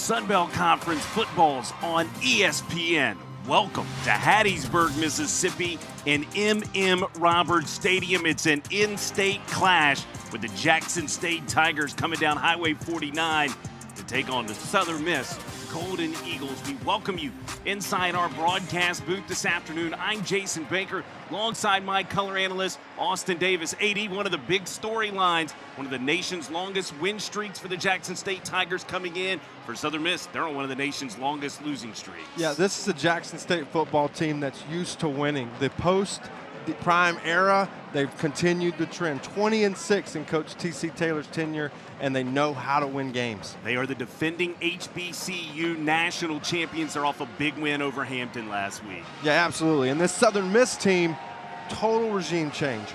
Sunbelt Conference football's on ESPN. Welcome to Hattiesburg, Mississippi, and M.M. Roberts Stadium. It's an in-state clash with the Jackson State Tigers coming down Highway 49 to take on the Southern Miss Golden Eagles. We welcome you inside our broadcast booth this afternoon. I'm Jason Baker, alongside my color analyst, Austin Davis. AD, one of the big storylines, one of the nation's longest win streaks for the Jackson State Tigers coming in. For Southern Miss, they're on one of the nation's longest losing streaks. Yeah, this is a Jackson State football team that's used to winning. The post-prime era, they've continued the trend. 20-6 in Coach T.C. Taylor's tenure, and they know how to win games. They are the defending HBCU national champions. They're off a big win over Hampton last week. Yeah, absolutely. And this Southern Miss team, total regime change,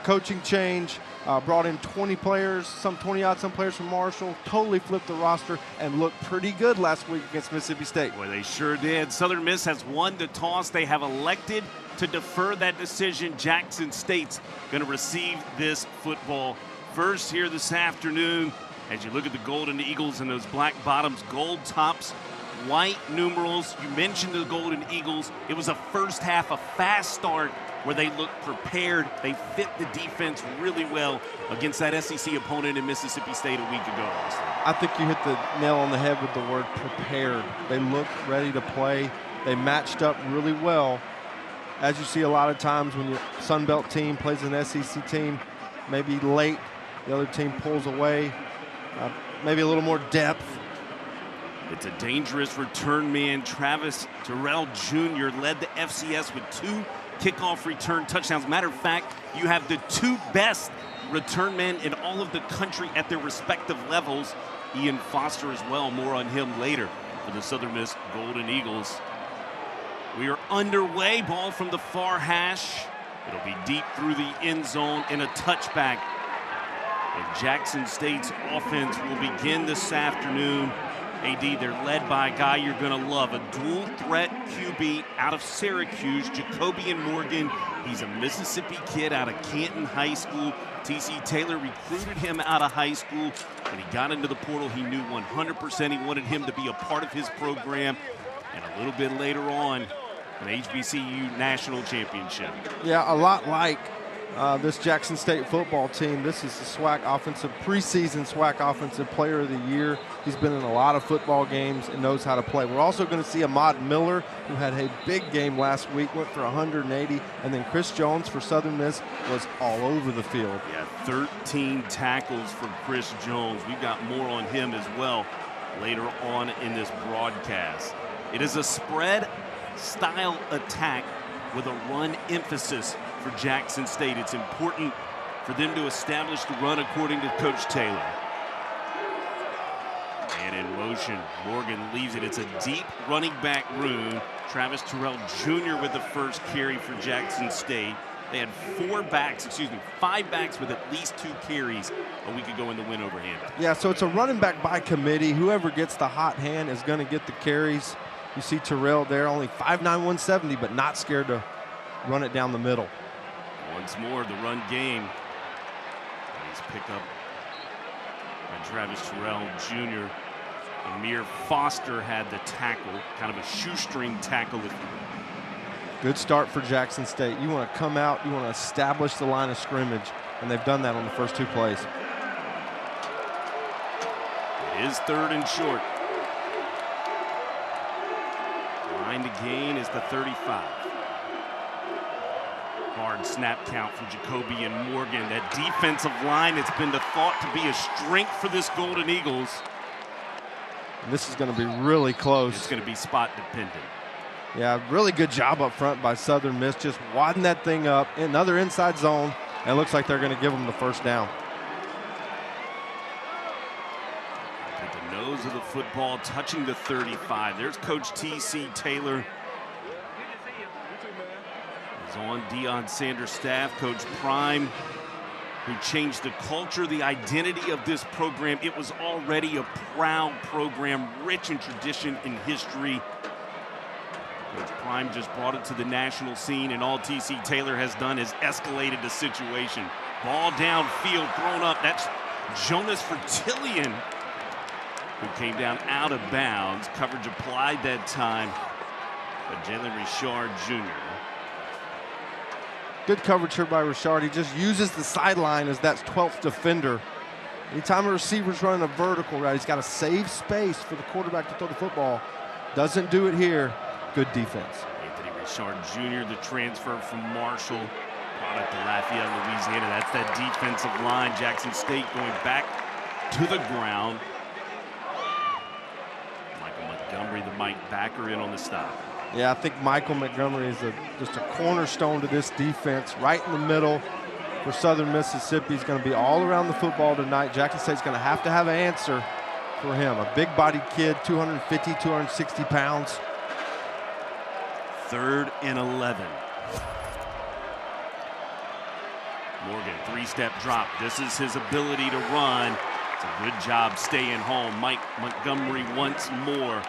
coaching change, brought in 20 players, some 20-odd, some players from Marshall, totally flipped the roster and looked pretty good last week against Mississippi State. Boy, they sure did. Southern Miss has won the toss. They have elected to defer that decision. Jackson State's going to receive this football first here this afternoon. As you look at the Golden Eagles and those black bottoms, gold tops, white numerals. You mentioned the Golden Eagles. It was a first half, a fast start where they looked prepared. They fit the defense really well against that SEC opponent in Mississippi State a week ago. I think you hit the nail on the head with the word prepared. They looked ready to play. They matched up really well. As you see a lot of times when your Sunbelt team plays an SEC team, maybe late, the other team pulls away, maybe a little more depth. It's a dangerous return man. Travis Terrell Jr. led the FCS with 2 kickoff return touchdowns. Matter of fact, you have the 2 best return men in all of the country at their respective levels. Ian Foster as well. More on him later for the Southern Miss Golden Eagles. We are underway. Ball from the far hash. It'll be deep through the end zone in a touchback. And Jackson State's offense will begin this afternoon. AD, they're led by a guy you're going to love, a dual threat QB out of Syracuse, Jacobian Morgan. He's a Mississippi kid out of Canton High School. T.C. Taylor recruited him out of high school. When he got into the portal, he knew 100% he wanted him to be a part of his program. And a little bit later on, an HBCU national championship. Yeah, a lot like this Jackson State football team. This is the preseason SWAC Offensive Player of the Year. He's been in a lot of football games and knows how to play. We're also going to see Ahmad Miller, who had a big game last week, went for 180, and then Chris Jones for Southern Miss was all over the field. Yeah, 13 tackles for Chris Jones. We've got more on him as well later on in this broadcast. It is a spread-style attack with a run emphasis for Jackson State. It's important for them to establish the run according to Coach Taylor. And in motion, Morgan leaves it. It's a deep running back room. Travis Terrell Jr. with the first carry for Jackson State. They had 5 backs with at least 2 carries a week ago in the win over Hampton. Yeah, so it's a running back by committee. Whoever gets the hot hand is going to get the carries. You see Terrell there, only 5'9", 170, but not scared to run it down the middle. Once more, the run game. He's picked up by Travis Terrell Jr. Amir Foster had the tackle, kind of a shoestring tackle, if you will. Good start for Jackson State. You want to come out, you want to establish the line of scrimmage, and they've done that on the first 2 plays. It is 3rd and short. Line to gain is the 35. Hard snap count from Jacobian Morgan. That defensive line, it's been thought to be a strength for this Golden Eagles. And this is going to be really close. It's going to be spot dependent. Yeah, really good job up front by Southern Miss, just wadding that thing up. Another inside zone, and it looks like they're going to give them the first down. At the nose of the football, touching the 35. There's Coach T.C. Taylor. He's on Deion Sanders' staff. Coach Prime, who changed the culture, the identity of this program. It was already a proud program, rich in tradition and history. Coach Prime just brought it to the national scene, and all T.C. Taylor has done is escalated the situation. Ball downfield, thrown up. That's Jonas Vertillion who came down out of bounds. Coverage applied that time by Jalen Richard Jr. Good coverage here by Richard. He just uses the sideline as that 12th defender. Anytime a receiver's running a vertical route, he's got to save space for the quarterback to throw the football. Doesn't do it here. Good defense. Anthony Richard Jr., the transfer from Marshall, product of Lafayette, Louisiana. That's that defensive line. Jackson State going back to the ground. Michael Montgomery, the Mike backer, in on the stop. Yeah, I think Michael Montgomery is just a cornerstone to this defense, right in the middle for Southern Mississippi. He's going to be all around the football tonight. Jackson State's going to have an answer for him. A big-bodied kid, 250, 260 pounds. 3rd and 11. Morgan, 3-step drop. This is his ability to run. It's a good job staying home. Mike Montgomery once more.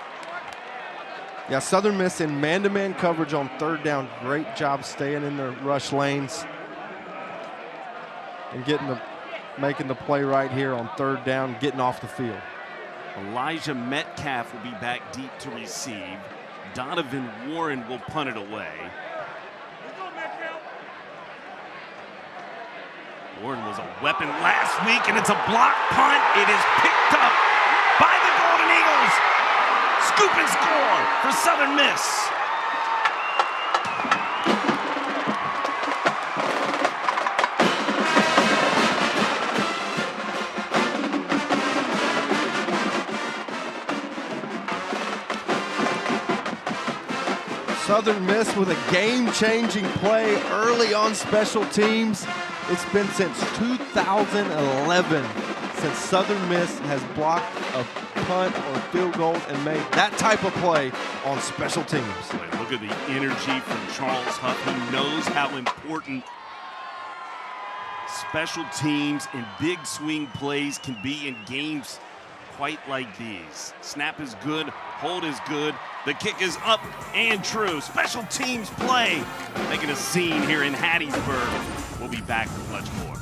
Yeah, Southern Miss in man-to-man coverage on 3rd down. Great job staying in their rush lanes and making the play right here on 3rd down, getting off the field. Elijah Metcalf will be back deep to receive. Donovan Warren will punt it away. Warren was a weapon last week, and it's a block punt. It is picked up by the Golden Eagles. Scoop and score for Southern Miss. Southern Miss with a game-changing play early on special teams. It's been since 2011 since Southern Miss has blocked a punt or field goal and made that type of play on special teams. Look at the energy from Charles Huff. He knows how important special teams and big swing plays can be in games quite like these. Snap is good, hold is good, the kick is up and true. Special teams play making a scene here in Hattiesburg. We'll be back with much more.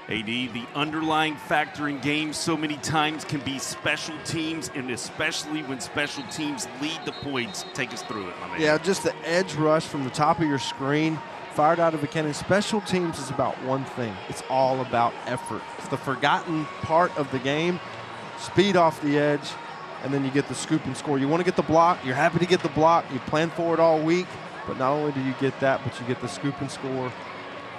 AD, the underlying factor in games so many times can be special teams, and especially when special teams lead the points. Take us through it, my man. Yeah, just the edge rush from the top of your screen, fired out of a cannon. Special teams is about one thing. It's all about effort. It's the forgotten part of the game. Speed off the edge, and then you get the scoop and score. You want to get the block. You're happy to get the block. You plan for it all week, but not only do you get that, but you get the scoop and score.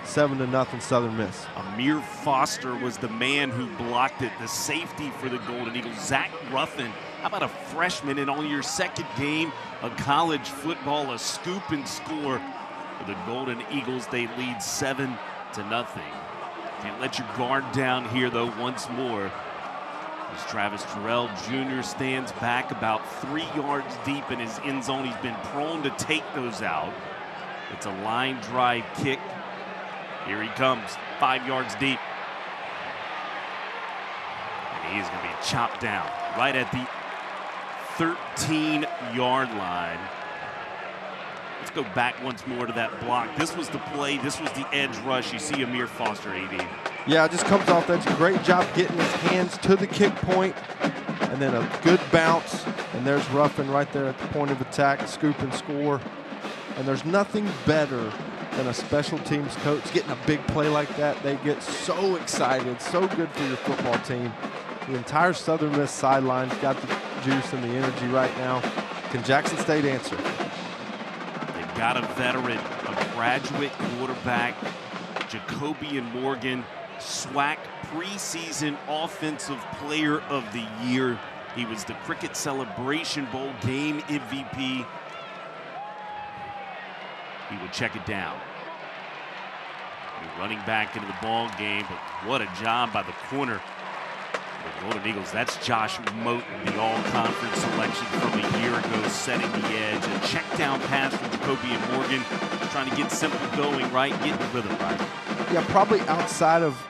7-0 Southern Miss. Amir Foster was the man who blocked it, the safety for the Golden Eagles. Zach Ruffin, how about a freshman in only your second game of college football, a scoop and score for the Golden Eagles. They lead 7-0. Can't let your guard down here, though, once more. As Travis Terrell Jr. stands back about 3 yards deep in his end zone. He's been prone to take those out. It's a line drive kick. Here he comes, 5 yards deep. And he is going to be chopped down right at the 13-yard line. Let's go back once more to that block. This was the play. This was the edge rush. You see Amir Foster, AD. Yeah, it just comes off that. Great job getting his hands to the kick point, and then a good bounce. And there's Ruffin right there at the point of attack, scoop and score. And there's nothing better than a special teams coach getting a big play like that. They get so excited, so good for your football team. The entire Southern Miss sideline's got the juice and the energy right now. Can Jackson State answer? They've got a veteran, a graduate quarterback, Jacobian Morgan, SWAC preseason offensive player of the year. He was the Cricket Celebration Bowl game MVP. He would check it down. Running back into the ball game, but what a job by the corner. The Golden Eagles, that's Josh Moten, the all-conference selection from a year ago, setting the edge. A check down pass from Jacobian Morgan, trying to get simple going, right? Getting the rhythm right. Yeah, probably outside of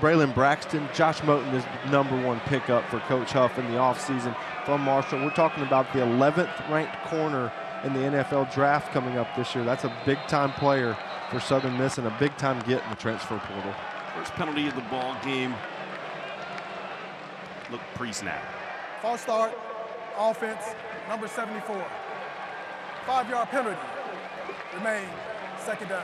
Braylon Braxton, Josh Moten is the #1 pickup for Coach Huff in the offseason from Marshall. We're talking about the 11th ranked corner in the NFL draft coming up this year. That's a big-time player for Southern Miss and a big-time get in the transfer portal. First penalty of the ball game. Look pre-snap. False start, offense, number 74. 5-yard penalty. Remain second down.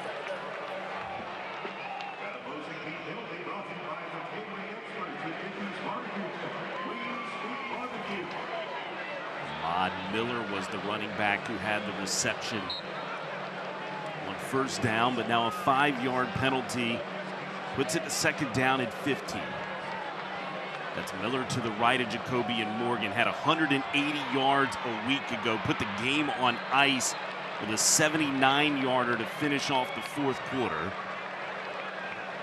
Ahmad Miller was the running back who had the reception on first down, but now a 5-yard penalty puts it to second down at 15. That's Miller to the right of Jacobian Morgan. Had 180 yards a week ago. Put the game on ice with a 79-yarder to finish off the fourth quarter.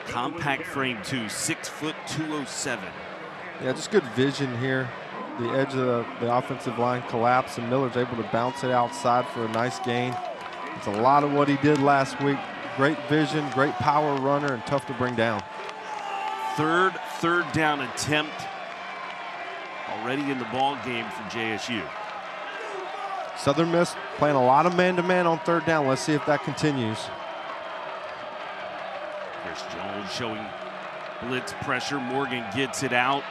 Compact frame too, 6 foot 207. Yeah, just good vision here. The edge of the offensive line collapsed, and Miller's able to bounce it outside for a nice gain. It's a lot of what he did last week. Great vision, great power runner, and tough to bring down. Third down attempt already in the ball game for JSU. Southern Miss playing a lot of man-to-man on third down. Let's see if that continues. Chris Jones showing blitz pressure. Morgan gets it out.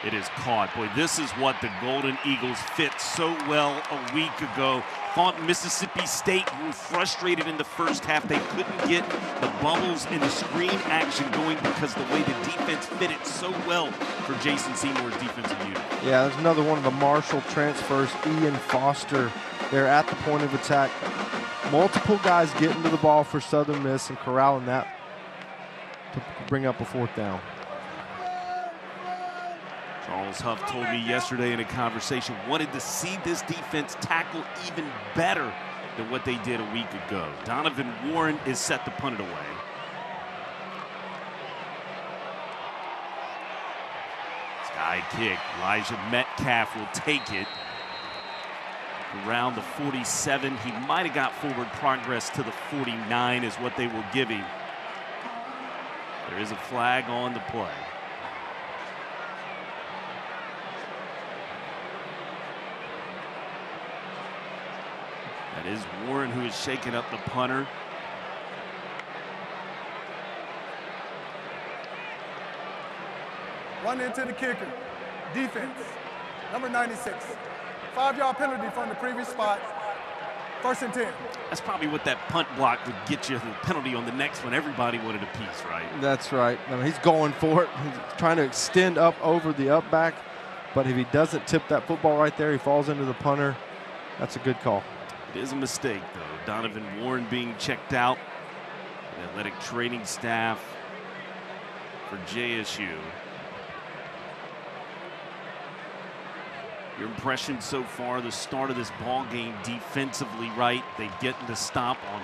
It is caught. Boy, this is what the Golden Eagles fit so well a week ago. Thought Mississippi State grew frustrated in the first half. They couldn't get the bubbles and the screen action going because the way the defense fit it so well for Jason Seymour's defensive unit. Yeah, there's another one of the Marshall transfers, Ian Foster. They're at the point of attack. Multiple guys getting to the ball for Southern Miss and corralling that to bring up a fourth down. Charles Huff told me yesterday in a conversation, wanted to see this defense tackle even better than what they did a week ago. Donovan Warren is set to punt it away. Sky kick. Elijah Metcalf will take it. Around the 47. He might have got forward progress to the 49 is what they will give him. There is a flag on the play. That is Warren who is shaking up the punter. Run into the kicker. Defense, number 96. 5-yard penalty from the previous spot. 1st and 10. That's probably what that punt block would get you, the penalty on the next one. Everybody wanted a piece, right? That's right. I mean, he's going for it. He's trying to extend up over the up back. But if he doesn't tip that football right there, he falls into the punter. That's a good call. It is a mistake, though. Donovan Warren being checked out. The athletic training staff for JSU. Your impression so far, the start of this ball game defensively, right? They get the stop on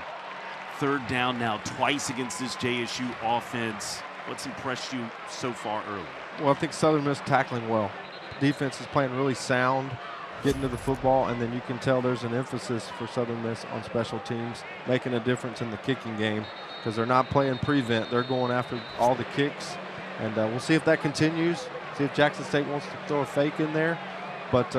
third down now twice against this JSU offense. What's impressed you so far early? Well, I think Southern Miss tackling well. Defense is playing really sound, getting to the football, and then you can tell there's an emphasis for Southern Miss on special teams, making a difference in the kicking game because they're not playing prevent. They're going after all the kicks, and we'll see if that continues, see if Jackson State wants to throw a fake in there. But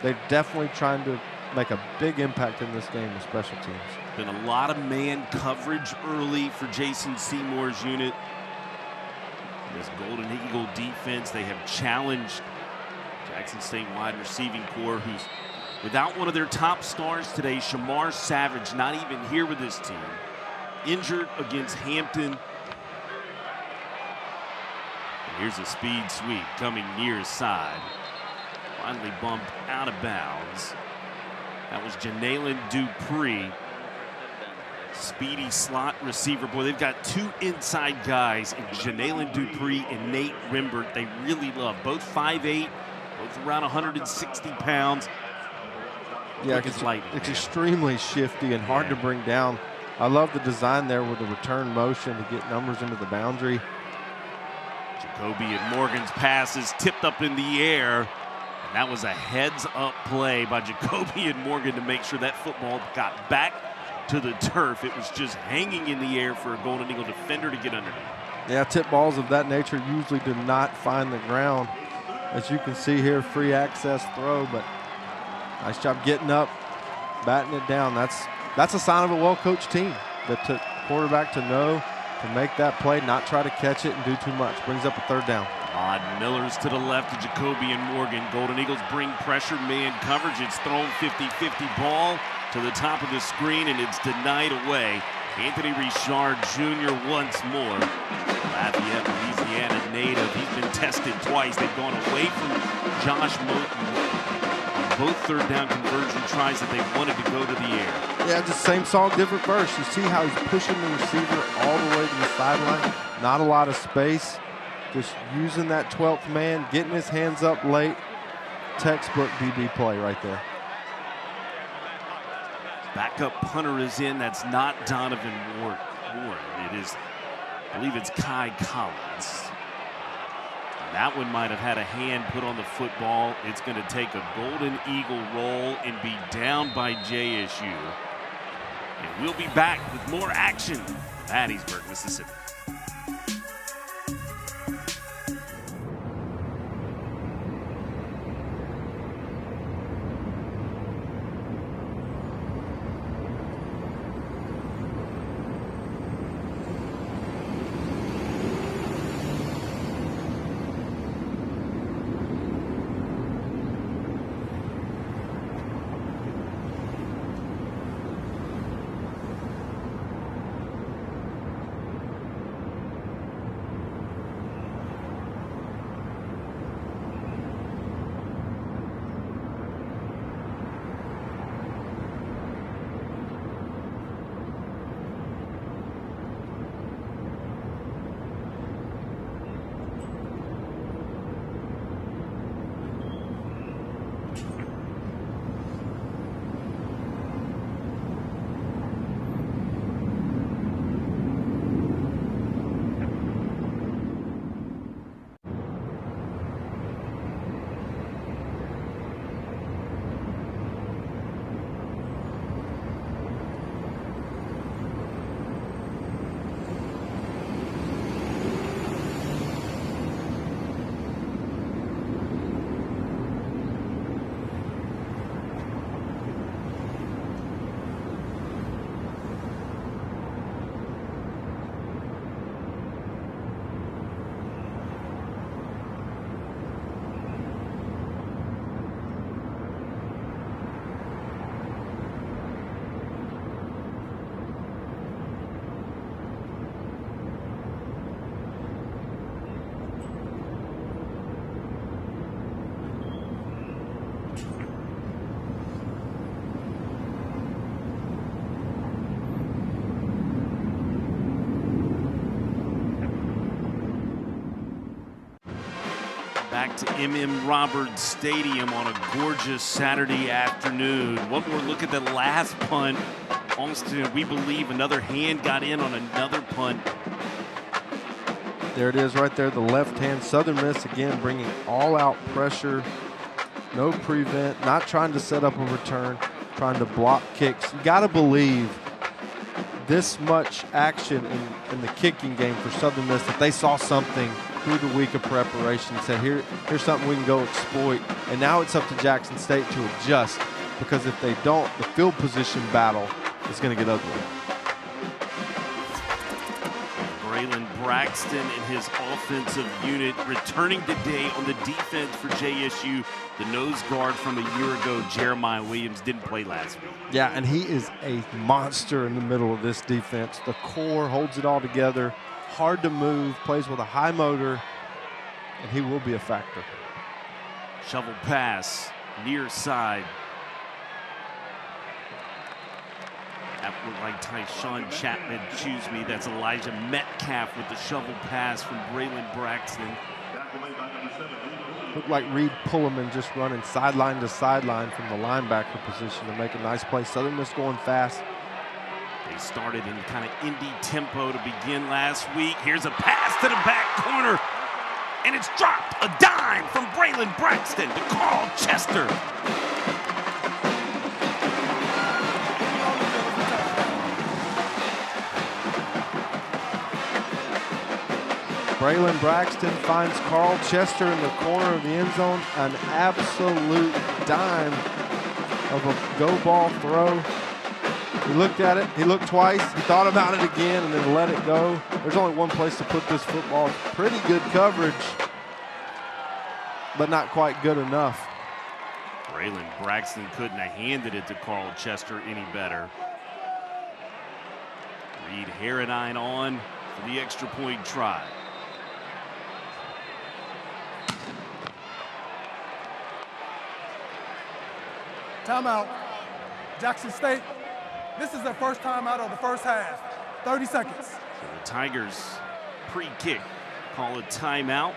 they're definitely trying to make a big impact in this game with special teams. Been a lot of man coverage early for Jason Seymour's unit. This Golden Eagle defense, they have challenged Jackson State wide receiving corps, who's without one of their top stars today, Shamar Savage, not even here with this team. Injured against Hampton. And here's a speed sweep coming near side. Finally bumped out of bounds. That was Janalen Dupree. Speedy slot receiver. Boy, they've got two inside guys in Janalen Dupree and Nate Rimbert. They really love. Both 5'8", both around 160 pounds. Yeah, it's extremely shifty and hard to bring down. I love the design there with the return motion to get numbers into the boundary. Jacoby and Morgan's pass is tipped up in the air. And that was a heads-up play by Jacoby and Morgan to make sure that football got back to the turf. It was just hanging in the air for a Golden Eagle defender to get underneath. Yeah, tip balls of that nature usually do not find the ground. As you can see here, free access throw, but nice job getting up, batting it down. That's a sign of a well-coached team that took quarterback to know to make that play, not try to catch it and do too much. Brings up a third down. Odd Miller's to the left of Jacoby and Morgan. Golden Eagles bring pressure, man coverage. It's thrown 50-50 ball to the top of the screen, and it's denied away. Anthony Richard Jr. once more. Lafayette, Louisiana native. He's been tested twice. They've gone away from Josh Moten on both third down conversion tries that they wanted to go to the air. Yeah, just same song, different verse. You see how he's pushing the receiver all the way to the sideline. Not a lot of space. Just using that 12th man, getting his hands up late. Textbook DB play right there. Backup punter is in. That's not Donovan Warren. It is, I believe it's Kai Collins. And that one might have had a hand put on the football. It's going to take a Golden Eagle roll and be down by JSU. And we'll be back with more action at Hattiesburg, Mississippi. to M.M. Roberts Stadium on a gorgeous Saturday afternoon. One more look at the last punt. Austin, we believe another hand got in on another punt. There it is right there, the left hand. Southern Miss again bringing all out pressure. No prevent, not trying to set up a return, trying to block kicks. You got to believe this much action in the kicking game for Southern Miss that they saw something through the week of preparation and said, here's something we can go exploit. And now it's up to Jackson State to adjust, because if they don't, the field position battle is going to get ugly. Braylon Braxton and his offensive unit returning today on the defense for JSU. The nose guard from a year ago, Jeremiah Williams, didn't play last week. Yeah, and he is a monster in the middle of this defense. The core holds it all together. Hard to move, plays with a high motor, and he will be a factor. Shovel pass, near side. That looked like Tyshawn Chapman, choose me. That's Elijah Metcalf with the shovel pass from Braylon Braxton. Looked like Reed Pulliman just running sideline to sideline from the linebacker position to make a nice play. Southern Miss going fast. They started in kind of indie tempo to begin last week. Here's a pass to the back corner, and it's dropped. A dime from Braylon Braxton to Carl Chester. Braylon Braxton finds Carl Chester in the corner of the end zone. An absolute dime of a go ball throw. He looked at it, he looked twice, he thought about it again, and then let it go. There's only one place to put this football. Pretty good coverage, but not quite good enough. Braylon Braxton couldn't have handed it to Carl Chester any better. Reed Harradine on for the extra point try. Timeout. Jackson State. This is their first timeout of the first half. 30 seconds. So the Tigers pre-kick call a timeout.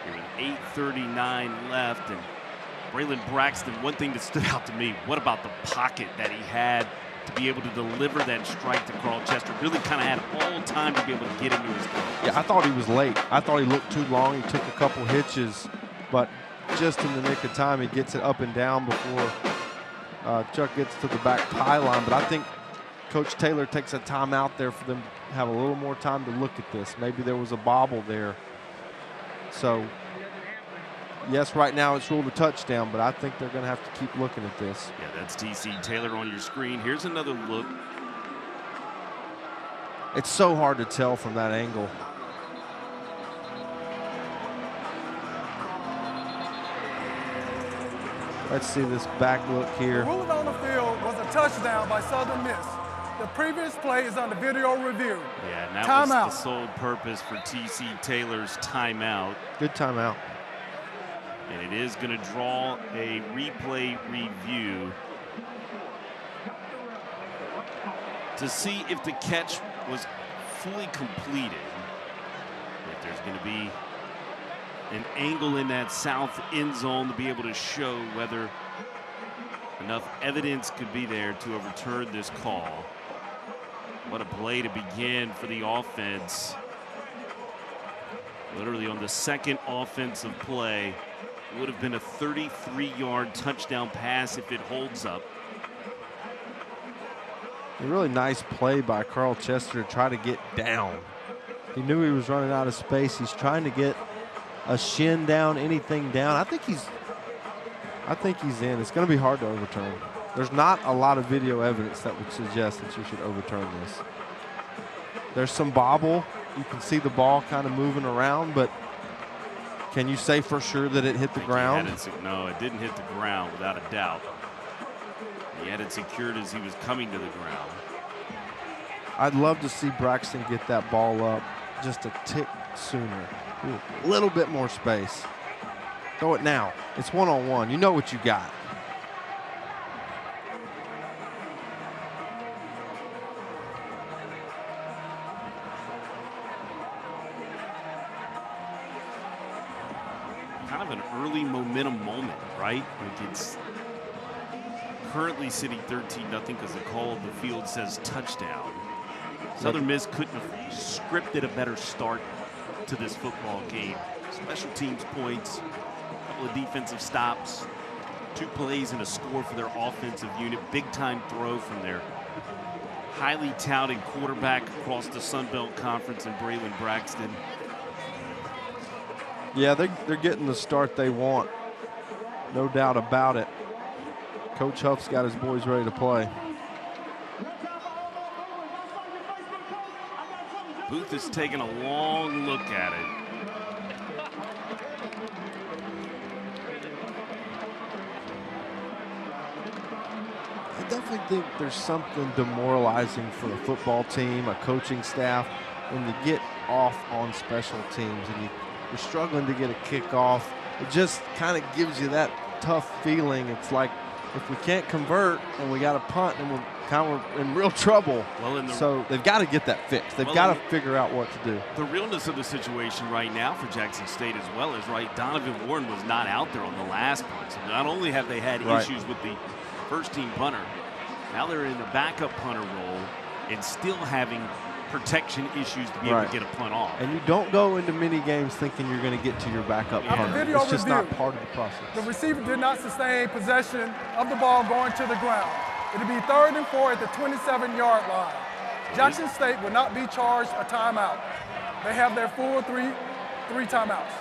Here with 8:39 left, and Braylon Braxton, one thing that stood out to me, what about the pocket that he had to be able to deliver that strike to Carl Chester? Really kind of had all time to be able to get into his throw. Yeah, I thought he was late. I thought he looked too long. He took a couple hitches, but just in the nick of time, he gets it up and down before Chuck gets to the back pylon. But I think Coach Taylor takes a timeout there for them to have a little more time to look at this. Maybe there was a bobble there. So, yes, right now it's ruled a touchdown, but I think they're going to have to keep looking at this. Yeah, that's T.C. Taylor on your screen. Here's another look. It's so hard to tell from that angle. Let's see this back look here. The ruling on the field was a touchdown by Southern Miss. The previous play is under video review. Yeah, and that Timeout. was the sole purpose for T.C. Taylor's timeout. Good timeout. And it is going to draw a replay review to see if the catch was fully completed. If there's going to be an angle in that south end zone to be able to show whether enough evidence could be there to overturn this call. What a play to begin for the offense. Literally on the second offensive play, it would have been a 33-yard touchdown pass if it holds up. A really nice play by Carl Chester to try to get down. He knew he was running out of space. He's trying to get a shin down, anything down. I think he's in. It's going to be hard to overturn. There's not a lot of video evidence that would suggest that you should overturn this. There's some bobble. You can see the ball kind of moving around, but can you say for sure that it hit the ground? No, it didn't hit the ground without a doubt. He had it secured as he was coming to the ground. I'd love to see Braxton get that ball up just a tick sooner. A little bit more space. Throw it now. It's one-on-one. You know what you got. Kind kind of an early momentum moment, right? Like it's currently sitting 13-0 because the call of the field says touchdown. Southern Miss couldn't have scripted a better start to this football game. Special teams points, a couple of defensive stops, 2 plays and a score for their offensive unit. Big time throw from their highly touted quarterback across the Sun Belt Conference in Braylon Braxton. Yeah, they're getting the start they want. No doubt about it. Coach Huff's got his boys ready to play. Booth is taking a long look at it. I definitely think there's something demoralizing for a football team, a coaching staff, when you get off on special teams and you're struggling to get a kickoff. It just kind of gives you that tough feeling. It's like if we can't convert and we got to punt, and we're kind of in real trouble. Well, so they've got to get that fixed. They've got to figure out what to do. The realness of the situation right now for Jackson State as well is, right, Donovan Warren was not out there on the last punt. So not only have they had issues with the first-team punter, now they're in the backup punter role and still having protection issues to be able to get a punt off. And you don't go into many games thinking you're going to get to your backup punter. It's just not part of the process. The receiver did not sustain possession of the ball going to the ground. It'll be 3rd and 4 at the 27-yard line. Jackson State will not be charged a timeout. They have their full three timeouts.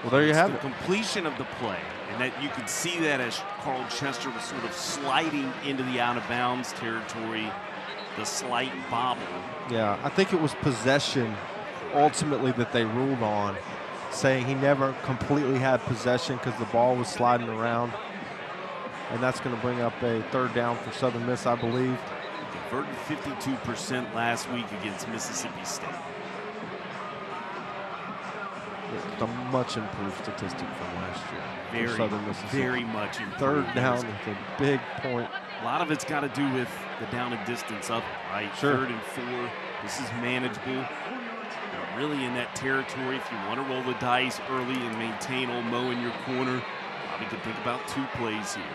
Well, there you have it. The completion of the play, and that you could see that as Carl Chester was sort of sliding into the out-of-bounds territory, the slight bobble. Yeah, I think it was possession ultimately that they ruled on, saying he never completely had possession because the ball was sliding around. And that's going to bring up a 3rd down for Southern Miss, I believe. Converted 52% last week against Mississippi State. It's a much improved statistic from last year. Very much improved. 3rd down is a big point. A lot of it's got to do with the down and distance of it, right? Sure. 3rd and 4. This is manageable. You're really in that territory. If you want to roll the dice early and maintain Old Mo in your corner, probably could think about 2 plays here.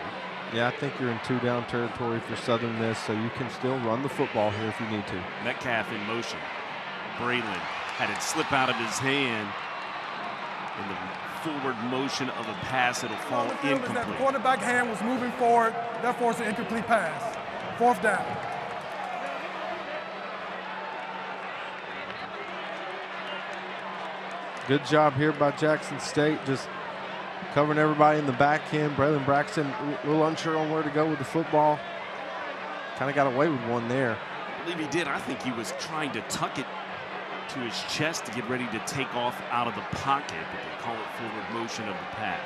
Yeah, I think you're in 2-down territory for Southern Miss, so you can still run the football here if you need to. Metcalf in motion. Braylon had it slip out of his hand. In the forward motion of a pass, it'll fall incomplete. The quarterback hand was moving forward, therefore it's an incomplete pass. 4th down. Good job here by Jackson State, just covering everybody in the back end. Braylon Braxton a little unsure on where to go with the football. Kind of got away with one there. I believe he did. I think he was trying to tuck it to his chest to get ready to take off out of the pocket, but they call it forward motion of the pass.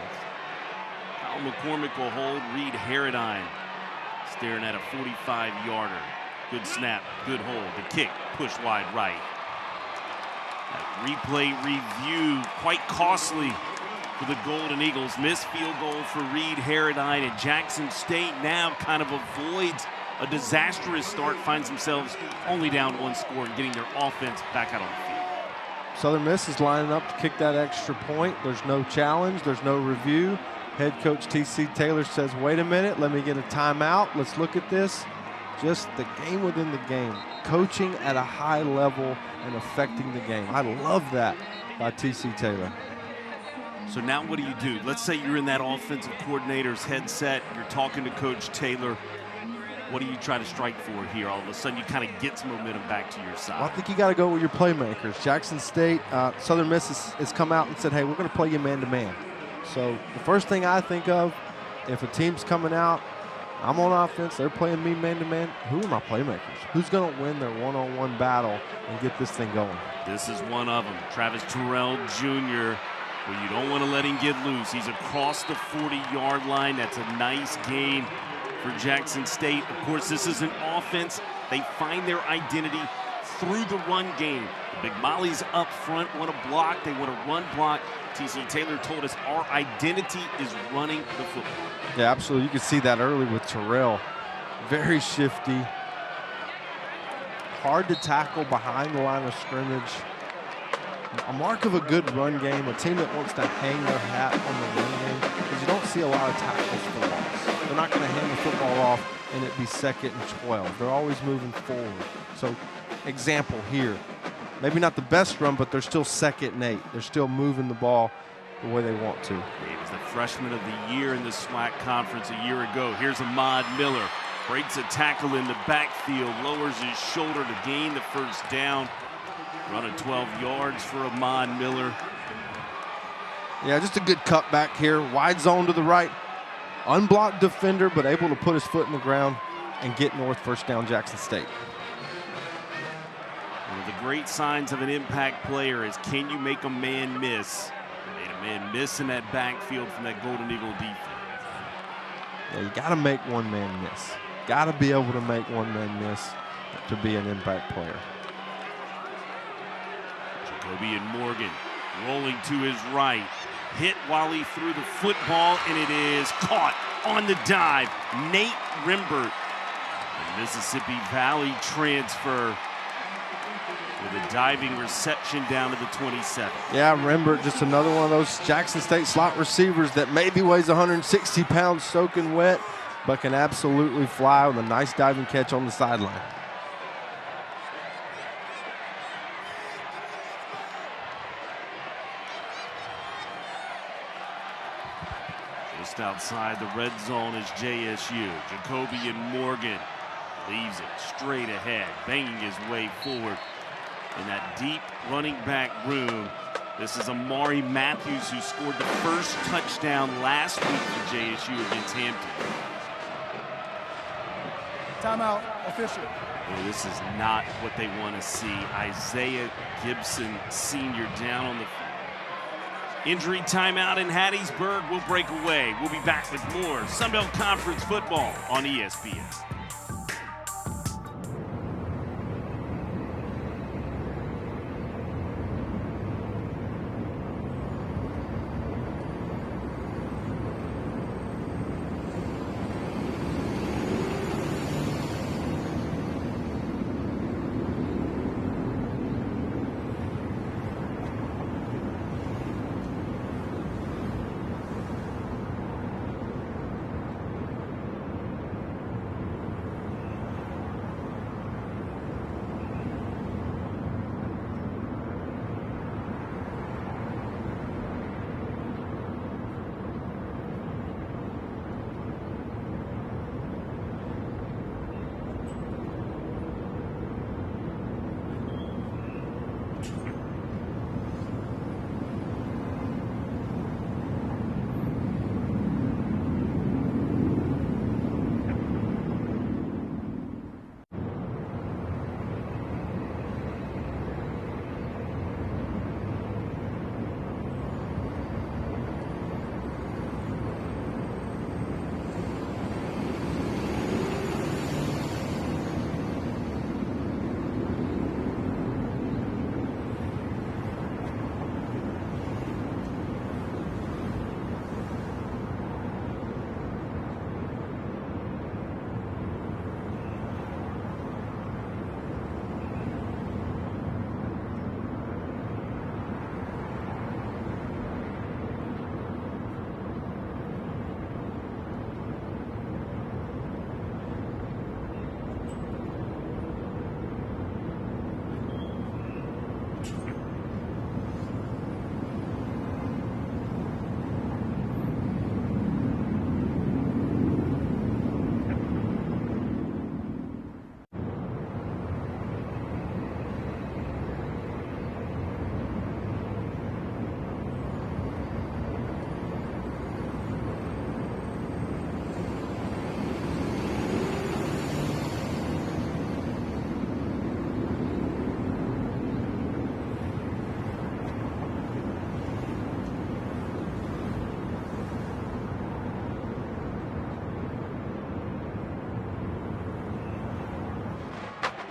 Kyle McCormick will hold. Reed Harradine staring at a 45-yarder. Good snap, good hold. The kick, push wide right. That replay review, quite costly for the Golden Eagles. Missed field goal for Reed Harradine, and Jackson State now kind of avoids a disastrous start, finds themselves only down 1 score and getting their offense back out on the field. Southern Miss is lining up to kick that extra point. There's no challenge, there's no review. Head coach T.C. Taylor says, wait a minute, let me get a timeout. Let's look at this. Just the game within the game. Coaching at a high level and affecting the game. I love that by T.C. Taylor. So now what do? Let's say you're in that offensive coordinator's headset. You're talking to Coach Taylor. What do you try to strike for here? All of a sudden, you kind of get some momentum back to your side. Well, I think you got to go with your playmakers. Jackson State, Southern Miss has come out and said, hey, we're going to play you man-to-man. So the first thing I think of, if a team's coming out, I'm on offense, they're playing me man-to-man, who are my playmakers? Who's going to win their one-on-one battle and get this thing going? This is one of them. Travis Terrell Jr., well, you don't want to let him get loose. He's across the 40-yard line. That's a nice gain for Jackson State. Of course, this is an offense. They find their identity through the run game. The Big Mollies up front want to block. They want to run block. T.C. Taylor told us our identity is running the football. Yeah, absolutely. You can see that early with Terrell. Very shifty. Hard to tackle behind the line of scrimmage. a mark of a good run game, a team that wants to hang their hat on the run game, because you don't see a lot of tackles for loss. They're not going to hand the football off and it be 2nd and 12. They're always moving forward. So, example here, maybe not the best run, but they're still 2nd and 8. They're still moving the ball the way they want to. He was the freshman of the year in the SWAC conference a year ago. Here's Ahmad Miller. Breaks a tackle in the backfield, lowers his shoulder to gain the first down. Run of 12 yards for Ahmad Miller. Yeah, just a good cutback here. Wide zone to the right. Unblocked defender, but able to put his foot in the ground and get north. First down, Jackson State. One of the great signs of an impact player is, can you make a man miss? Made a man miss in that backfield from that Golden Eagle defense. Yeah, you got to make one man miss. Got to be able to make one man miss to be an impact player. Jacoby and Morgan rolling to his right. Hit while he threw the football, and it is caught on the dive. Nate Rimbert, the Mississippi Valley transfer, with a diving reception down to the 27. Yeah, Rimbert, just another one of those Jackson State slot receivers that maybe weighs 160 pounds soaking wet, but can absolutely fly with a nice diving catch on the sideline. Just outside the red zone is JSU. Jacoby and Morgan leaves it straight ahead, banging his way forward in that deep running back room. This is Amari Matthews, who scored the first touchdown last week for JSU against Hampton. Timeout official. Well, this is not what they want to see. Isaiah Gibson Sr. down on the field. Injury timeout in Hattiesburg. We'll break away. We'll be back with more Sunbelt Conference football on ESPN.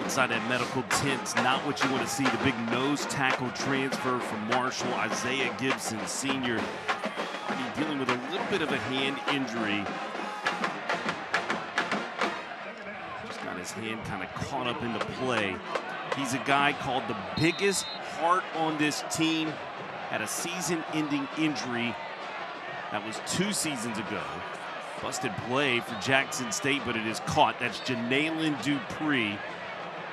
Inside that medical tent's not what you want to see. The big nose tackle transfer from Marshall, Isaiah Gibson Sr. dealing with a little bit of a hand injury. Just got his hand kind of caught up in the play. He's a guy called the biggest heart on this team. Had a season-ending injury. That was 2 seasons ago. Busted play for Jackson State, but it is caught. That's Janalen Dupree,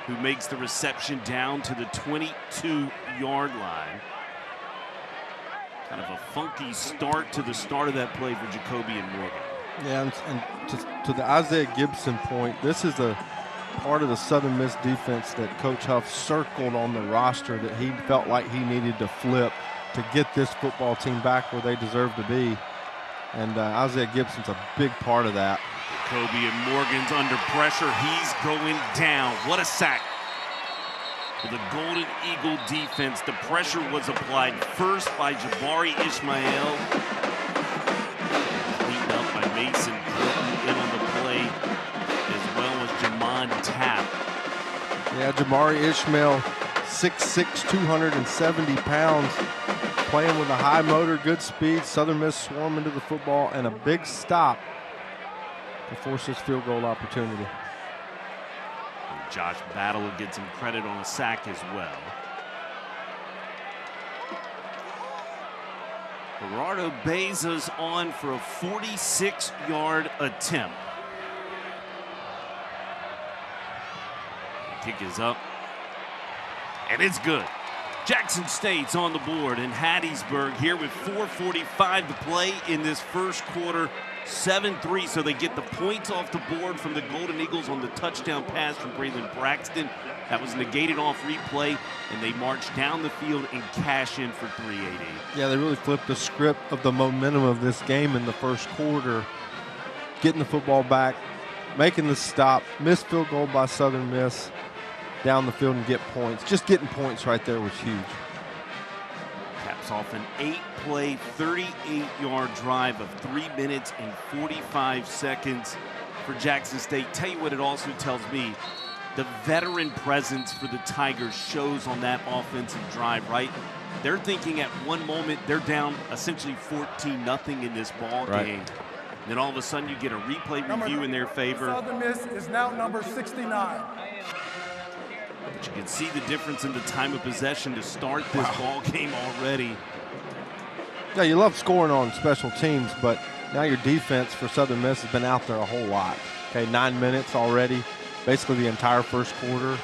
who makes the reception down to the 22-yard line. Kind of a funky start to the start of that play for Jacoby and Morgan. Yeah, and to the Isaiah Gibson point, this is a part of the Southern Miss defense that Coach Huff circled on the roster that he felt like he needed to flip to get this football team back where they deserve to be. And Isaiah Gibson's a big part of that. Jacoby and Morgan's under pressure. He's going down. What a sack. For the Golden Eagle defense, the pressure was applied first by Jabari Ishmael. Cleaned up by Mason Clinton in on the play, as well as Jamon Tapp. Yeah, Jabari Ishmael, 6'6", 270 pounds, playing with a high motor, good speed. Southern Miss swarming to the football, and a big stop to force this field goal opportunity. And Josh Battle will get some credit on a sack as well. Gerardo Beza's on for a 46-yard attempt. The kick is up, and it's good. Jackson State's on the board, and Hattiesburg here with 4:45 to play in this first quarter. 7-3, so they get the points off the board from the Golden Eagles on the touchdown pass from Braylon Braxton. That was negated off replay, and they march down the field and cash in for 380. Yeah, they really flipped the script of the momentum of this game in the first quarter. Getting the football back, making the stop, missed field goal by Southern Miss, down the field and get points. Just getting points right there was huge. Caps off an 8-play, 38-yard drive of 3 minutes and 45 seconds for Jackson State. Tell you what it also tells me, the veteran presence for the Tigers shows on that offensive drive, right? They're thinking at one moment they're down essentially 14-0 in this ball game. And then all of a sudden you get a replay review in their favor. Southern Miss is now number 69. But you can see the difference in the time of possession to start this ball game already. Yeah, you love scoring on special teams, but now your defense for Southern Miss has been out there a whole lot. Okay, 9 minutes already, basically the entire first quarter.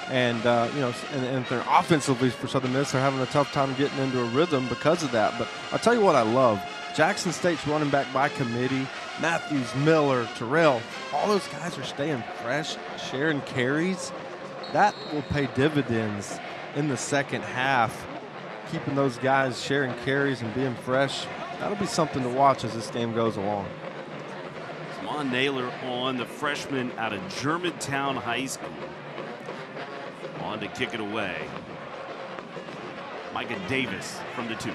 And, you know, and they're offensively for Southern Miss, they're having a tough time getting into a rhythm because of that. But I'll tell you what I love. Jackson State's running back by committee. Matthews, Miller, Terrell, all those guys are staying fresh, sharing carries. That will pay dividends in the second half. Keeping those guys sharing carries and being fresh, that'll be something to watch as this game goes along. Simon Naylor on, the freshman out of Germantown High School. On to kick it away. Micah Davis from the 2.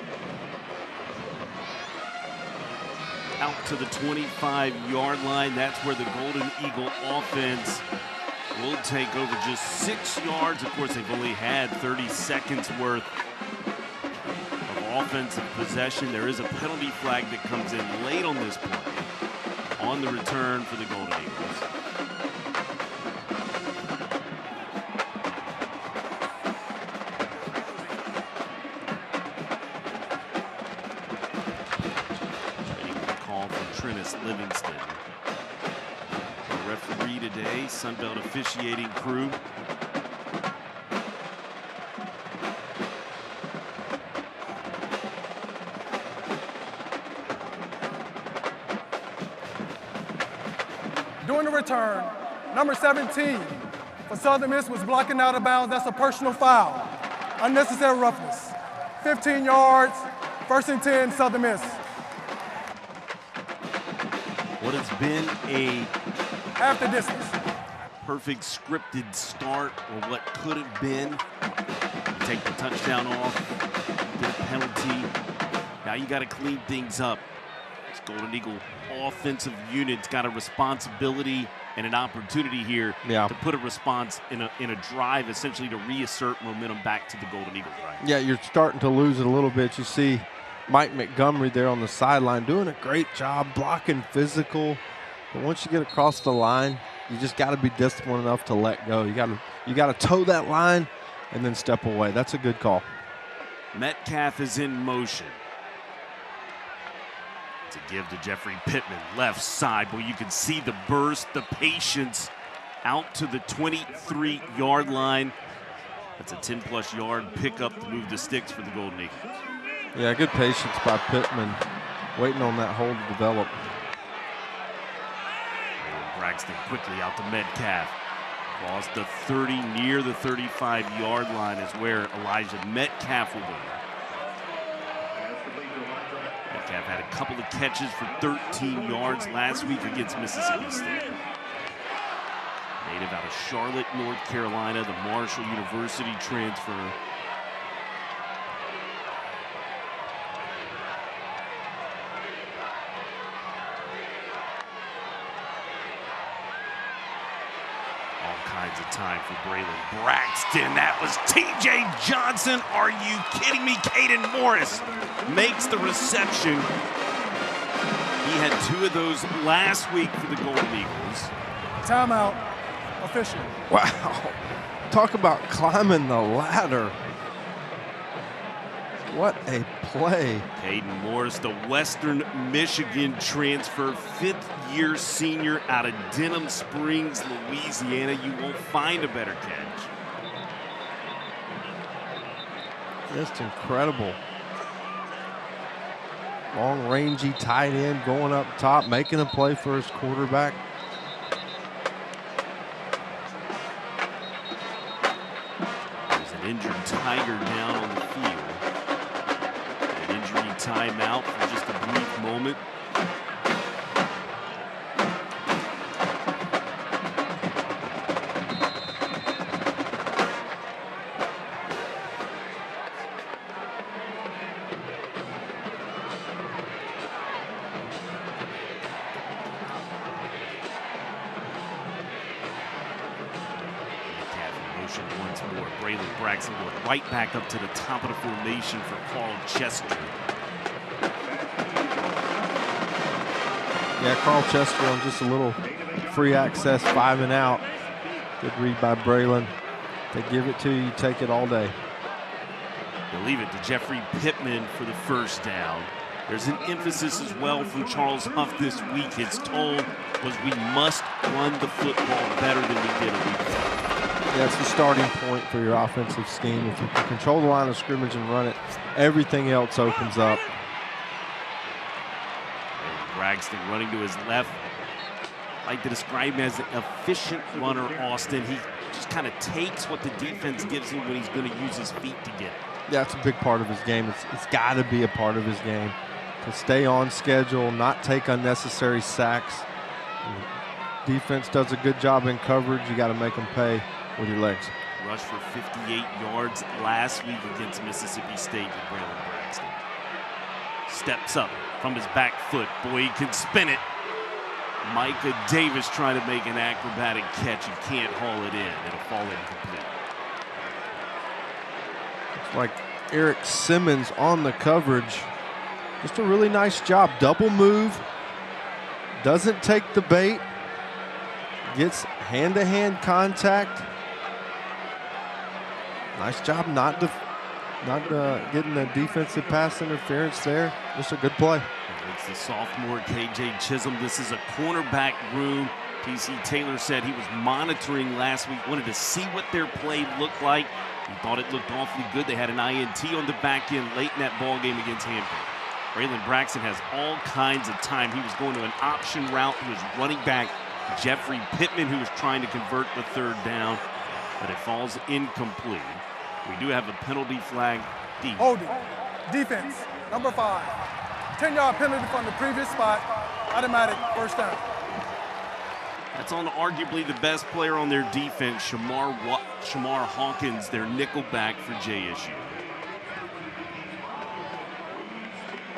Out to the 25-yard line. That's where the Golden Eagle offense will take over just 6 yards. Of course, they've only had 30 seconds worth of offensive possession. There is a penalty flag that comes in late on this play on the return for the Golden Eagles. Livingston. The referee today, Sunbelt officiating crew. During the return, number 17 for Southern Miss was blocking out of bounds. That's a personal foul. Unnecessary roughness. 15 yards, 1st and 10, Southern Miss. What has been a half the distance. Perfect scripted start, or what could have been. You take the touchdown off, get a penalty. Now you got to clean things up. This Golden Eagle offensive unit's got a responsibility and an opportunity here to put a response in a drive, essentially to reassert momentum back to the Golden Eagles, right? Yeah, you're starting to lose it a little bit. You see Mike Montgomery there on the sideline doing a great job blocking physical, but once you get across the line, you just got to be disciplined enough to let go. You got to toe that line and then step away. That's a good call. Metcalf is in motion. To give to Jeffrey Pittman, left side. Boy, you can see the burst, the patience out to the 23-yard line. That's a 10-plus yard pickup to move the sticks for the Golden Eagles. Yeah, good patience by Pittman, waiting on that hole to develop. Braxton quickly out to Metcalf. Across the 30, near the 35-yard line is where Elijah Metcalf will go. Metcalf had a couple of catches for 13 yards last week against Mississippi State. Native out of Charlotte, North Carolina, the Marshall University transfer. All kinds of time for Braylon Braxton. That was T.J. Johnson. Are you kidding me? Caden Morris makes the reception. He had 2 of those last week for the Golden Eagles. Timeout. Official. Wow. Talk about climbing the ladder. What a play. Caden Morris, the Western Michigan transfer, 5th-year senior out of Denham Springs, Louisiana. You won't find a better catch. Just incredible. Long, rangy tight end going up top, making a play for his quarterback. Injured Tiger down on the field. An injury timeout for just a brief moment. Once more, Braylon Braxton going right back up to the top of the formation for Carl Chester. Yeah, Carl Chester on just a little free access 5 and out. Good read by Braylon. They give it to you, you take it all day. They leave it to Jeffrey Pittman for the first down. There's an emphasis as well from Charles Huff this week. His tone was we must run the football better than we did a week ago. That's the starting point for your offensive scheme. If you can control the line of scrimmage and run it, everything else opens up. Braxton running to his left. I like to describe him as an efficient runner, Austin. He just kind of takes what the defense gives him when he's going to use his feet to get it. Yeah, it's a big part of his game. It's got to be a part of his game to stay on schedule, not take unnecessary sacks. Defense does a good job in coverage. You got to make them pay with your legs. Rushed for 58 yards last week against Mississippi State with Braylon Braxton. Steps up from his back foot. Boy, he can spin it. Micah Davis trying to make an acrobatic catch. You can't haul it in. It'll fall incomplete. It's like Eric Simmons on the coverage. Just a really nice job. Double move. Doesn't take the bait. Gets hand-to-hand contact. Nice job not getting the defensive pass interference there. Just a good play. It's the sophomore K.J. Chisholm. This is a cornerback room. T.C. Taylor said he was monitoring last week, wanted to see what their play looked like. He thought it looked awfully good. They had an INT on the back end late in that ball game against Hampton. Braylon Braxton has all kinds of time. He was going to an option route. He was running back Jeffrey Pittman, who was trying to convert the third down, but it falls incomplete. We do have a penalty flag. Holding. Defense, number 5. 10-yard penalty from the previous spot. Automatic first down. That's on arguably the best player on their defense, Shamar Hawkins, their nickelback for JSU.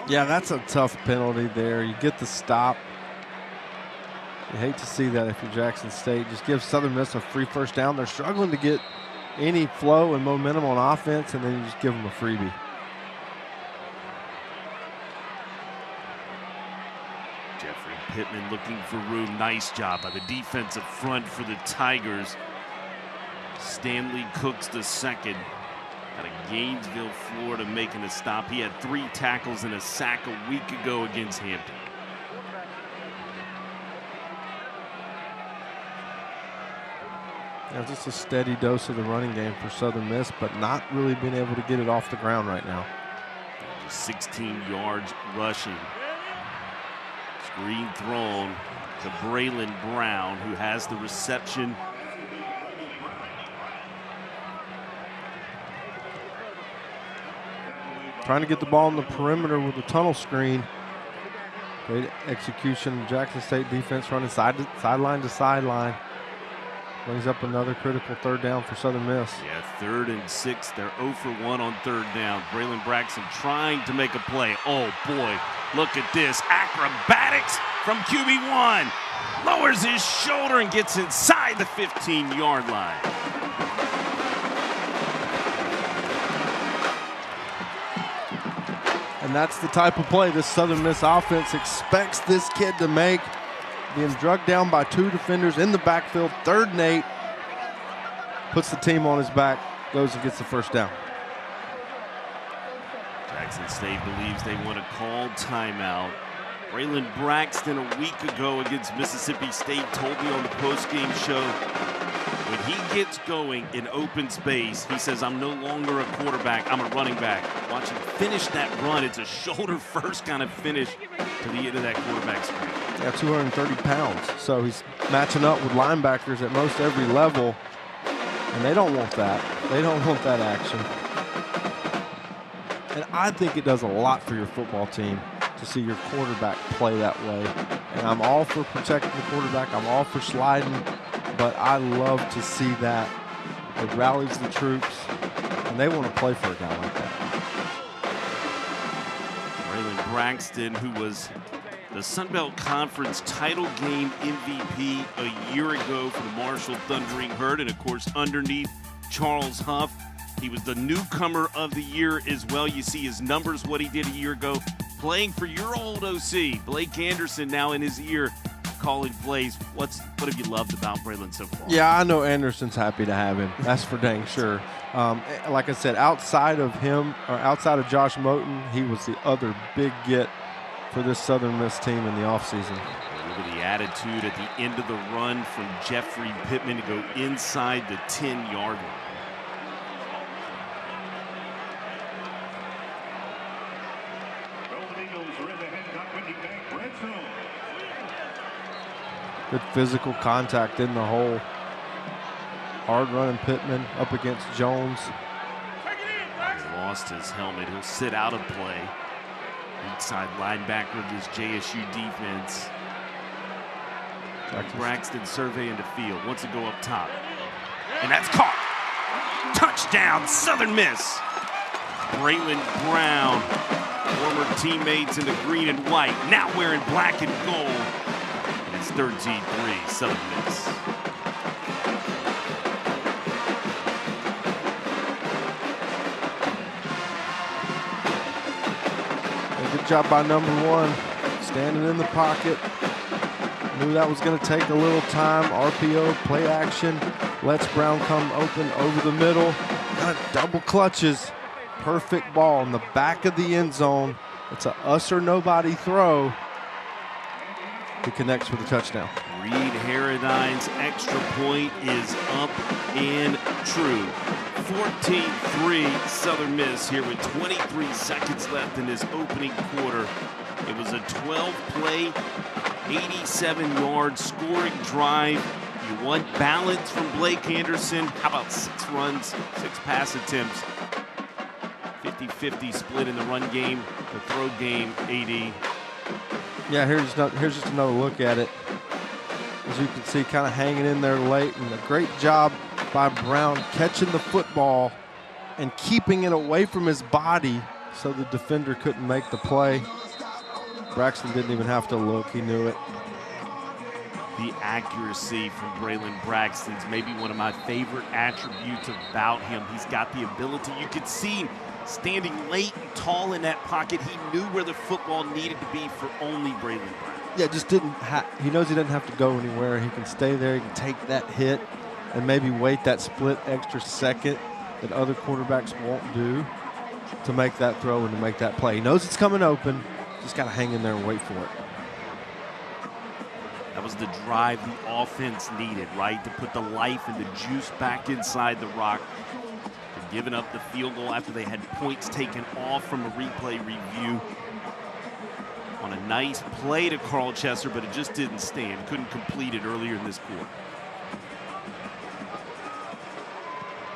Yeah, that's a tough penalty there. You get the stop. You hate to see that if you're Jackson State. Just give Southern Miss a free first down. They're struggling to get any flow and momentum on offense, and then you just give them a freebie. Jeffrey Pittman looking for room. Nice job by the defensive front for the Tigers. Stanley Cooks the second. Out of Gainesville, Florida, making a stop. He had 3 tackles and a sack a week ago against Hampton. Yeah, just a steady dose of the running game for Southern Miss, but not really being able to get it off the ground right now. Just 16 yards rushing. Screen thrown to Braylon Brown, who has the reception. Trying to get the ball in the perimeter with a tunnel screen. Great execution. Jackson State defense running sideline to sideline. Brings up another critical 3rd down for Southern Miss. Yeah, 3rd and 6. They're 0 for 1 on 3rd down. Braylon Braxton trying to make a play. Oh, boy. Look at this. Acrobatics from QB1. Lowers his shoulder and gets inside the 15-yard line. And that's the type of play this Southern Miss offense expects this kid to make. Being drugged down by 2 defenders in the backfield, 3rd and 8. Puts the team on his back, goes and gets the 1st down. Jackson State believes they want to call timeout. Braylon Braxton a week ago against Mississippi State told me on the postgame show, when he gets going in open space, he says, I'm no longer a quarterback, I'm a running back. Watch him finish that run. It's a shoulder first kind of finish to the end of that quarterback screen. Yeah, 230 pounds. So he's matching up with linebackers at most every level, and they don't want that. They don't want that action. And I think it does a lot for your football team to see your quarterback play that way. And I'm all for protecting the quarterback. I'm all for sliding, but I love to see that. It rallies the troops, and they want to play for a guy like that. Braylon Braxton, who was the Sun Belt Conference title game MVP a year ago for the Marshall Thundering Herd, and of course underneath Charles Huff. He was the newcomer of the year as well. You see his numbers, what he did a year ago, playing for your old OC, Blake Anderson, now in his ear calling plays. What have you loved about Braylon so far? Yeah, I know Anderson's happy to have him. That's for dang sure. Like I said, outside of him, or outside of Josh Moten, he was the other big get for this Southern Miss team in the offseason. Look at the attitude at the end of the run from Jeffrey Pittman to go inside the 10-yard line. Good physical contact in the hole. Hard running Pittman up against Jones. He lost his helmet. He'll sit out of play. Inside linebacker of this JSU defense. Braxton surveying the field. Wants to go up top. And that's caught. Touchdown, Southern Miss. Braylon Brown, former teammates in the green and white, now wearing black and gold. And it's 13-3, Southern Miss. Good job by number 1, standing in the pocket. Knew that was going to take a little time. RPO, play action. Lets Brown come open over the middle. Kind of double clutches. Perfect ball in the back of the end zone. It's a us or nobody throw. He connects with a touchdown. Reed Haradine's extra point is up and true. 14-3 Southern Miss here with 23 seconds left in this opening quarter. It was a 12-play, 87-yard scoring drive. You want balance from Blake Anderson. How about 6 runs, 6 pass attempts? 50-50 split in the run game, the throw game, AD. Yeah, here's just another look at it. As you can see, kind of hanging in there late, and a great job by Brown catching the football and keeping it away from his body so the defender couldn't make the play. Braxton didn't even have to look, he knew it. The accuracy from Braylon Braxton's maybe one of my favorite attributes about him. He's got the ability. You could see him standing late and tall in that pocket. He knew where the football needed to be for only Braylon Braxton. Yeah, just didn't. He knows he doesn't have to go anywhere. He can stay there. He can take that hit and maybe wait that split extra second that other quarterbacks won't do to make that throw and to make that play. He knows it's coming open. Just got to hang in there and wait for it. That was the drive the offense needed, right? To put the life and the juice back inside the rock. They're giving up the field goal after they had points taken off from a replay review. On a nice play to Carl Chesser, but it just didn't stand. Couldn't complete it earlier in this quarter.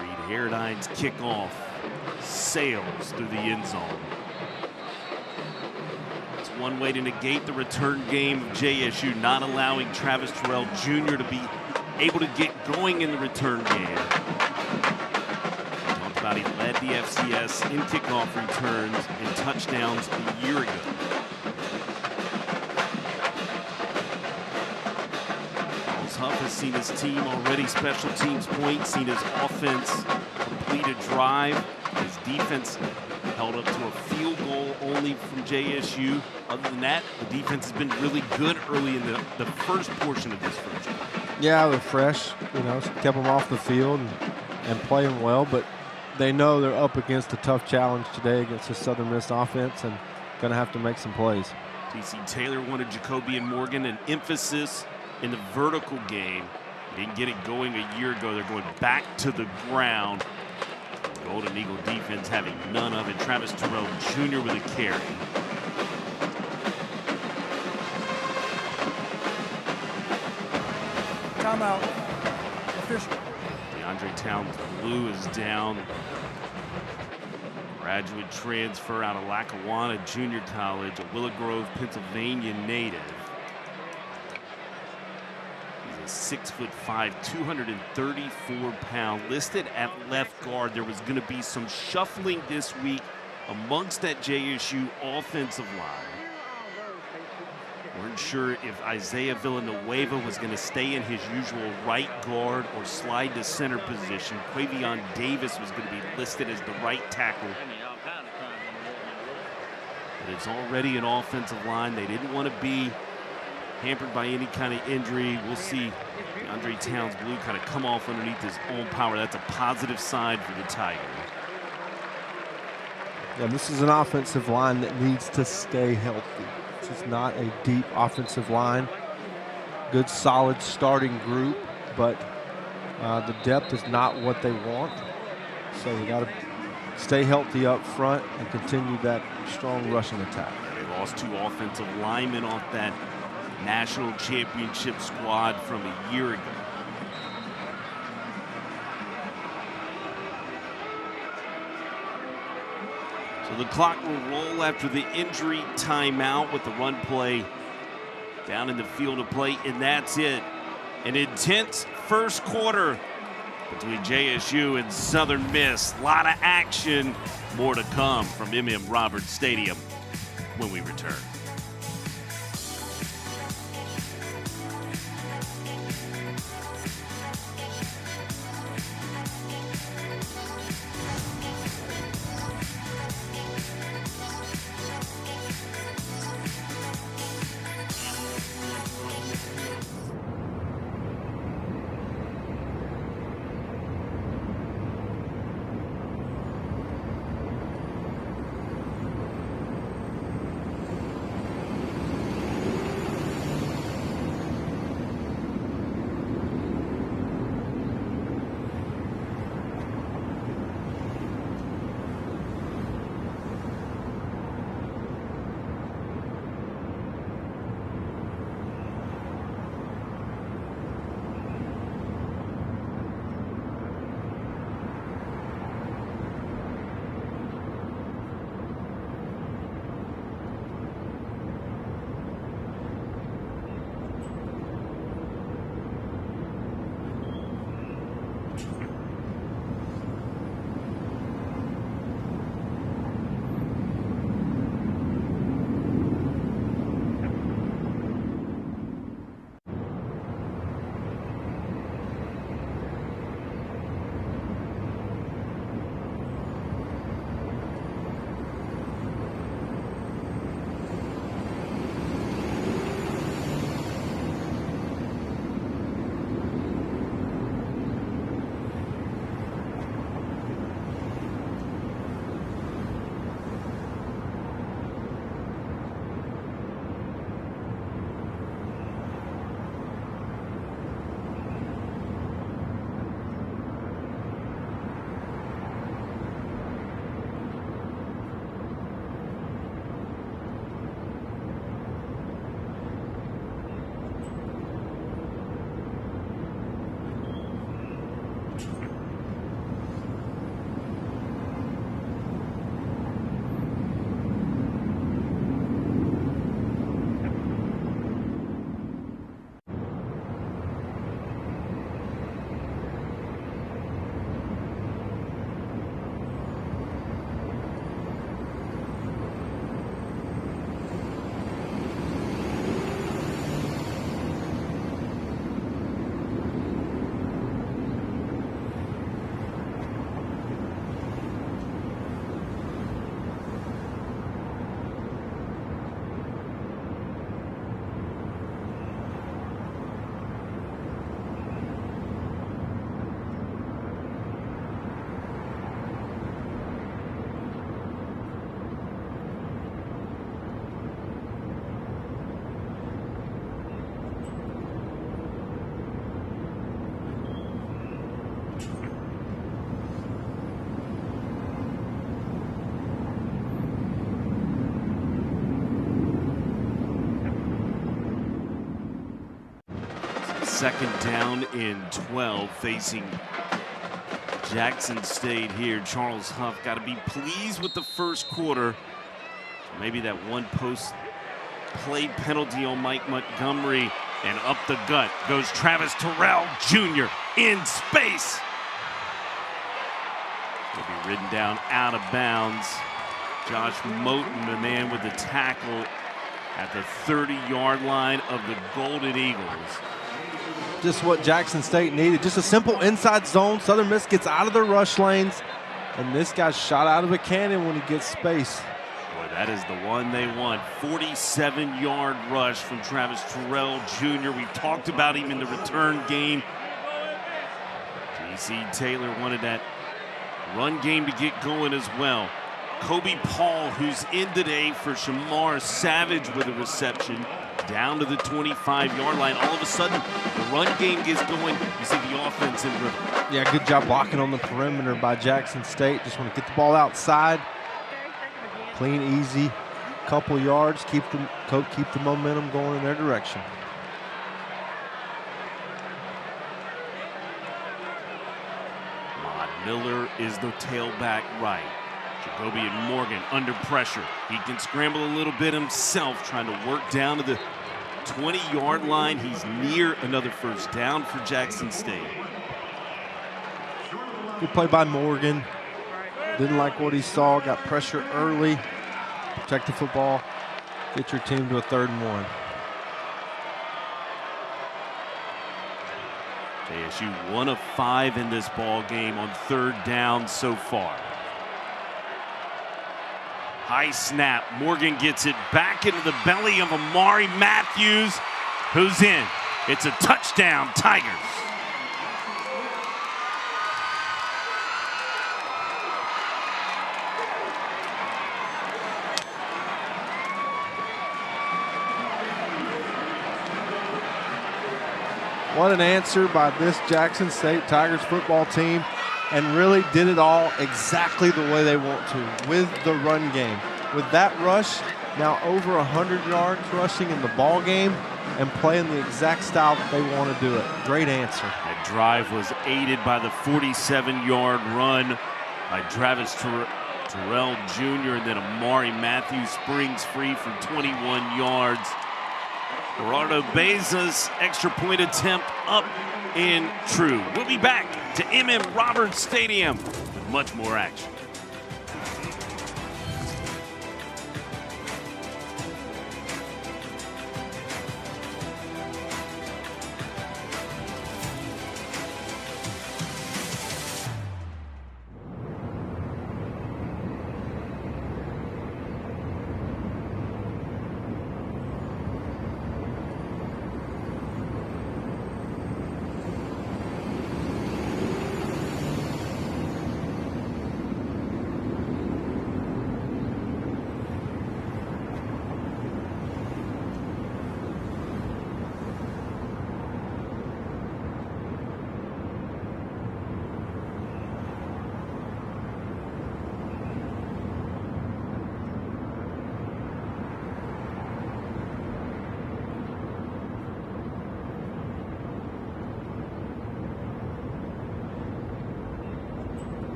Reed Haradine's kickoff sails through the end zone. It's one way to negate the return game of JSU, not allowing Travis Terrell Jr. to be able to get going in the return game. Talked about he led the FCS in kickoff returns and touchdowns a year ago. Huff has seen his team already special teams points, seen his offense complete a drive. His defense held up to a field goal only from JSU. Other than that, the defense has been really good early in the first portion of this first quarter. Yeah, they're fresh, kept them off the field and playing well, but they know they're up against a tough challenge today against the Southern Miss offense and going to have to make some plays. TC Taylor wanted Jacoby and Morgan an emphasis in the vertical game. Didn't get it going a year ago. They're going back to the ground. Golden Eagle defense having none of it. Travis Terrell Jr. with a carry. Timeout. Official. DeAndre Towns Blue is down. Graduate transfer out of Lackawanna Junior College, a Willow Grove, Pennsylvania native. 6'5", 234-pound, listed at left guard. There was going to be some shuffling this week amongst that JSU offensive line. Weren't sure if Isaiah Villanueva was going to stay in his usual right guard or slide to center position. Quavion Davis was going to be listed as the right tackle. But it's already an offensive line. They didn't want to be hampered by any kind of injury. We'll see DeAndre Towns Blue kind of come off underneath his own power. That's a positive side for the Tigers. Yeah, this is an offensive line that needs to stay healthy. This is not a deep offensive line. Good, solid starting group, but the depth is not what they want. So we got to stay healthy up front and continue that strong rushing attack. They lost 2 offensive linemen off that national championship squad from a year ago. So the clock will roll after the injury timeout with the run play down in the field of play, and that's it. An intense first quarter between JSU and Southern Miss. A lot of action. More to come from M.M. Roberts Stadium when we return. second down and 12 facing Jackson State here. Charles Huff got to be pleased with the first quarter. Maybe that one post play penalty on Mike Montgomery, and up the gut goes Travis Terrell Jr. in space. Will be ridden down out of bounds. Josh Moten, the man with the tackle at the 30-yard line of the Golden Eagles. Just what Jackson State needed. Just a simple inside zone. Southern Miss gets out of their rush lanes, and this guy's shot out of a cannon when he gets space. Boy, that is the one they want. 47-yard rush from Travis Terrell Jr. We've talked about him in the return game. J.C. Taylor wanted that run game to get going as well. Kobe Paul, who's in today for Shamar Savage with a reception down to the 25-yard line. All of a sudden, the run game gets going. You see the offense in rhythm. Yeah, good job blocking on the perimeter by Jackson State. Just want to get the ball outside. Clean, easy, couple yards. Keep the momentum going in their direction. Mod Miller is the tailback right. Jacoby and Morgan under pressure. He can scramble a little bit himself, trying to work down to the 20-yard line. He's near another first down for Jackson State. Good play by Morgan. Didn't like what he saw. Got pressure early. Protect the football. Get your team to a 3rd and 1. JSU 1 of 5 in this ball game on 3rd down so far. High snap. Morgan gets it back into the belly of Amari Matthews, who's in. It's a touchdown, Tigers. What an answer by this Jackson State Tigers football team, and really did it all exactly the way they want to with the run game. With that rush, now over 100 yards rushing in the ball game and playing the exact style that they want to do it. Great answer. That drive was aided by the 47-yard run by Travis Terrell Jr. and then Amari Matthews springs free from 21 yards. Gerardo Beza's extra point attempt up and true. We'll be back to M.M. Roberts Stadium with much more action.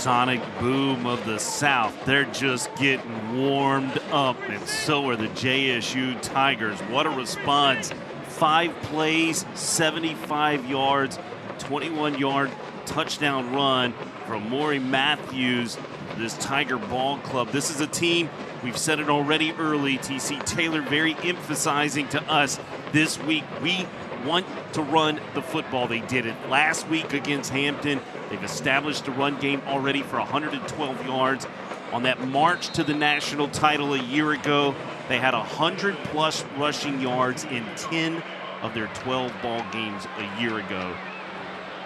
sonic boom of the South. They're just getting warmed up, and so are the JSU Tigers. What a response. 5 plays, 75 yards, 21-yard touchdown run from Maury Matthews, this Tiger ball club. This is a team, we've said it already early, TC Taylor very emphasizing to us this week, we want to run the football. They did it last week against Hampton. They've established a run game already for 112 yards. On that march to the national title a year ago, they had 100-plus rushing yards in 10 of their 12 ball games a year ago.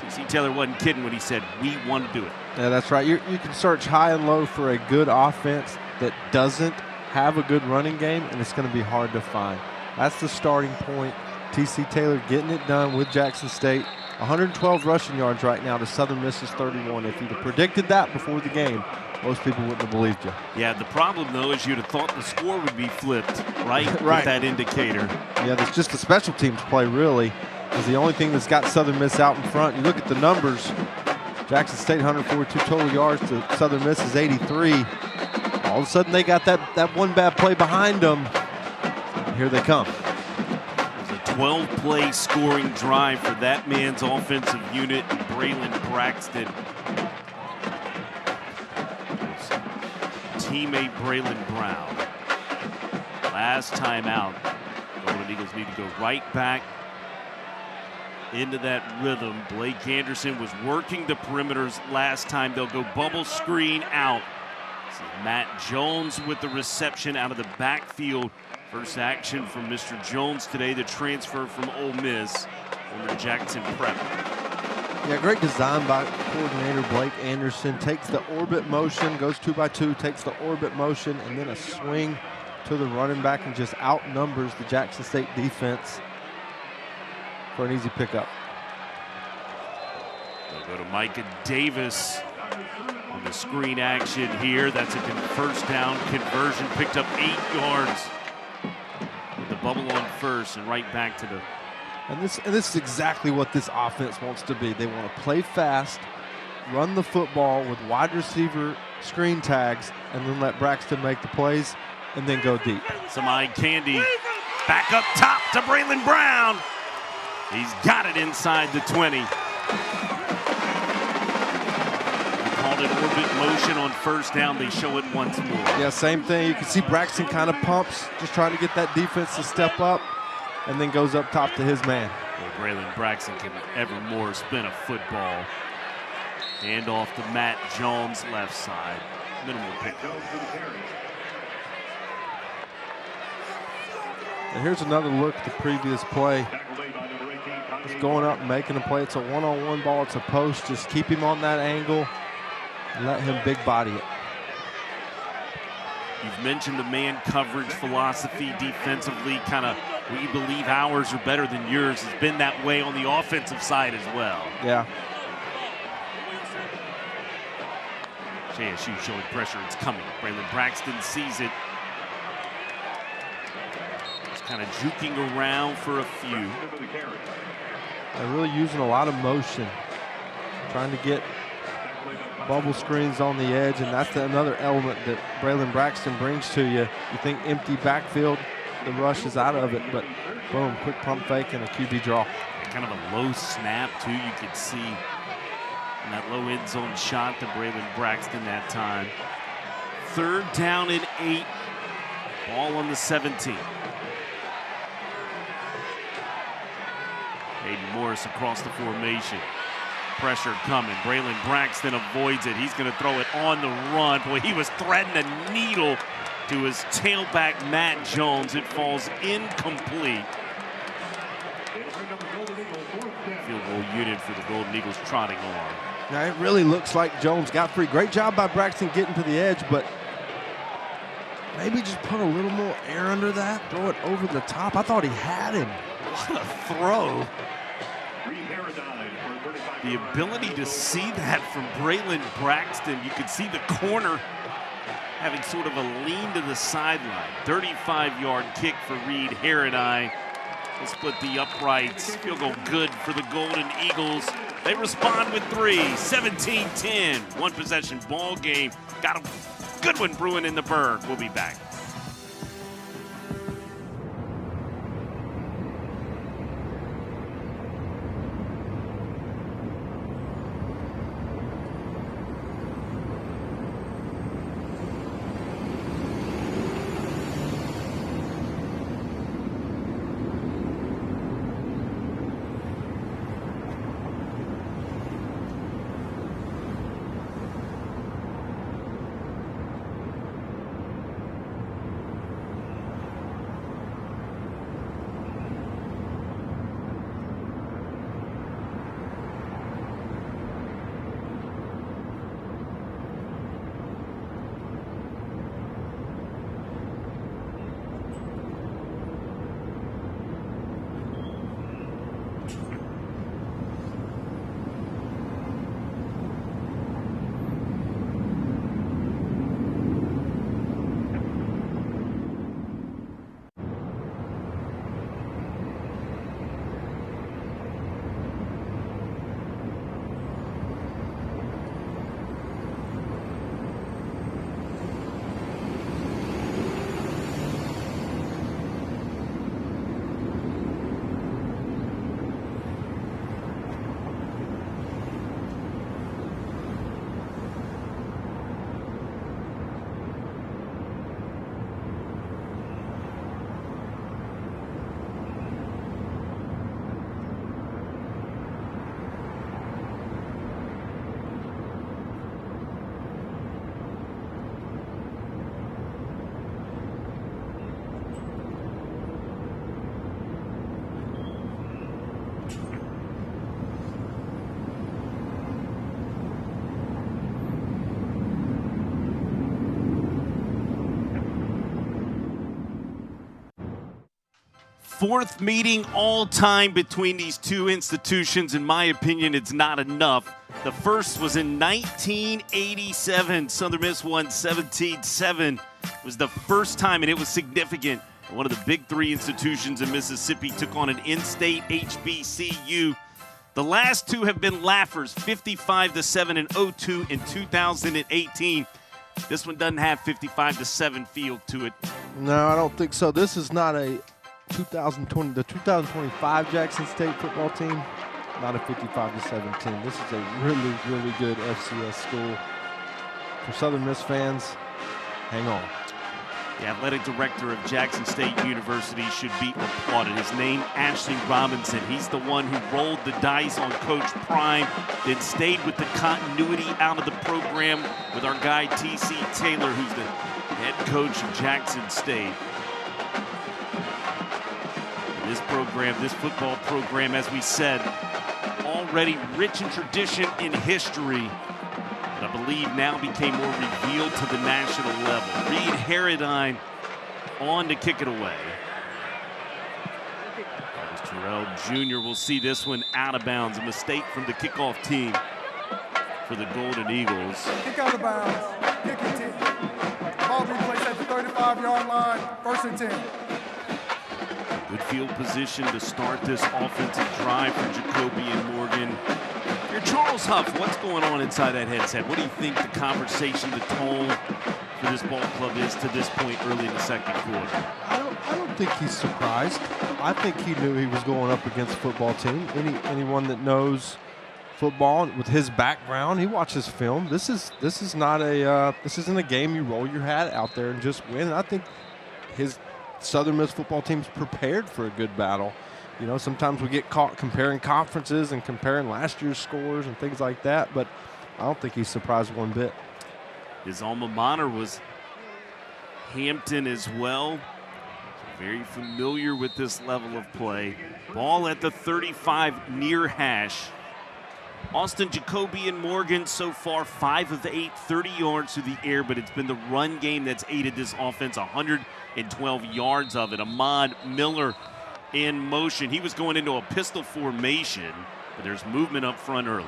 TC Taylor wasn't kidding when he said, we want to do it. Yeah, that's right. You can search high and low for a good offense that doesn't have a good running game, and it's going to be hard to find. That's the starting point. TC Taylor getting it done with Jackson State. 112 rushing yards right now to Southern Miss's 31. If you'd have predicted that before the game, most people wouldn't have believed you. Yeah, the problem, though, is you'd have thought the score would be flipped, right? Right. With that indicator. Yeah, that's just the special teams play, really, is the only thing that's got Southern Miss out in front. You look at the numbers. Jackson State 142 total yards to Southern Miss's 83. All of a sudden, they got that one bad play behind them. Here they come. 12-play scoring drive for that man's offensive unit, Braylon Braxton. Teammate Braylon Brown. Last time out, Golden Eagles need to go right back into that rhythm. Blake Anderson was working the perimeters last time. They'll go bubble screen out. This is Matt Jones with the reception out of the backfield. First action from Mr. Jones today, the transfer from Ole Miss, former Jackson Prep. Yeah, great design by coordinator Blake Anderson. Takes the orbit motion, goes 2x2, takes the orbit motion, and then a swing to the running back and just outnumbers the Jackson State defense for an easy pickup. They'll go to Micah Davis on the screen action here. That's a first down conversion, picked up 8 yards. The bubble on first and right back to the. And this is exactly what this offense wants to be. They want to play fast, run the football with wide receiver screen tags, and then let Braxton make the plays and then go deep. Some eye candy. Back up top to Braylon Brown. He's got it inside the 20. Called it orbit motion on first down. They show it once more. Yeah, same thing. You can see Braxton kind of pumps, just trying to get that defense to step up, and then goes up top to his man. Well, Braylon Braxton can ever more spin a football. Hand off to Matt Jones, left side. Minimal pickup. And here's another look at the previous play. Just going up and making a play. It's a one-on-one ball. It's a post. Just keep him on that angle. Let him big body it. You've mentioned the man coverage philosophy defensively, kind of we believe ours are better than yours. Has been that way on the offensive side as well. Yeah. JSU showing pressure, it's coming. Braylon Braxton sees it. Just kind of juking around for a few. They're really using a lot of motion, trying to get bubble screens on the edge, and that's another element that Braylon Braxton brings to you. You think empty backfield, the rush is out of it, but boom, quick pump fake and a QB draw. Kind of a low snap, too, you could see. And that low end zone shot to Braylon Braxton that time. 3rd down and 8. Ball on the 17. Hayden Morris across the formation. Pressure coming. Braylon Braxton avoids it. He's going to throw it on the run. Boy, he was threading a needle to his tailback, Matt Jones. It falls incomplete. Field goal unit for the Golden Eagles trotting on. Now, it really looks like Jones got free. Great job by Braxton getting to the edge, but maybe just put a little more air under that. Throw it over the top. I thought he had him. What a throw. The ability to see that from Braylon Braxton. You could see the corner having sort of a lean to the sideline. 35-yard kick for Reed Harrodine. We'll split the uprights. Field goal good for the Golden Eagles. They respond with 3, 17-10. One possession ball game. Got a good one brewing in the Berg. We'll be back. Fourth meeting all time between these two institutions. In my opinion, it's not enough. The first was in 1987. Southern Miss won 17-7. It was the first time, and it was significant. One of the big three institutions in Mississippi took on an in-state HBCU. The last two have been laughers, 55-7 and 0-2 in 2018. This one doesn't have 55-7 feel to it. No, I don't think so. This is not a 2025 Jackson State football team, not a 55-7 team. This is a really, really good FCS school. For Southern Miss fans, hang on. The athletic director of Jackson State University should be applauded. His name, Ashley Robinson. He's the one who rolled the dice on Coach Prime, then stayed with the continuity out of the program with our guy T.C. Taylor, who's the head coach of Jackson State. This program, this football program, as we said, already rich in tradition and history, but I believe now became more revealed to the national level. Reed Harradine on to kick it away. Terrell Jr. will see this one out of bounds. A mistake from the kickoff team for the Golden Eagles. Kick out of bounds, kicking team. Ball being placed at the 35-yard line, 1st and 10. Good field position to start this offensive drive for Jacoby and Morgan. You're Charles Huff. What's going on inside that headset? What do you think the conversation, the tone for this ball club is to this point early in the second quarter? I don't think he's surprised. I think he knew he was going up against a football team. Anyone that knows football with his background, he watches film. This isn't a game you roll your hat out there and just win. I think his Southern Miss football team's prepared for a good battle. You know, sometimes we get caught comparing conferences and comparing last year's scores and things like that, but I don't think he's surprised one bit. His alma mater was Hampton as well. Very familiar with this level of play. Ball at the 35 near hash. Austin Jacoby and Morgan so far 5 of 8, 30 yards through the air, but it's been the run game that's aided this offense, 112 yards of it. Ahmad Miller in motion. He was going into a pistol formation, but there's movement up front early.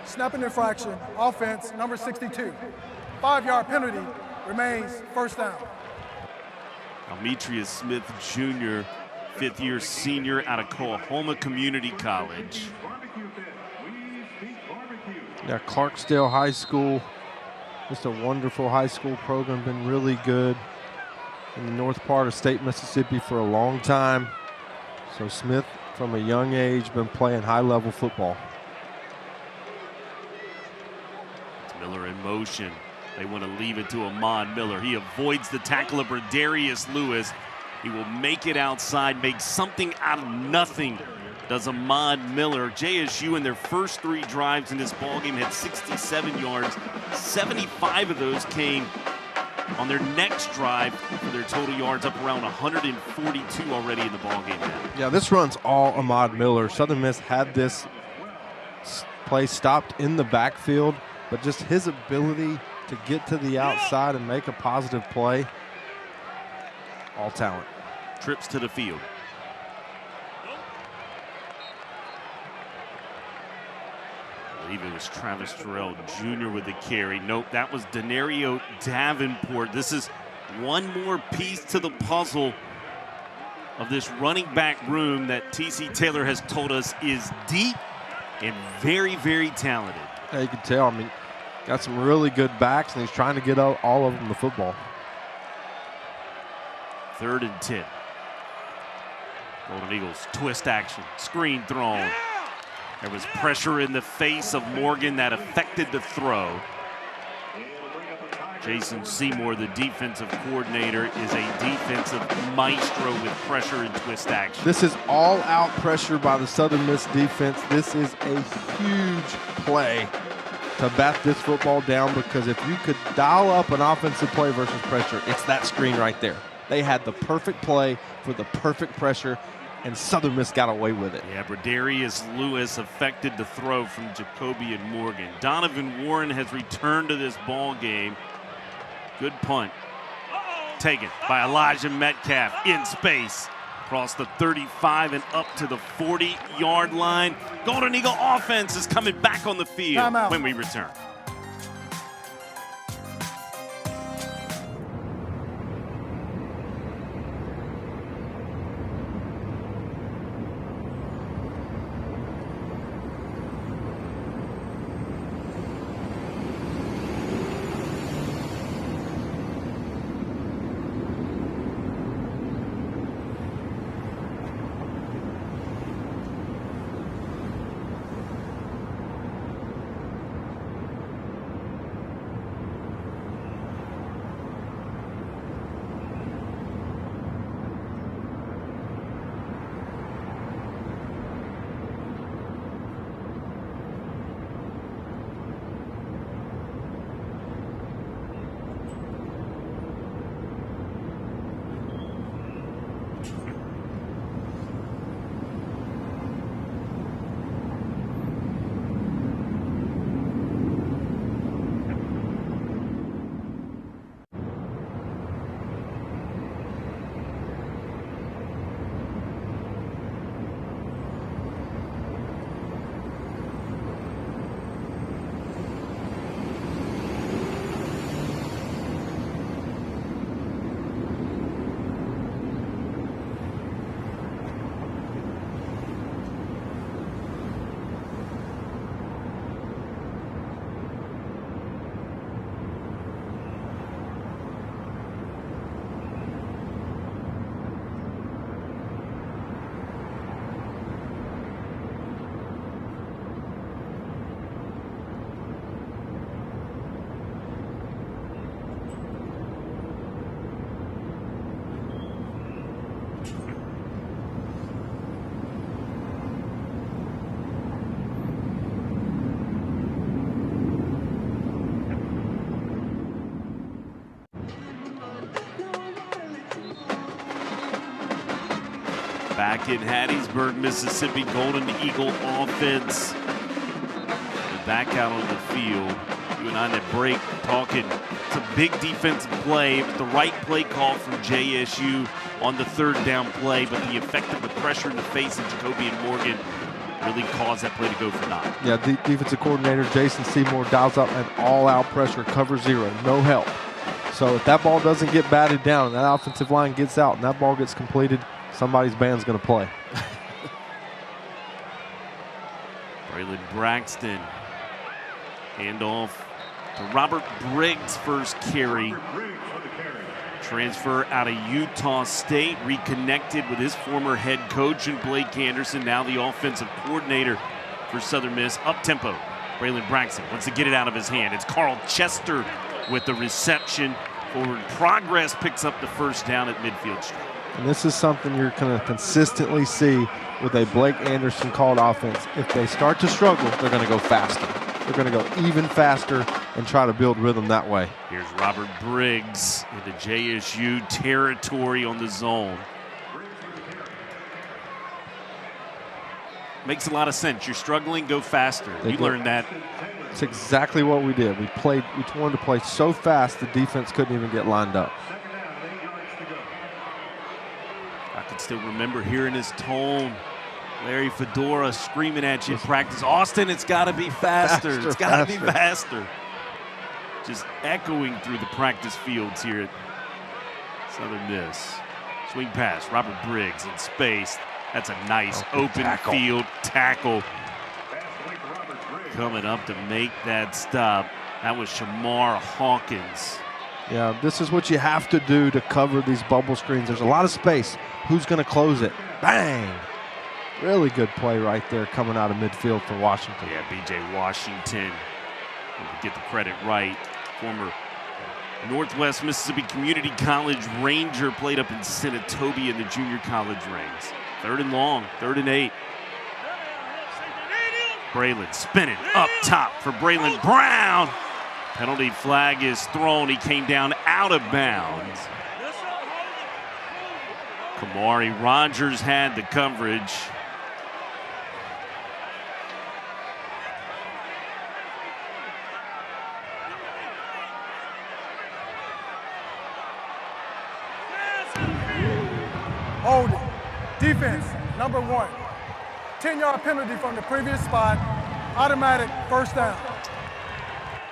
Snapping infraction, offense, number 62. 5-yard penalty, remains 1st down. Almetrius Smith Jr. fifth-year senior out of Coahoma Community College. Yeah, Clarksdale High School, just a wonderful high school program, been really good in the north part of state Mississippi for a long time. So Smith, from a young age, been playing high-level football. It's Miller in motion. They want to leave it to Ahmad Miller. He avoids the tackle of Bradarius Lewis. He will make it outside, make something out of nothing, does Ahmad Miller. JSU in their first 3 drives in this ballgame had 67 yards. 75 of those came on their next drive, for their total yards up around 142 already in the ballgame now. Yeah, this run's all Ahmad Miller. Southern Miss had this play stopped in the backfield, but just his ability to get to the outside and make a positive play, all talent. Trips to the field. I believe it was Travis Terrell Jr. with the carry. Nope, that was Denario Davenport. This is one more piece to the puzzle of this running back room that TC Taylor has told us is deep and very, very talented. Yeah, you can tell. I mean, got some really good backs, and he's trying to get all of them the football. 3rd and 10. Golden Eagles twist action, screen thrown. There was pressure in the face of Morgan that affected the throw. Jason Seymour, the defensive coordinator, is a defensive maestro with pressure and twist action. This is all-out pressure by the Southern Miss defense. This is a huge play to bat this football down, because if you could dial up an offensive play versus pressure, it's that screen right there. They had the perfect play for the perfect pressure, and Southern Miss got away with it. Yeah, Bradarius Lewis affected the throw from Jacoby and Morgan. Donovan Warren has returned to this ball game. Good punt. Taken by Elijah Metcalf in space. Across the 35 and up to the 40-yard line. Golden Eagle offense is coming back on the field when we return. Back in Hattiesburg, Mississippi, Golden Eagle offense. They're back out on the field. You and I on that break talking. It's a big defensive play. It was the right play call from JSU on the 3rd down play, but the effect of the pressure in the face of Jacoby and Morgan really caused that play to go for naught. Yeah, defensive coordinator Jason Seymour dials up an all-out pressure, cover 0, no help. So if that ball doesn't get batted down and that offensive line gets out and that ball gets completed, somebody's band's going to play. Braylon Braxton. Handoff to Robert Briggs, first carry. Transfer out of Utah State, reconnected with his former head coach and Blake Anderson, now the offensive coordinator for Southern Miss. Up-tempo, Braylon Braxton wants to get it out of his hand. It's Carl Chester with the reception. Forward progress, picks up the first down at midfield stripe. And this is something you're going to consistently see with a Blake Anderson called offense. If they start to struggle, they're going to go faster. They're going to go even faster and try to build rhythm that way. Here's Robert Briggs into JSU territory on the zone. Makes a lot of sense. You're struggling, go faster. You learned that. It's exactly what we did. We wanted to play so fast the defense couldn't even get lined up. I can still remember hearing his tone. Larry Fedora screaming at you in practice. Austin, it's got to be faster. It's got to be faster. Just echoing through the practice fields here at Southern Miss. Swing pass, Robert Briggs in space. That's a nice open field tackle. Coming up to make that stop. That was Shamar Hawkins. Yeah, this is what you have to do to cover these bubble screens. There's a lot of space. Who's going to close it? Bang! Really good play right there coming out of midfield for Washington. Yeah, B.J. Washington, get the credit right. Former Northwest Mississippi Community College Ranger, played up in Senatobia in the junior college ranks. 3rd and long, 3rd and 8. Braylon spinning up top for Braylon Brown. Penalty flag is thrown. He came down out of bounds. Kamari Rogers had the coverage. Holding. Defense, number 1. 10-yard penalty from the previous spot. Automatic first down.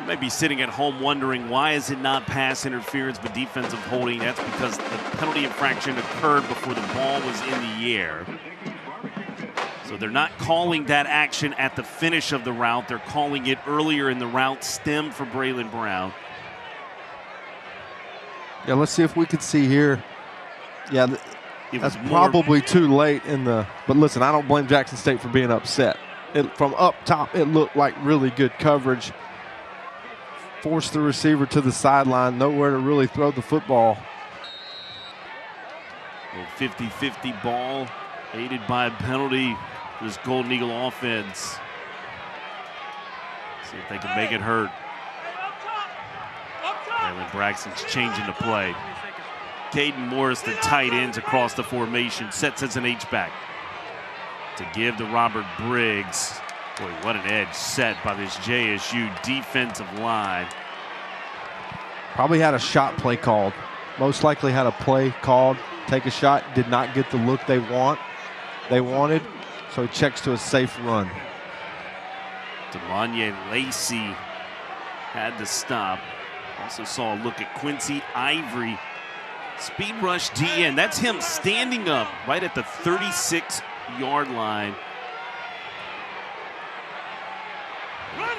You may be sitting at home wondering, why is it not pass interference but defensive holding? That's because the penalty infraction occurred before the ball was in the air. So they're not calling that action at the finish of the route. They're calling it earlier in the route stem for Braylon Brown. Yeah, let's see if we could see here. Yeah, that's probably too late in the – but listen, I don't blame Jackson State for being upset. From up top, it looked like really good coverage. Forced the receiver to the sideline, nowhere to really throw the football. A 50-50 ball, aided by a penalty for this Golden Eagle offense. See if they can make it hurt. Braylon Braxton's changing the play. Caden Morris, the tight ends across the formation, sets as an H-back to give to Robert Briggs. Boy, what an edge set by this JSU defensive line. Probably had a shot play called. Most likely had a play called. Take a shot, did not get the look they wanted, so he checks to a safe run. Demanye Lacey had to stop. Also saw a look at Quincy Ivory. Speed rush DN. That's him standing up right at the 36-yard line.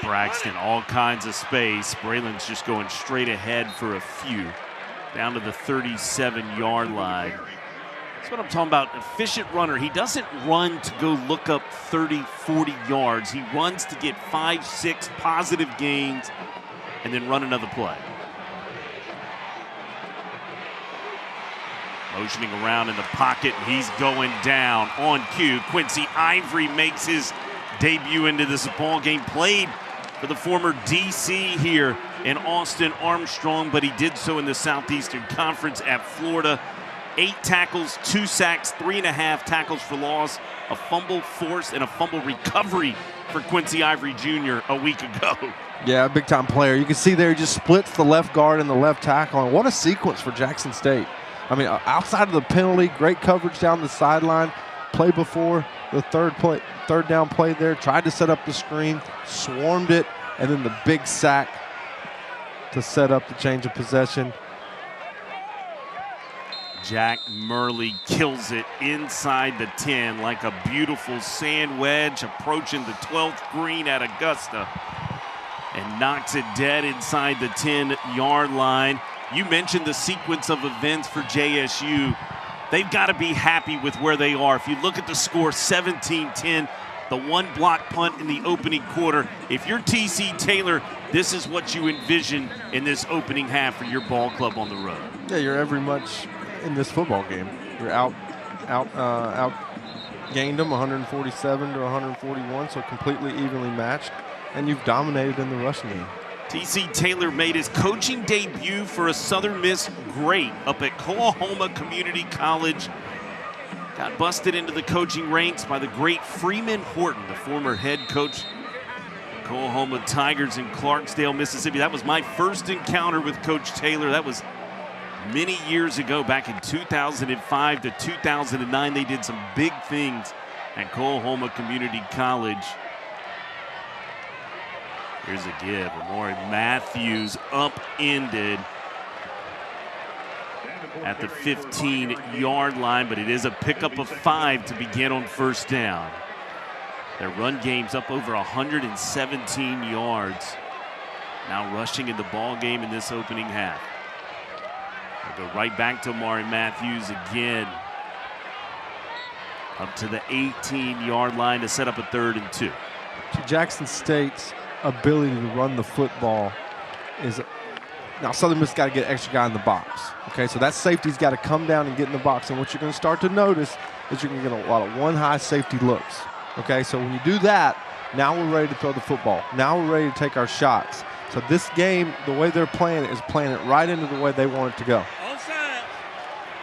Braxton, all kinds of space. Braylon's just going straight ahead for a few. Down to the 37-yard line. That's what I'm talking about. Efficient runner. He doesn't run to go look up 30, 40 yards. He runs to get 5, 6 positive gains and then run another play. Motioning around in the pocket, and he's going down on cue. Quincy Ivory makes his debut into this ball game. Played for the former DC here in Austin Armstrong, but he did so in the Southeastern Conference at Florida. 8 tackles, 2 sacks, 3.5 tackles for loss, a fumble forced, and a fumble recovery for Quincy Ivory Jr. a week ago. Yeah, big time player. You can see there he just splits the left guard and the left tackle. And what a sequence for Jackson State. I mean, outside of the penalty, great coverage down the sideline. Play before the third down play there. Tried to set up the screen, swarmed it, and then the big sack to set up the change of possession. Jack Murley kills it inside the 10 like a beautiful sand wedge approaching the 12th green at Augusta, and knocks it dead inside the 10-yard line. You mentioned the sequence of events for JSU. They've got to be happy with where they are. If you look at the score, 17-10, the one block punt in the opening quarter. If you're TC Taylor, this is what you envision in this opening half for your ball club on the road. Yeah, you're every much in this football game. You're out gained them 147 to 141, so completely evenly matched, and you've dominated in the rushing game. TC Taylor made his coaching debut for a Southern Miss great up at Coahoma Community College. Got busted into the coaching ranks by the great Freeman Horton, the former head coach of Coahoma Tigers in Clarksdale, Mississippi. That was my first encounter with Coach Taylor. That was many years ago, back in 2005 to 2009. They did some big things at Coahoma Community College. Here's a give. Amari Matthews upended at the 15-yard line, but it is a pickup of 5 to begin on first down. Their run game's up over 117 yards. Now rushing in the ball game in this opening half. They'll go right back to Amari Matthews again. Up to the 18-yard line to set up a 3rd and 2. Jackson State's ability to run the football is now Southern Miss got to get an extra guy in the box. Okay, so that safety's got to come down and get in the box, and what you're going to start to notice is you're going to get a lot of one-high safety looks. Okay, so when you do that, now we're ready to throw the football. Now we're ready to take our shots. So this game, the way they're playing it, is playing it right into the way they want it to go.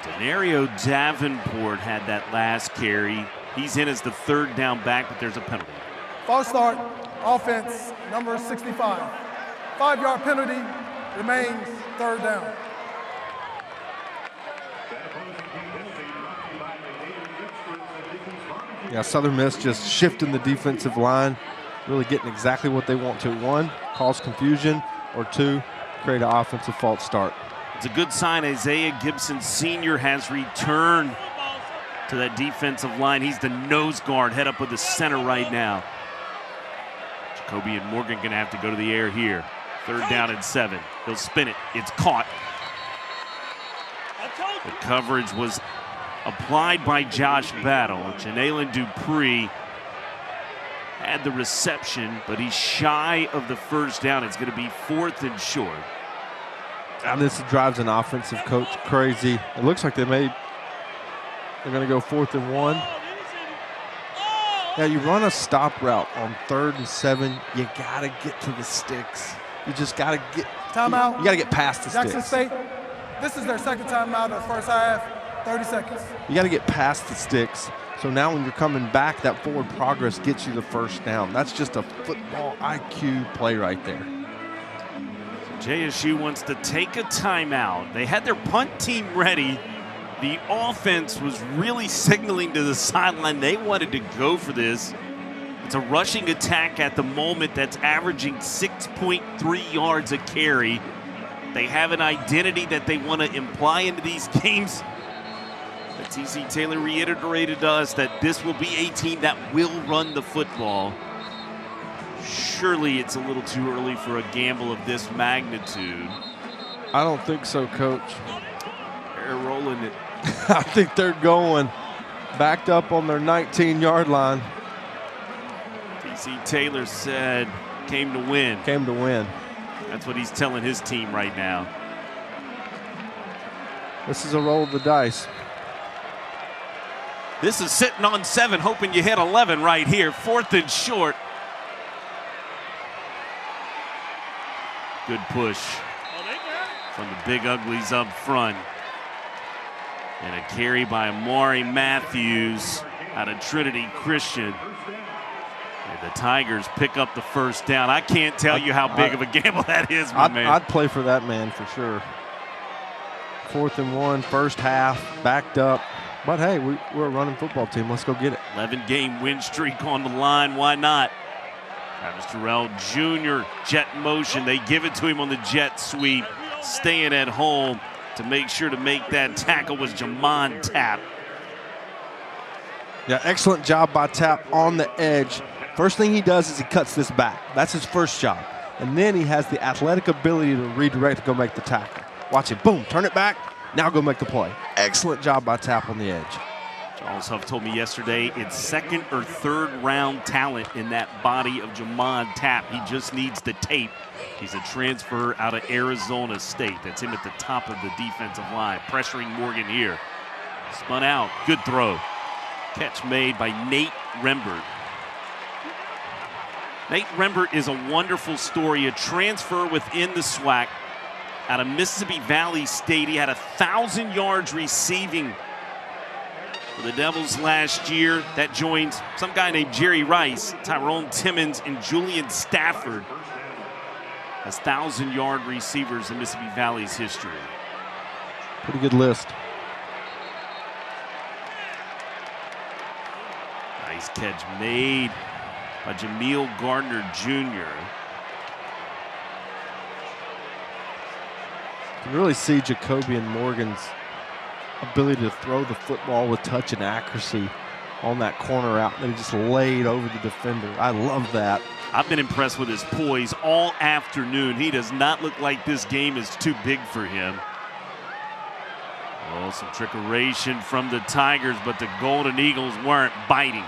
Denario Davenport had that last carry. He's in as the 3rd down back, but there's a penalty. False start, offense, number 65. 5-yard penalty, remains 3rd down. Yeah, Southern Miss just shifting the defensive line, really getting exactly what they want to. 1, cause confusion, or 2, create an offensive false start. It's a good sign Isaiah Gibson Sr. has returned to that defensive line. He's the nose guard, head up with the center right now. Jacoby and Morgan gonna have to go to the air here. 3rd down and 7. He'll spin it. It's caught. The coverage was applied by Josh Battle. Janalen Dupree had the reception, but he's shy of the 1st down. It's going to be 4th and short. And this drives an offensive coach crazy. It looks like they're going to go 4th and 1. Now you run a stop route on 3rd and 7. You got to get to the sticks. You just got to get timeout. You got to get past the Jackson sticks. State, this is their 2nd timeout of the first half. 30 seconds. You got to get past the sticks. So now when you're coming back, that forward progress gets you the 1st down. That's just a football IQ play right there. JSU wants to take a timeout. They had their punt team ready. The offense was really signaling to the sideline they wanted to go for this. It's a rushing attack at the moment that's averaging 6.3 yards a carry. They have an identity that they want to imply into these games. But TC Taylor reiterated to us that this will be a team that will run the football. Surely it's a little too early for a gamble of this magnitude. I don't think so, Coach. They're rolling it. I think they're going backed up on their 19-yard line. TC Taylor said, came to win. Came to win. That's what he's telling his team right now. This is a roll of the dice. This is sitting on 7, hoping you hit 11 right here. 4th and short. Good push from the big uglies up front. And a carry by Amari Matthews out of Trinity Christian. And the Tigers pick up the 1st down. I can't tell you how big of a gamble that is, my man. I'd play for that man for sure. 4th and 1, 1st half, backed up. But hey, we're a running football team. Let's go get it. 11-game win streak on the line. Why not? Travis Terrell Jr. jet motion. They give it to him on the jet sweep. Staying at home to make sure to make that tackle was Jamon Tapp. Yeah, excellent job by Tapp on the edge. First thing he does is he cuts this back. That's his first job. And then he has the athletic ability to redirect to go make the tackle. Watch it, boom, turn it back, now go make the play. Excellent job by Tapp on the edge. Charles Huff told me yesterday it's second or third round talent in that body of Jamon Tapp. He just needs the tape. He's a transfer out of Arizona State. That's him at the top of the defensive line, pressuring Morgan here. Spun out, good throw. Catch made by Nate Rembert. Nate Rembert is a wonderful story, a transfer within the SWAC out of Mississippi Valley State. He had 1,000 yards receiving for the Devils last year. That joins some guy named Jerry Rice, Tyrone Timmons, and Julian Stafford as 1,000-yard receivers in Mississippi Valley's history. Pretty good list. Nice catch made by Jameel Gardner Jr. You can really see Jacoby and Morgan's ability to throw the football with touch and accuracy on that corner out. They just laid over the defender. I love that. I've been impressed with his poise all afternoon. He does not look like this game is too big for him. Oh, some trickeration from the Tigers, but the Golden Eagles weren't biting.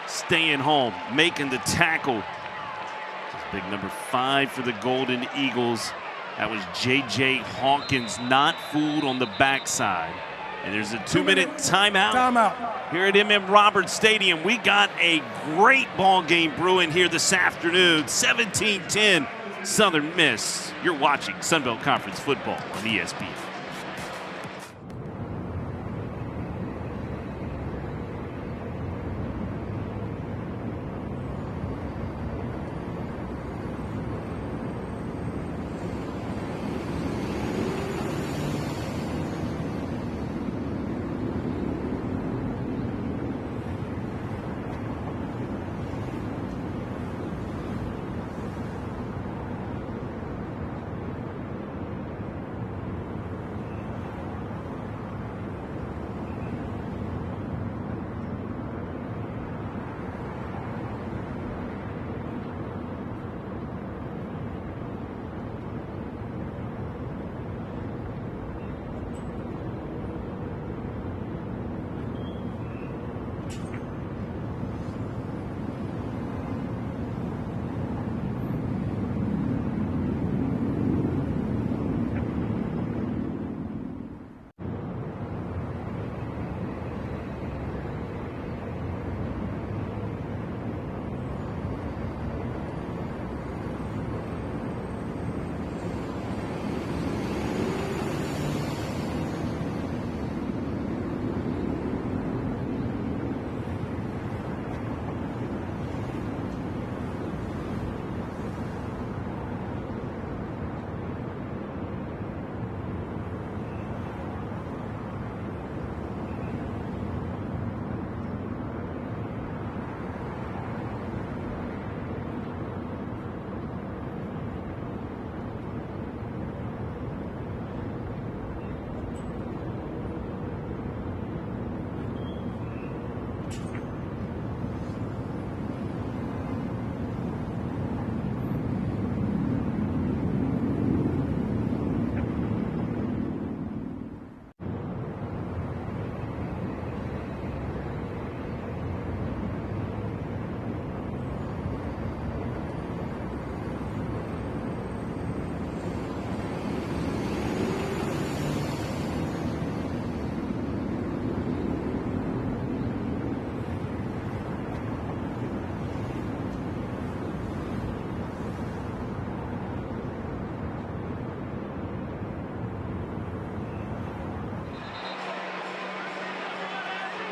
Staying home, making the tackle. Big number 5 for the Golden Eagles. That was J.J. Hawkins, not fooled on the backside. And there's a 2-minute timeout. Timeout. Here at M.M. Roberts Stadium. We got a great ball game brewing here this afternoon. 17-10 Southern Miss. You're watching Sunbelt Conference football on ESPN.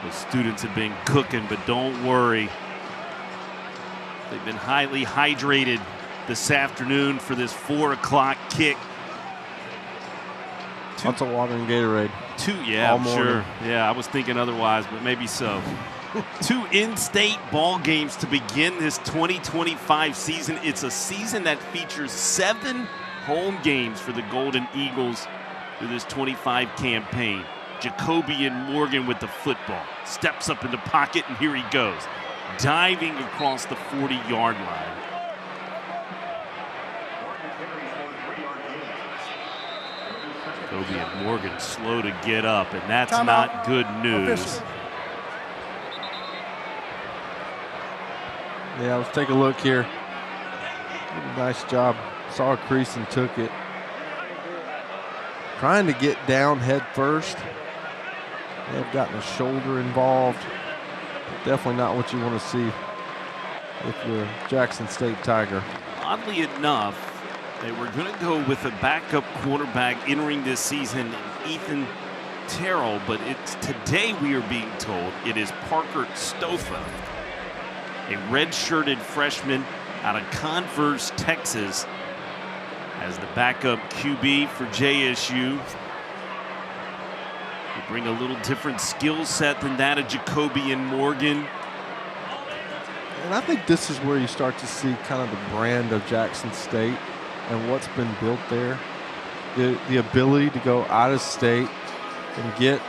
The students have been cooking, but don't worry. They've been highly hydrated this afternoon for this 4 o'clock kick. Lots of water and Gatorade. Yeah, all I'm morning. sure. Yeah, I was thinking otherwise, but maybe so. 2 in-state ball games to begin this 2025 season. It's a season that features 7 home games for the Golden Eagles. through this 25 campaign. Jacoby and Morgan with the football. Steps up in the pocket, and here he goes. Diving across the 40-yard line. Jacoby and Morgan slow to get up, and that's not good news. Yeah, let's take a look here. Nice job. Saw a crease and took it. Trying to get down head first. They've gotten a shoulder involved. Definitely not what you want to see if you're a Jackson State Tiger. Oddly enough, they were going to go with a backup quarterback entering this season, Ethan Terrell, but it's today we are being told it is Parker Stofa, a red-shirted freshman out of Converse, Texas, as the backup QB for JSU. They bring a little different skill set than that of Jacoby and Morgan. And I think this is where you start to see kind of the brand of Jackson State and what's been built there. The ability to go out of state and get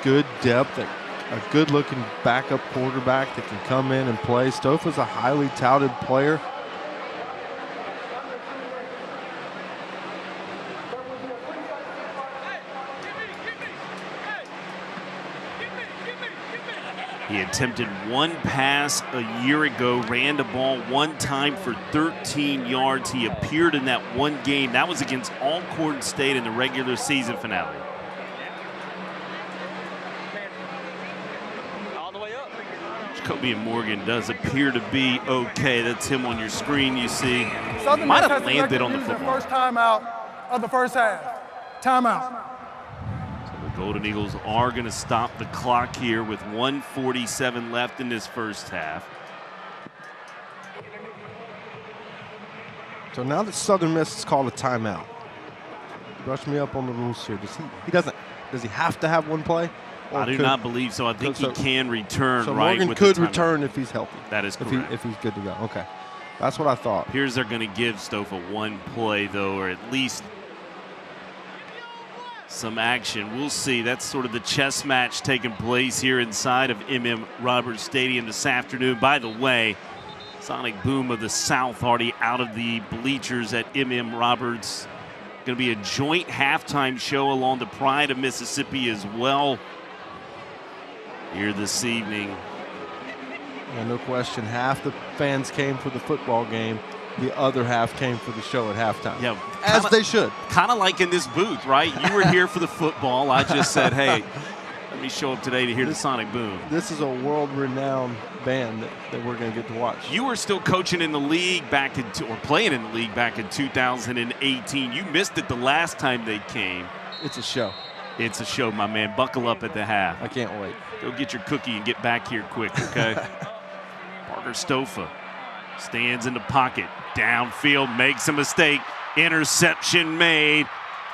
good depth, a good-looking backup quarterback that can come in and play. Stofa's a highly touted player. He attempted one pass a year ago, ran the ball one time for 13 yards. He appeared in that one game. That was against Alcorn State in the regular season finale. Jacoby and Morgan does appear to be okay. That's him on your screen, you see. Might have landed on the football. First timeout of the first half. Timeout. The Golden Eagles are going to stop the clock here with 1:47 left in this first half. So now that Southern Miss has called a timeout, brush me up on the rules here. Does he have to have one play? I do not believe so. I think he can return, so right? Morgan could return if he's healthy. That is correct. If he's good to go. Okay. That's what I thought. Here's they're going to give Stofa one play, though, or at least some action. We'll see. That's sort of the chess match taking place here inside of M.M. Roberts Stadium this afternoon. By the way, Sonic Boom of the South already out of the bleachers at M.M. Roberts. Going to be a joint halftime show along the Pride of Mississippi as well here this evening. Yeah, no question. Half the fans came for the football game. The other half came for the show at halftime. Yeah, as they should. Kind of like in this booth, right? You were here for the football. I just said, hey, let me show up today to hear the Sonic Boom. This is a world-renowned band that we're going to get to watch. You were still coaching in the league back in, or playing in the league back in 2018. You missed it the last time they came. It's a show. It's a show, my man. Buckle up at the half. I can't wait. Go get your cookie and get back here quick, okay? Parker Stofa stands in the pocket. Downfield, makes a mistake. Interception made.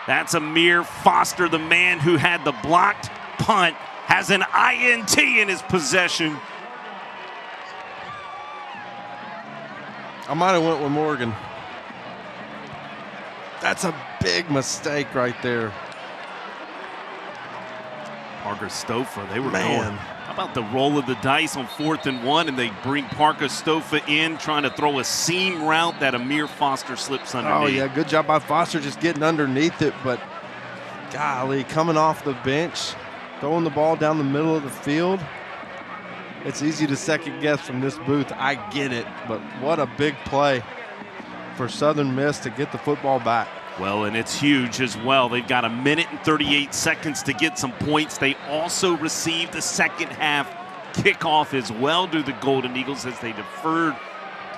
That's Amir Foster, the man who had the blocked punt, has an INT in his possession. I might have went with Morgan. That's a big mistake right there. Parker Stofa, they were going. How about the roll of the dice on 4th and 1, and they bring Parker Stofa in, trying to throw a seam route that Amir Foster slips underneath. Oh, yeah, good job by Foster just getting underneath it, but golly, coming off the bench, throwing the ball down the middle of the field. It's easy to second guess from this booth. I get it, but what a big play for Southern Miss to get the football back. Well, and it's huge as well. They've got 1 minute and 38 seconds to get some points. They also received the second half kickoff as well to the Golden Eagles as they deferred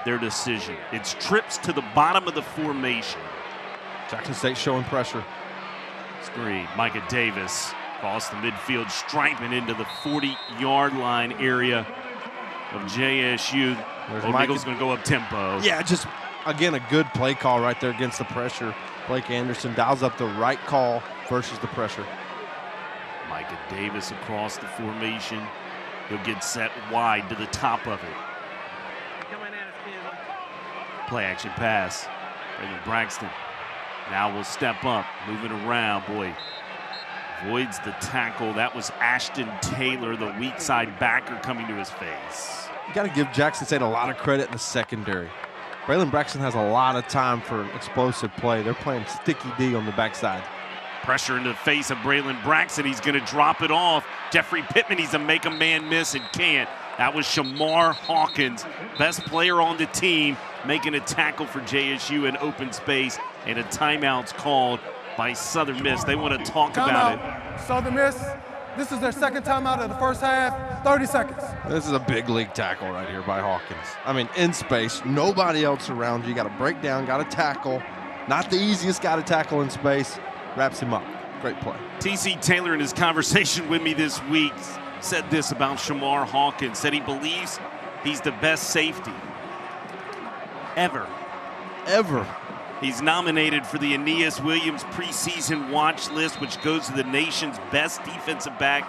their decision. It's trips to the bottom of the formation. Jackson State showing pressure. Screen, Micah Davis across the midfield, striping into the 40-yard line area of JSU. Golden Eagles going to go up tempo. Yeah, just, again, a good play call right there against the pressure. Blake Anderson dials up the right call versus the pressure. Micah Davis across the formation. He'll get set wide to the top of it. Play action pass. Braden Braxton Now will step up, moving around. Boy, avoids the tackle. That was Ashton Taylor, the weak side backer, coming to his face. You got to give Jackson State a lot of credit in the secondary. Braylon Braxton has a lot of time for explosive play. They're playing sticky D on the backside. Pressure in the face of Braylon Braxton. He's going to drop it off. Jeffrey Pittman needs to make a man miss and can't. That was Shamar Hawkins, best player on the team, making a tackle for JSU in open space, and a timeout's called by Southern Miss. They want to talk about it. Southern Miss, this is their second timeout of the first half, 30 seconds. This is a big league tackle right here by Hawkins. I mean, in space, nobody else around you. You got to break down, got to tackle. Not the easiest guy to tackle in space. Wraps him up. Great play. TC Taylor, in his conversation with me this week, said this about Shamar Hawkins, said he believes he's the best safety ever. He's nominated for the Aeneas Williams preseason watch list, which goes to the nation's best defensive back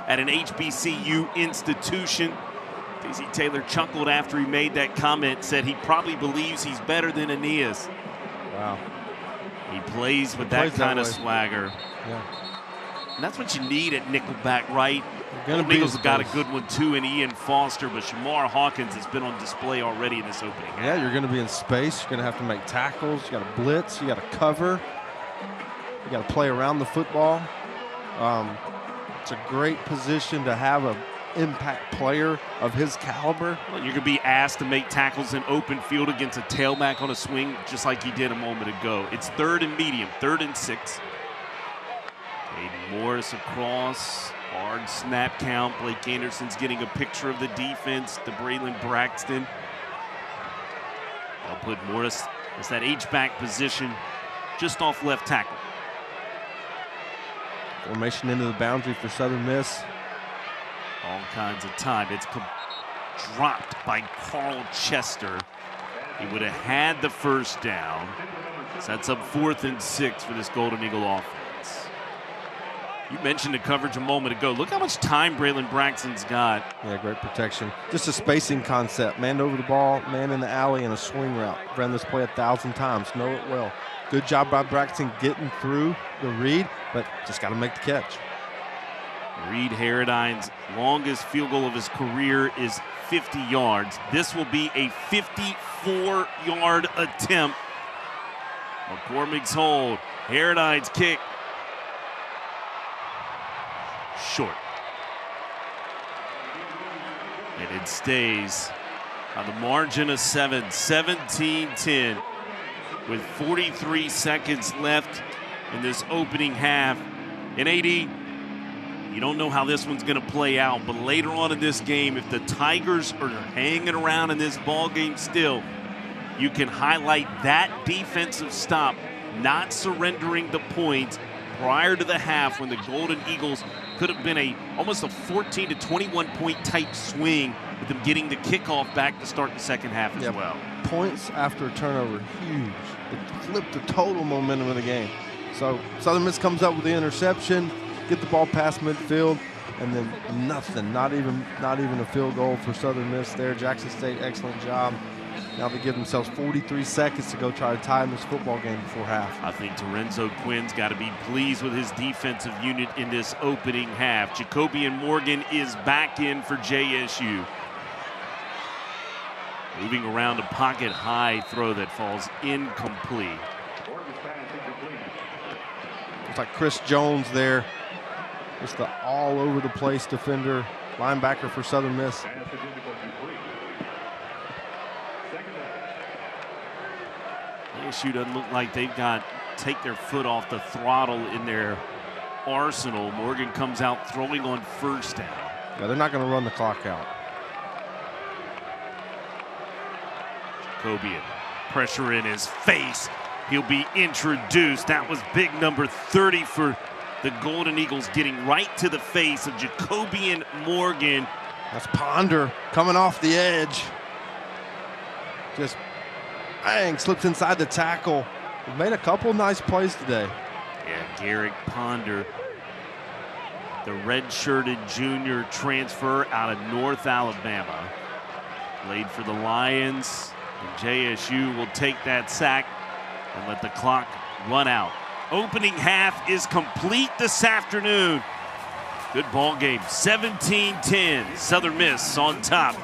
at an HBCU institution. TC Taylor chuckled after he made that comment, said he probably believes he's better than Aeneas. Wow. He plays with that kind of swagger. Yeah. And that's what you need at nickelback, right? Golden Eagles have got a good one too in Ian Foster, but Shamar Hawkins has been on display already in this opening. Yeah, you're going to be in space. You're going to have to make tackles. You got to blitz. You got to cover. You got to play around the football. It's a great position to have an impact player of his caliber. Well, you're going to be asked to make tackles in open field against a tailback on a swing, just like he did a moment ago. It's 3rd and medium, 3rd and 6. Aiden Morris across. Hard snap count. Blake Anderson's getting a picture of the defense to Braylon Braxton. I'll put Morris as that H-back position just off left tackle. Formation into the boundary for Southern Miss. All kinds of time. It's dropped by Carl Chester. He would have had the first down. Sets up 4th and 6 for this Golden Eagle offense. You mentioned the coverage a moment ago. Look how much time Braylon Braxton's got. Yeah, great protection. Just a spacing concept. Man over the ball, man in the alley, and a swing route. Ran this play 1,000 times. Know it well. Good job by Braxton getting through the read, but just got to make the catch. Reed Haradine's longest field goal of his career is 50 yards. This will be a 54-yard attempt. McCormick's hold. Haradine's kick. Short. And it stays on the margin of 7, 17-10, with 43 seconds left in this opening half. And AD, you don't know how this one's going to play out, but later on in this game, if the Tigers are hanging around in this ball game still, you can highlight that defensive stop, not surrendering the points prior to the half when the Golden Eagles could have been almost a 14 to 21 point type swing with them getting the kickoff back to start the second half as well. Points after a turnover, huge. It flipped the total momentum of the game. So Southern Miss comes up with the interception, get the ball past midfield, and then nothing, not even a field goal for Southern Miss there. Jackson State, excellent job. Now they give themselves 43 seconds to go try to tie in this football game before half. I think Terenzo Quinn's got to be pleased with his defensive unit in this opening half. Jacobian Morgan is back in for JSU. Moving around a pocket high throw that falls incomplete. It's like Chris Jones there. Just the all over the place defender, linebacker for Southern Miss. JSU doesn't look like they've got take their foot off the throttle in their arsenal. Morgan comes out throwing on first down. Yeah, they're not going to run the clock out. Jacobian, pressure in his face. He'll be introduced. That was big number 30 for the Golden Eagles, getting right to the face of Jacobian Morgan. That's Ponder coming off the edge. Just bang, slips inside the tackle. We've made a couple nice plays today. Yeah, Garrick Ponder, the red-shirted junior transfer out of North Alabama. Played for the Lions, and JSU will take that sack and let the clock 1 out. Opening half is complete this afternoon. Good ball game, 17-10. Southern Miss on top.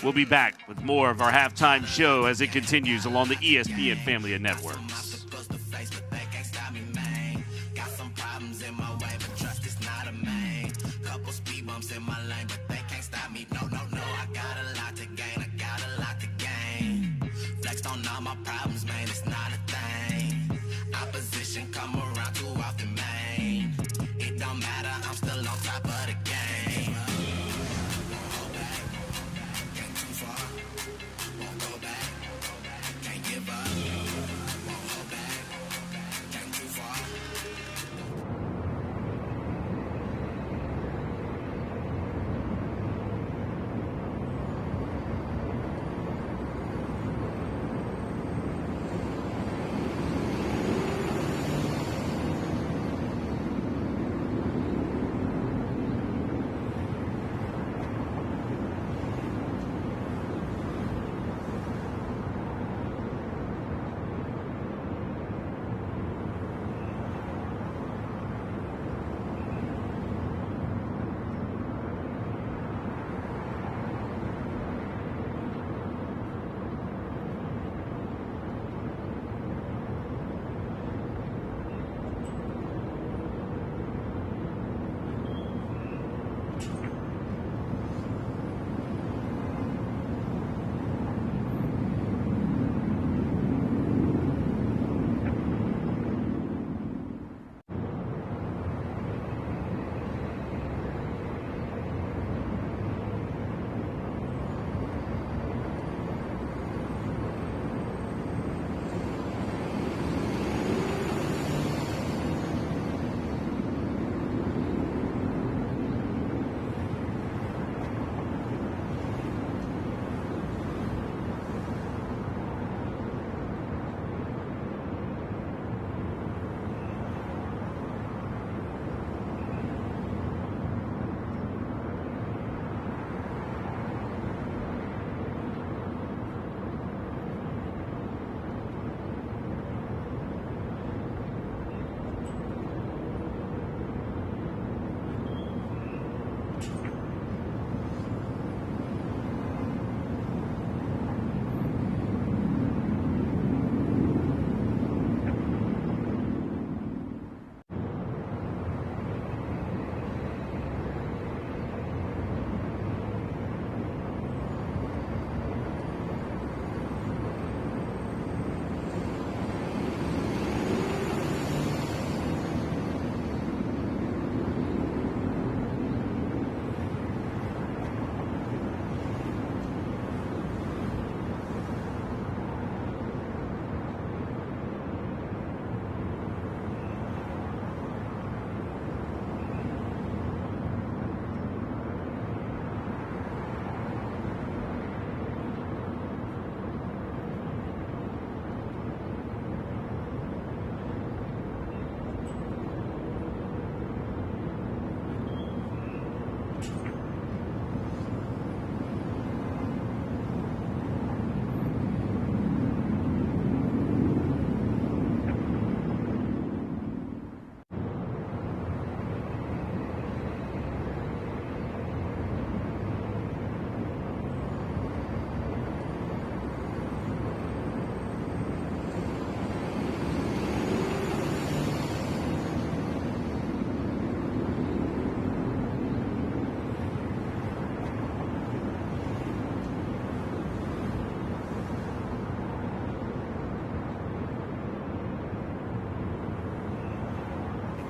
We'll be back with more of our halftime show as it continues along the ESPN family of networks.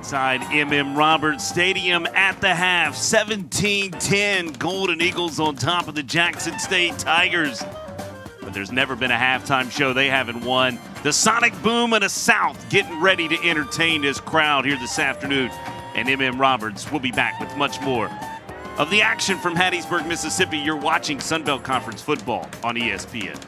Inside Roberts Stadium at the half, 17-10, Golden Eagles on top of the Jackson State Tigers. But there's never been a halftime show they haven't won. The sonic boom of the South getting ready to entertain this crowd here this afternoon. And Roberts will be back with much more of the action from Hattiesburg, Mississippi. You're watching Sunbelt Conference football on ESPN.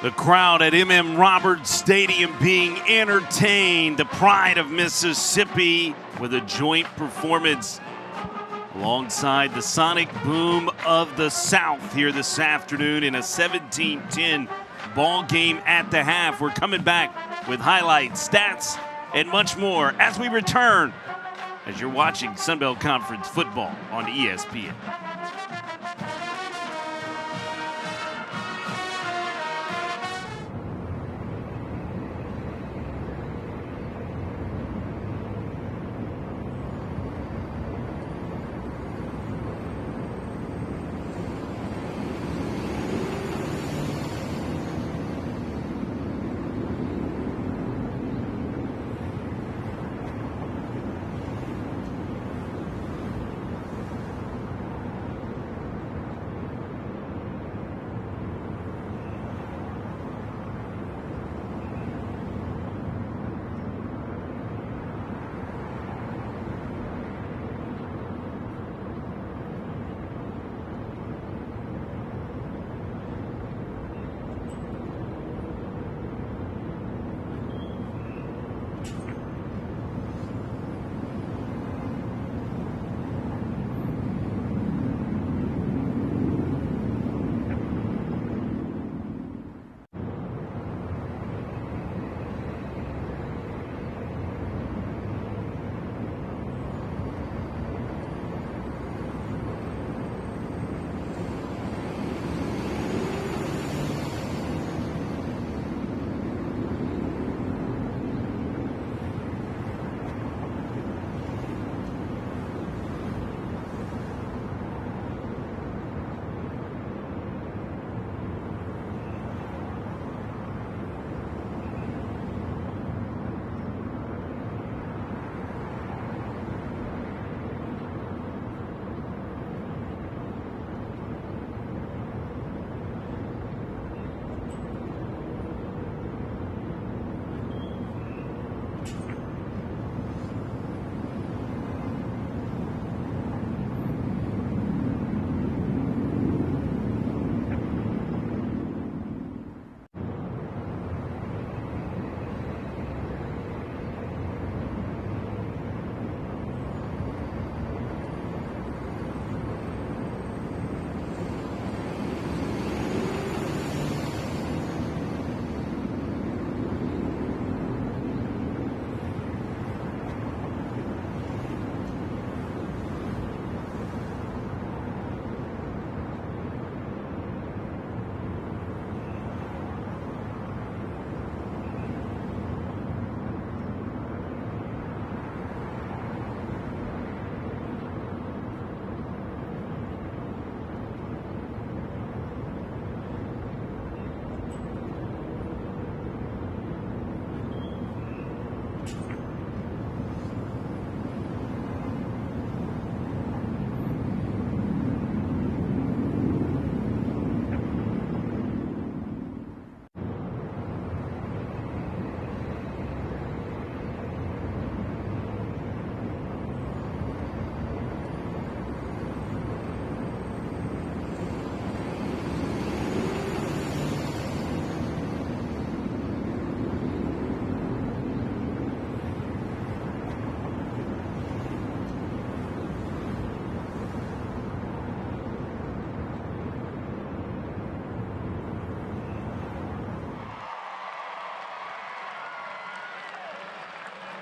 The crowd at M.M. Roberts Stadium being entertained. The pride of Mississippi with a joint performance alongside the sonic boom of the South here this afternoon in a 17-10 ball game at the half. We're coming back with highlights, stats, and much more as we return as you're watching Sunbelt Conference football on ESPN.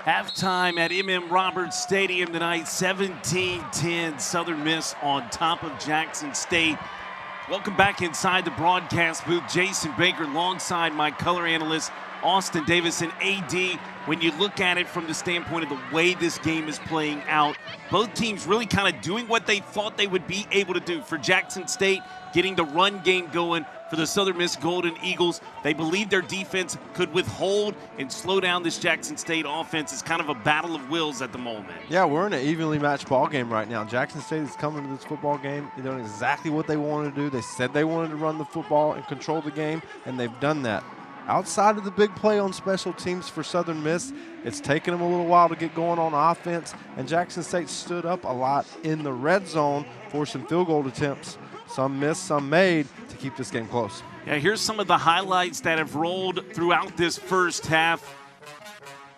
Halftime at M.M. Roberts Stadium tonight, 17-10, Southern Miss on top of Jackson State. Welcome back inside the broadcast booth. Jason Baker alongside my color analyst, Austin Davis, and AD. When you look at it from the standpoint of the way this game is playing out, both teams really kind of doing what they thought they would be able to do. For Jackson State, getting the run game going. For the Southern Miss Golden Eagles, they believe their defense could withhold and slow down this Jackson State offense. It's kind of a battle of wills at the moment. Yeah, we're in an evenly matched ball game right now. Jackson State is coming to this football game. They're doing exactly what they wanted to do. They said they wanted to run the football and control the game, and they've done that. Outside of the big play on special teams for Southern Miss, it's taken them a little while to get going on offense, and Jackson State stood up a lot in the red zone for some field goal attempts. Some missed, some made, to keep this game close. Yeah, here's some of the highlights that have rolled throughout this first half.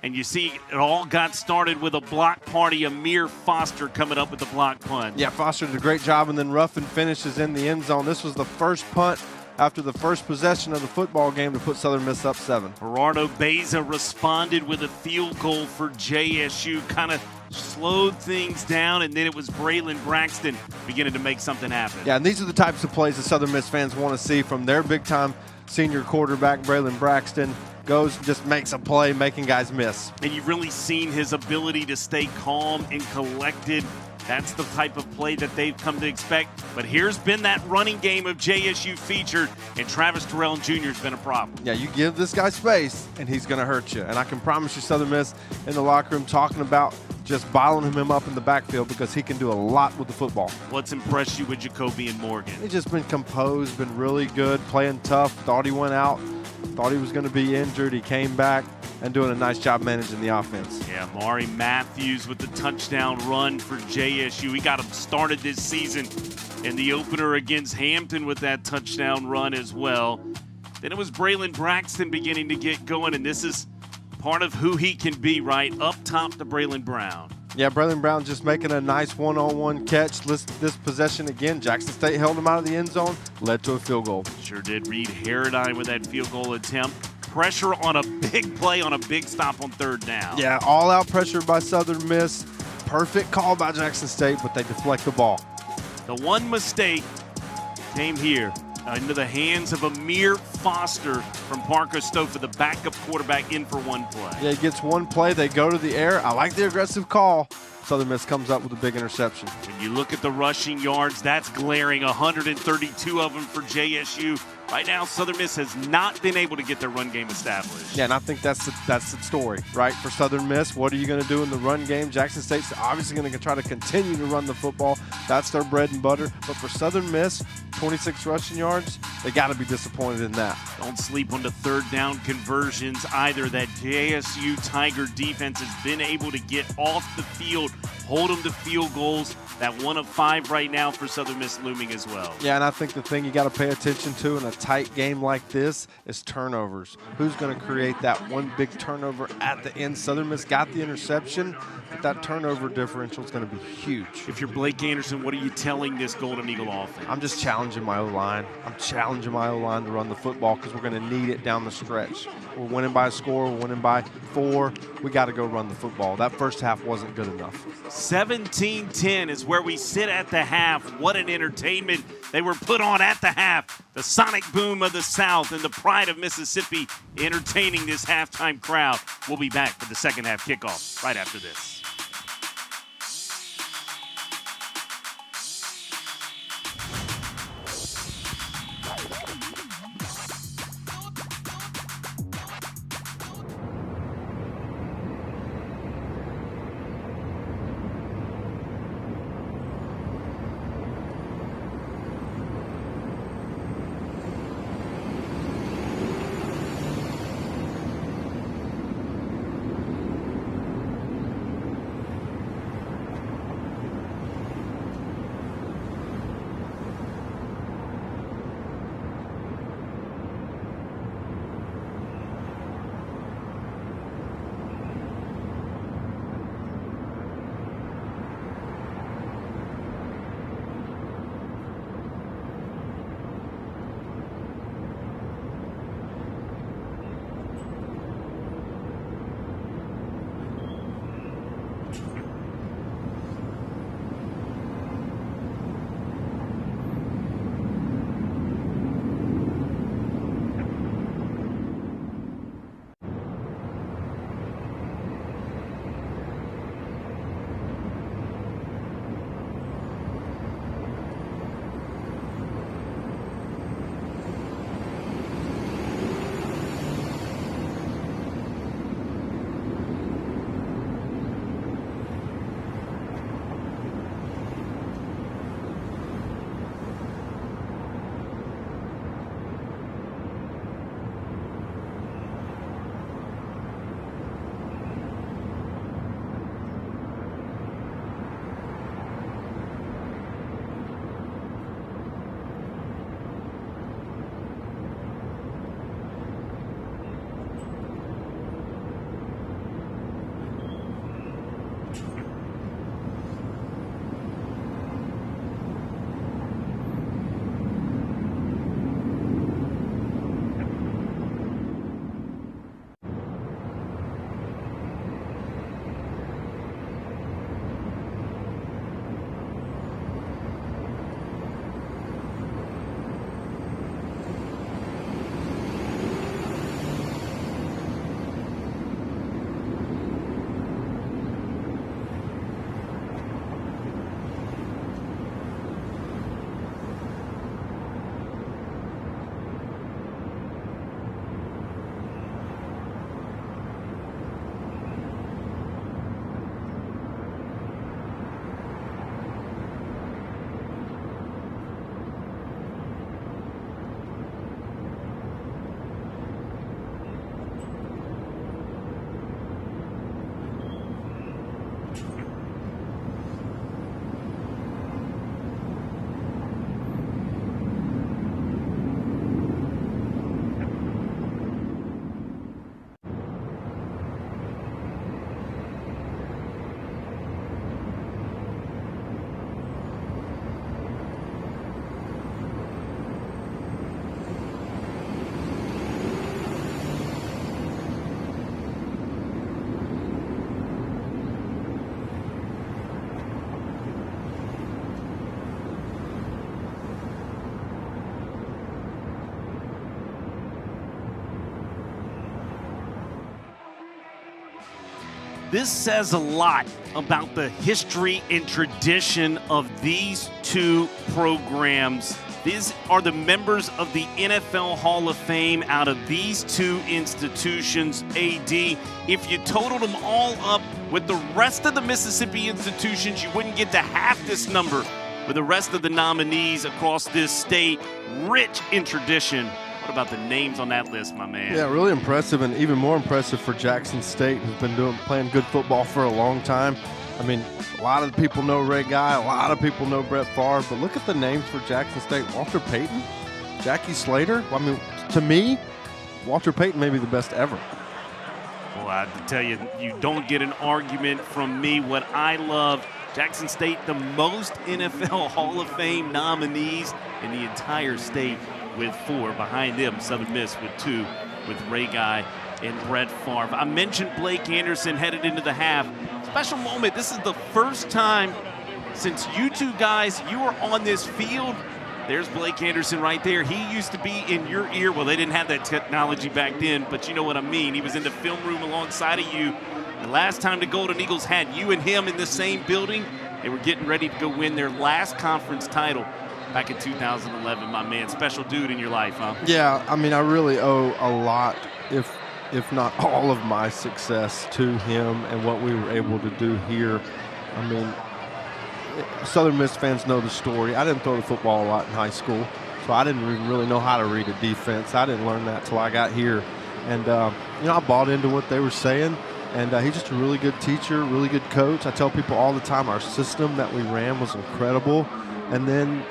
And you see it all got started with a block party. Amir Foster coming up with the block punt. Yeah, Foster did a great job, and then Ruffin finishes in the end zone. This was the first punt after the first possession of the football game to put Southern Miss up 7. Gerardo Beza responded with a field goal for JSU, kind of slowed things down, and then it was Braylon Braxton beginning to make something happen. Yeah, and these are the types of plays that Southern Miss fans want to see from their big-time senior quarterback, Braylon Braxton. Goes, just makes a play, making guys miss. And you've really seen his ability to stay calm and collected. That's the type of play that they've come to expect. But here's been that running game of JSU featured, and Travis Terrell Jr. has been a problem. Yeah, you give this guy space, and he's going to hurt you. And I can promise you Southern Miss in the locker room talking about just bottling him up in the backfield because he can do a lot with the football. What's impressed you with Jacoby and Morgan? He's just been composed, been really good, playing tough, thought he went out, thought he was going to be injured. He came back and doing a nice job managing the offense. Yeah, Mari Matthews with the touchdown run for JSU. He got him started this season in the opener against Hampton with that touchdown run as well. Then it was Braylon Braxton beginning to get going, and this is part of who he can be, right? Up top to Braylon Brown. Yeah, Braylon Brown just making a nice one-on-one catch. This possession again, Jackson State held him out of the end zone, led to a field goal. Sure did. Reed Harradine with that field goal attempt. Pressure on a big play on a big stop on 3rd down. Yeah, all-out pressure by Southern Miss. Perfect call by Jackson State, but they deflect the ball. The one mistake came here into the hands of Amir Foster from Parker Stofa, the backup quarterback, in for one play. Yeah, he gets one play. They go to the air. I like the aggressive call. Southern Miss comes up with a big interception. When you look at the rushing yards, that's glaring. 132 of them for JSU. Right now, Southern Miss has not been able to get their run game established. Yeah, and I think that's the story, right? For Southern Miss, what are you going to do in the run game? Jackson State's obviously going to try to continue to run the football. That's their bread and butter. But for Southern Miss, 26 rushing yards, they got to be disappointed in that. Don't sleep on the 3rd down conversions either. That JSU Tiger defense has been able to get off the field, hold them to field goals. That 1 of 5 right now for Southern Miss looming as well. Yeah, and I think the thing you got to pay attention to in a tight game like this is turnovers. Who's going to create that one big turnover at the end? Southern Miss got the interception, but that turnover differential is going to be huge. If you're Blake Anderson, what are you telling this Golden Eagle offense? I'm just challenging my O-line. I'm challenging my O-line to run the football because we're going to need it down the stretch. We're winning by a score. We're winning by 4. We got to go run the football. That first half wasn't good enough. 17-10 is where we sit at the half. What an entertainment they were put on at the half. The sonic boom of the South and the pride of Mississippi entertaining this halftime crowd. We'll be back for the second half kickoff right after this. This says a lot about the history and tradition of these two programs. These are the members of the NFL Hall of Fame out of these two institutions. AD, if you totaled them all up with the rest of the Mississippi institutions, you wouldn't get to half this number with the rest of the nominees across this state. Rich in tradition. What about the names on that list, my man? Yeah, really impressive, and even more impressive for Jackson State, who's been playing good football for a long time. I mean, a lot of people know Ray Guy, a lot of people know Brett Favre, but look at the names for Jackson State. Walter Payton, Jackie Slater. I mean, to me, Walter Payton may be the best ever. Well, I have to tell you, you don't get an argument from me. What I love, Jackson State, the most NFL Hall of Fame nominees in the entire state, with 4. Behind them, Southern Miss with 2, with Ray Guy and Brett Favre. I mentioned Blake Anderson headed into the half. Special moment. This is the first time since you two guys, you were on this field. There's Blake Anderson right there. He used to be in your ear. Well, they didn't have that technology back then, but you know what I mean. He was in the film room alongside of you. The last time the Golden Eagles had you and him in the same building, they were getting ready to go win their last conference title back in 2011, my man. Special dude in your life, huh? Yeah, I mean, I really owe a lot, if not all of my success to him and what we were able to do here. I mean, Southern Miss fans know the story. I didn't throw the football a lot in high school, so I didn't even really know how to read a defense. I didn't learn that till I got here. And, you know, I bought into what they were saying. And he's just a really good teacher, really good coach. I tell people all the time our system that we ran was incredible. And then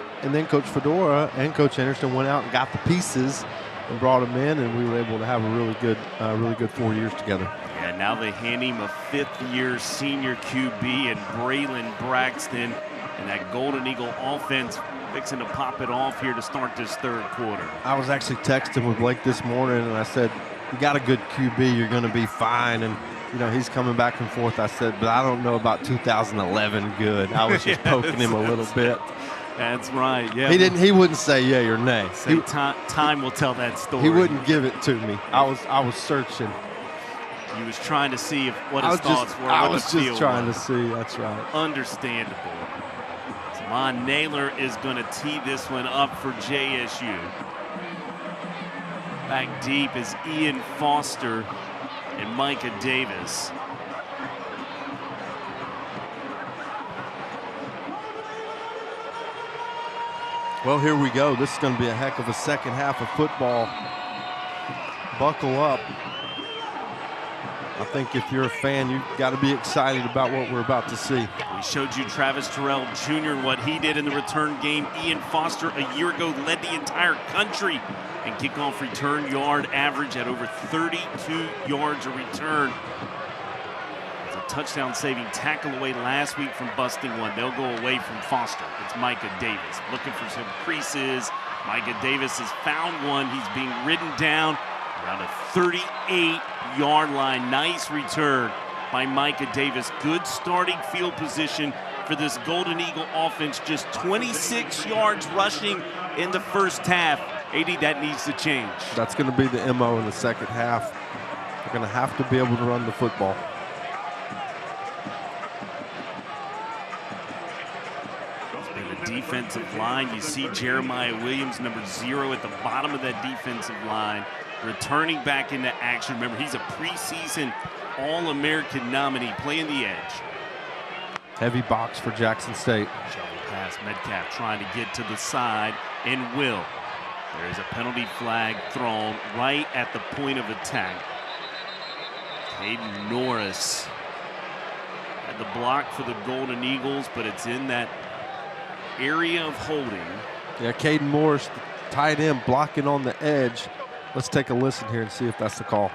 Coach Fedora and Coach Anderson went out and got the pieces and brought them in, and we were able to have a really good 4 years together. Yeah, now they hand him a 5th-year senior QB and Braylon Braxton, and that Golden Eagle offense fixing to pop it off here to start this 3rd quarter. I was actually texting with Blake this morning, and I said, you got a good QB, you're going to be fine. And you know, he's coming back and forth. I said, but I don't know about 2011 good. I was just poking him a little bit. That's right. Yeah. He wouldn't say yay or nay. Time will tell that story. He wouldn't give it to me. I was searching. He was trying to see what his thoughts were. I was just trying to see. That's right. Understandable. Mon Naylor is going to tee this one up for JSU. Back deep is Ian Foster and Micah Davis. Well, here we go. This is going to be a heck of a second half of football. Buckle up. I think if you're a fan, you've got to be excited about what we're about to see. We showed you Travis Terrell Jr. and what he did in the return game. Ian Foster a year ago led the entire country in kickoff return yard average at over 32 yards a return. It's a touchdown-saving tackle away last week from busting one. They'll go away from Foster. It's Micah Davis looking for some creases. Micah Davis has found one. He's being ridden down around a 38-yard line. Nice return by Micah Davis. Good starting field position for this Golden Eagle offense. Just 26 yards rushing in the first half. AD, that needs to change. That's going to be the MO in the second half. They're going to have to be able to run the football. The defensive line, you see Jeremiah Williams, number 0 at the bottom of that defensive line, returning back into action. Remember, he's a preseason All-American nominee, playing the edge. Heavy box for Jackson State. Shovel pass, Metcalf trying to get to the side, and will. There is a penalty flag thrown right at the point of attack. Caden Norris had the block for the Golden Eagles, but it's in that area of holding. Yeah, Caden Morris, tight end, blocking on the edge. Let's take a listen here and see if that's the call.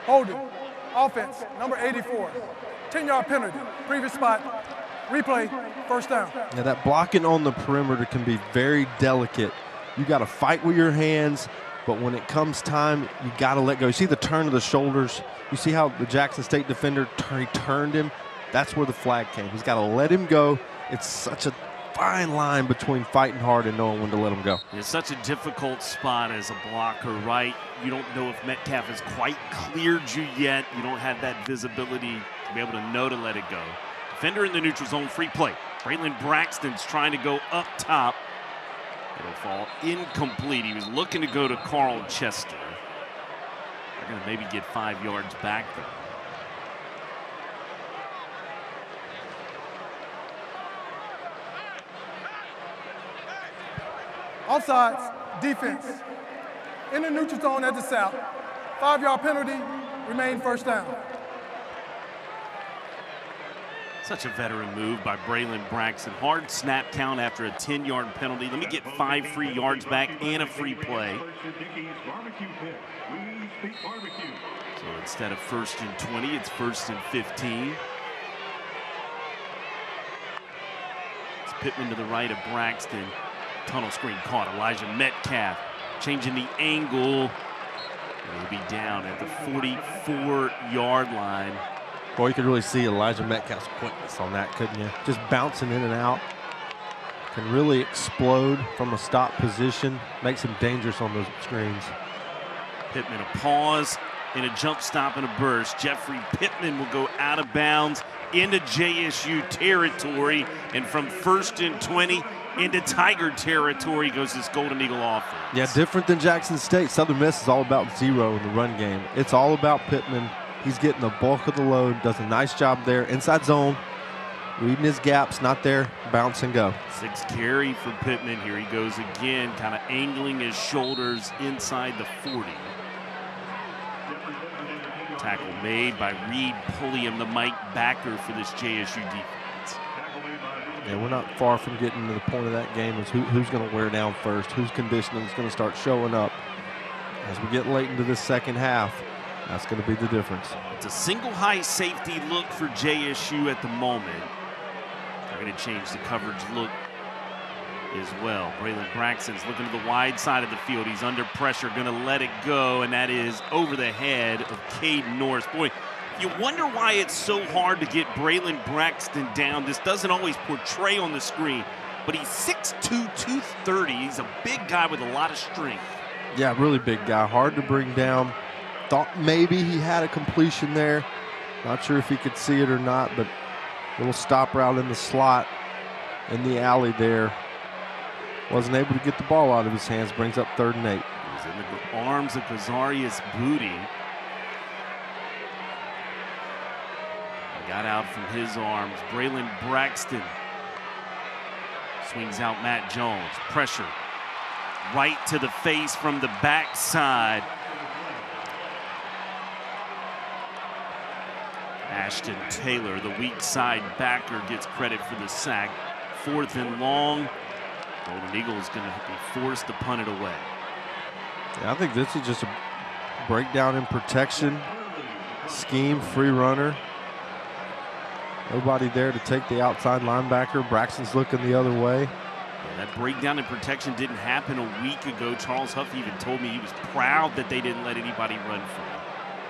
Holding. Offense, number 84. 10-yard penalty. Previous spot. Replay. First down. Yeah, that blocking on the perimeter can be very delicate. You got to fight with your hands, but when it comes time, you got to let go. You see the turn of the shoulders? You see how the Jackson State defender he turned him? That's where the flag came. He's got to let him go. It's such a fine line between fighting hard and knowing when to let them go. It's such a difficult spot as a blocker, right? You don't know if Metcalf has quite cleared you yet. You don't have that visibility to be able to know to let it go. Defender in the neutral zone, free play. Braylon Braxton's trying to go up top. It'll fall incomplete. He was looking to go to Carl Chester. They're going to maybe get 5 yards back though. Offsides, defense. In the neutral zone at the south. 5-yard penalty, remain first down. Such a veteran move by Braylon Braxton. Hard snap count after a 10-yard penalty. Let me get 5 free yards back and a free play. So instead of 1st and 20, it's 1st and 15. It's Pittman to the right of Braxton. Tunnel screen caught. Elijah Metcalf changing the angle. He'll be down at the 44-yard line. Boy, you could really see Elijah Metcalf's quickness on that, couldn't you? Just bouncing in and out. Can really explode from a stop position. Makes him dangerous on those screens. Pittman a pause and a jump stop and a burst. Jeffrey Pittman will go out of bounds into JSU territory, and from 1st and 20 into Tiger territory goes this Golden Eagle offense. Yeah, different than Jackson State. Southern Miss is all about zero in the run game. It's all about Pittman. He's getting the bulk of the load, does a nice job there. Inside zone, reading his gaps, not there, bounce and go. 6 carry for Pittman. Here he goes again, kind of angling his shoulders inside the 40. Tackle made by Reed Pulliam, the Mike backer for this JSU defense. Yeah, we're not far from getting to the point of that game is who's going to wear down first, whose conditioning is going to start showing up. As we get late into this second half, that's going to be the difference. It's a single high safety look for JSU at the moment. They're going to change the coverage look as well. Braylon Braxton's looking to the wide side of the field. He's under pressure, going to let it go, and that is over the head of Caden Norris. Boy, you wonder why it's so hard to get Braylon Braxton down. This doesn't always portray on the screen, but he's 6'2", 230. He's a big guy with a lot of strength. Yeah, really big guy, hard to bring down. Thought maybe he had a completion there. Not sure if he could see it or not, but a little stop route in the slot in the alley there. Wasn't able to get the ball out of his hands, brings up 3rd and 8. He's in the arms of Kazarius Booty. Got out from his arms. Braylon Braxton swings out Matt Jones. Pressure right to the face from the backside. Ashton Taylor, the weak side backer, gets credit for the sack. 4th and long. Golden Eagle is going to be forced to punt it away. Yeah, I think this is just a breakdown in protection. Scheme, free runner. Nobody there to take the outside linebacker. Braxton's looking the other way. Yeah, that breakdown in protection didn't happen a week ago. Charles Huff even told me he was proud that they didn't let anybody run for him.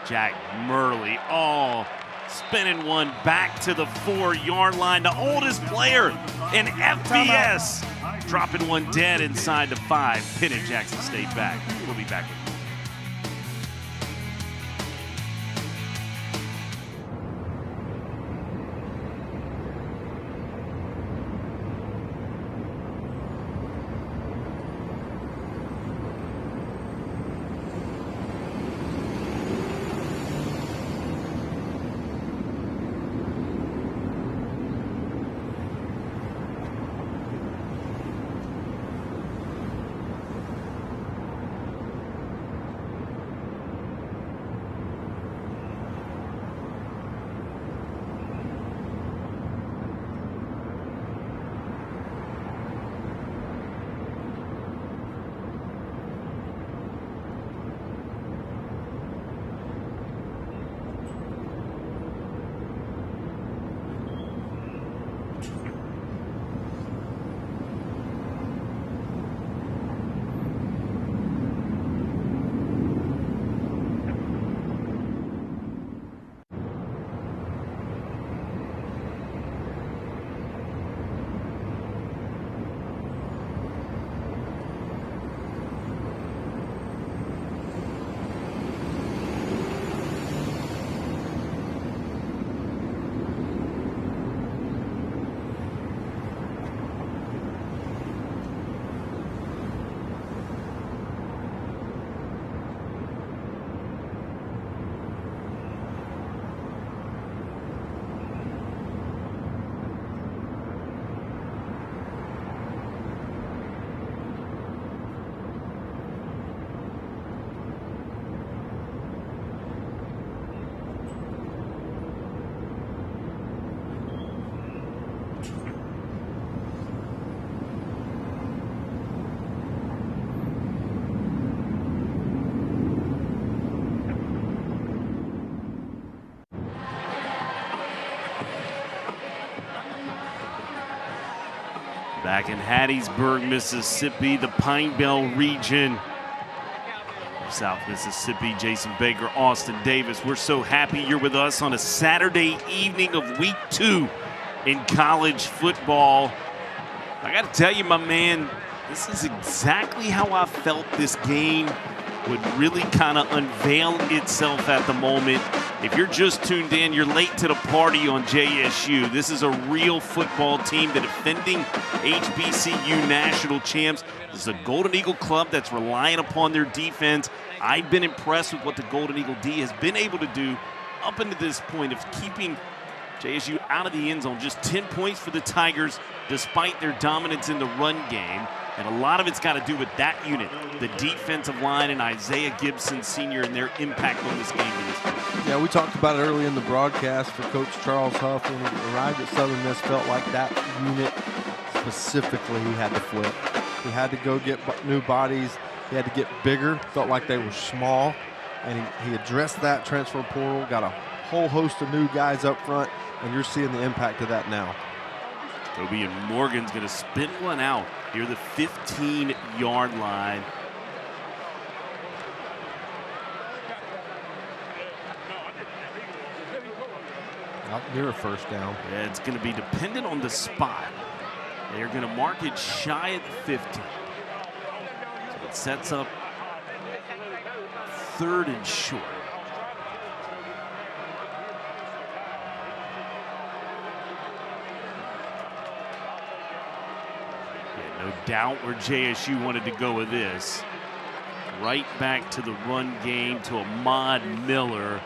Jack Murley, spinning one back to the 4-yard line. The oldest player in FBS, dropping one dead inside the 5, pinning Jackson State back. We'll be back with you. Back in Hattiesburg, Mississippi, the Pine Bell region of South Mississippi. Jason Baker, Austin Davis. We're so happy you're with us on a Saturday evening of week 2 in college football. I got to tell you, my man, this is exactly how I felt this game would really kind of unveil itself at the moment. If you're just tuned in, you're late to the party on JSU. This is a real football team, the defending HBCU national champs. This is a Golden Eagle club that's relying upon their defense. I've been impressed with what the Golden Eagle D has been able to do up until this point of keeping JSU out of the end zone. Just 10 points for the Tigers despite their dominance in the run game. And a lot of it's got to do with that unit, the defensive line and Isaiah Gibson Sr. and their impact on this game. Yeah, we talked about it early in the broadcast for Coach Charles Huff when he arrived at Southern Miss. Felt like that unit specifically he had to flip. He had to go get new bodies. He had to get bigger. Felt like they were small. And he addressed that transfer portal, got a whole host of new guys up front, and you're seeing the impact of that now. Kobe and Morgan's going to spin one out near the 15-yard line. Out near a first down. Yeah, it's going to be dependent on the spot. They're going to mark it shy at the 15. So it sets up 3rd and short. No doubt where JSU wanted to go with this. Right back to the run game to Ahmad Miller,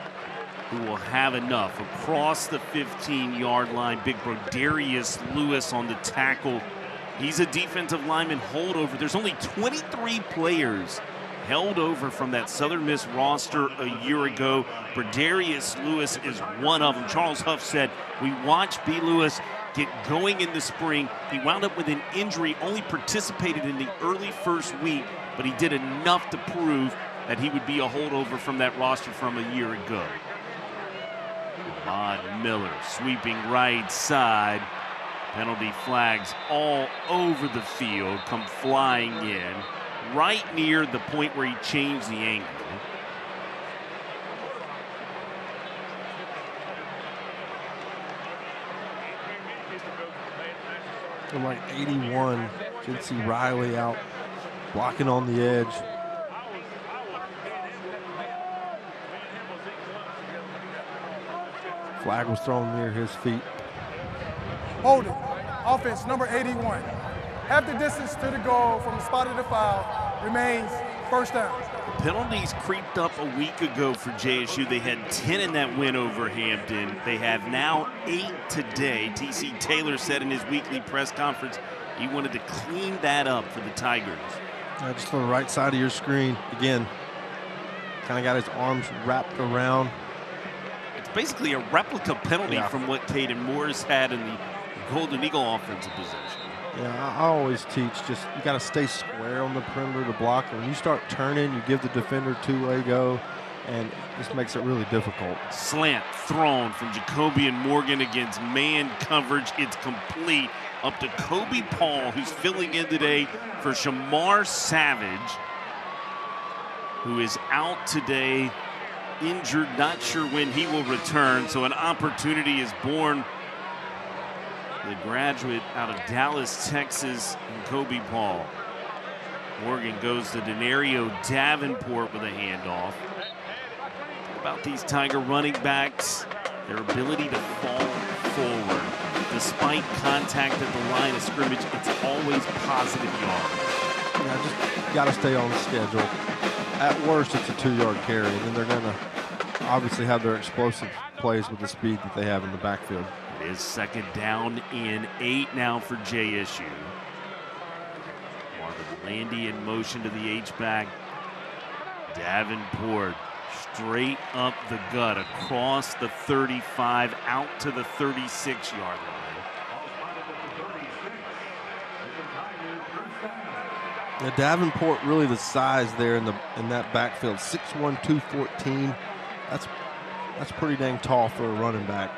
who will have enough. Across the 15-yard line, big Brodarius Lewis on the tackle. He's a defensive lineman holdover. There's only 23 players held over from that Southern Miss roster a year ago. Brodarius Lewis is one of them. Charles Huff said, we watched B. Lewis get going in the spring. He wound up with an injury, only participated in the early first week, but he did enough to prove that he would be a holdover from that roster from a year ago. Ahmad Miller sweeping right side. Penalty flags all over the field come flying in, right near the point where he changed the angle. From like 81, should see Riley out blocking on the edge. Flag was thrown near his feet. Holding, offense number 81. Half the distance to the goal from the spot of the foul remains first down. Penalties creeped up a week ago for JSU. They had 10 in that win over Hampton. They have now 8 today. T.C. Taylor said in his weekly press conference he wanted to clean that up for the Tigers. Just on the right side of your screen. Again, kind of got his arms wrapped around. It's basically a replica penalty from what Caden Morris had in the Golden Eagle offensive possession. Yeah, I always teach just you got to stay square on the perimeter to block. When you start turning, you give the defender two-way go, and this makes it really difficult. Slant thrown from Jacoby and Morgan against man coverage. It's complete up to Kobe Paul, who's filling in today for Shamar Savage, who is out today, injured, not sure when he will return. So an opportunity is born. The graduate out of Dallas, Texas, and Kobe Paul. Morgan goes to Denario Davenport with a handoff. What about these Tiger running backs? Their ability to fall forward. Despite contact at the line of scrimmage, it's always positive yards. Yeah, just got to stay on the schedule. At worst, it's a 2-yard carry, and then they're going to obviously have their explosive plays with the speed that they have in the backfield. It is 2nd down and 8 now for JSU. Marvin Landy in motion to the H-back. Davenport straight up the gut across the 35 out to the 36-yard line. Yeah, Davenport really the size there in that backfield. 6'1", 214. That's pretty dang tall for a running back.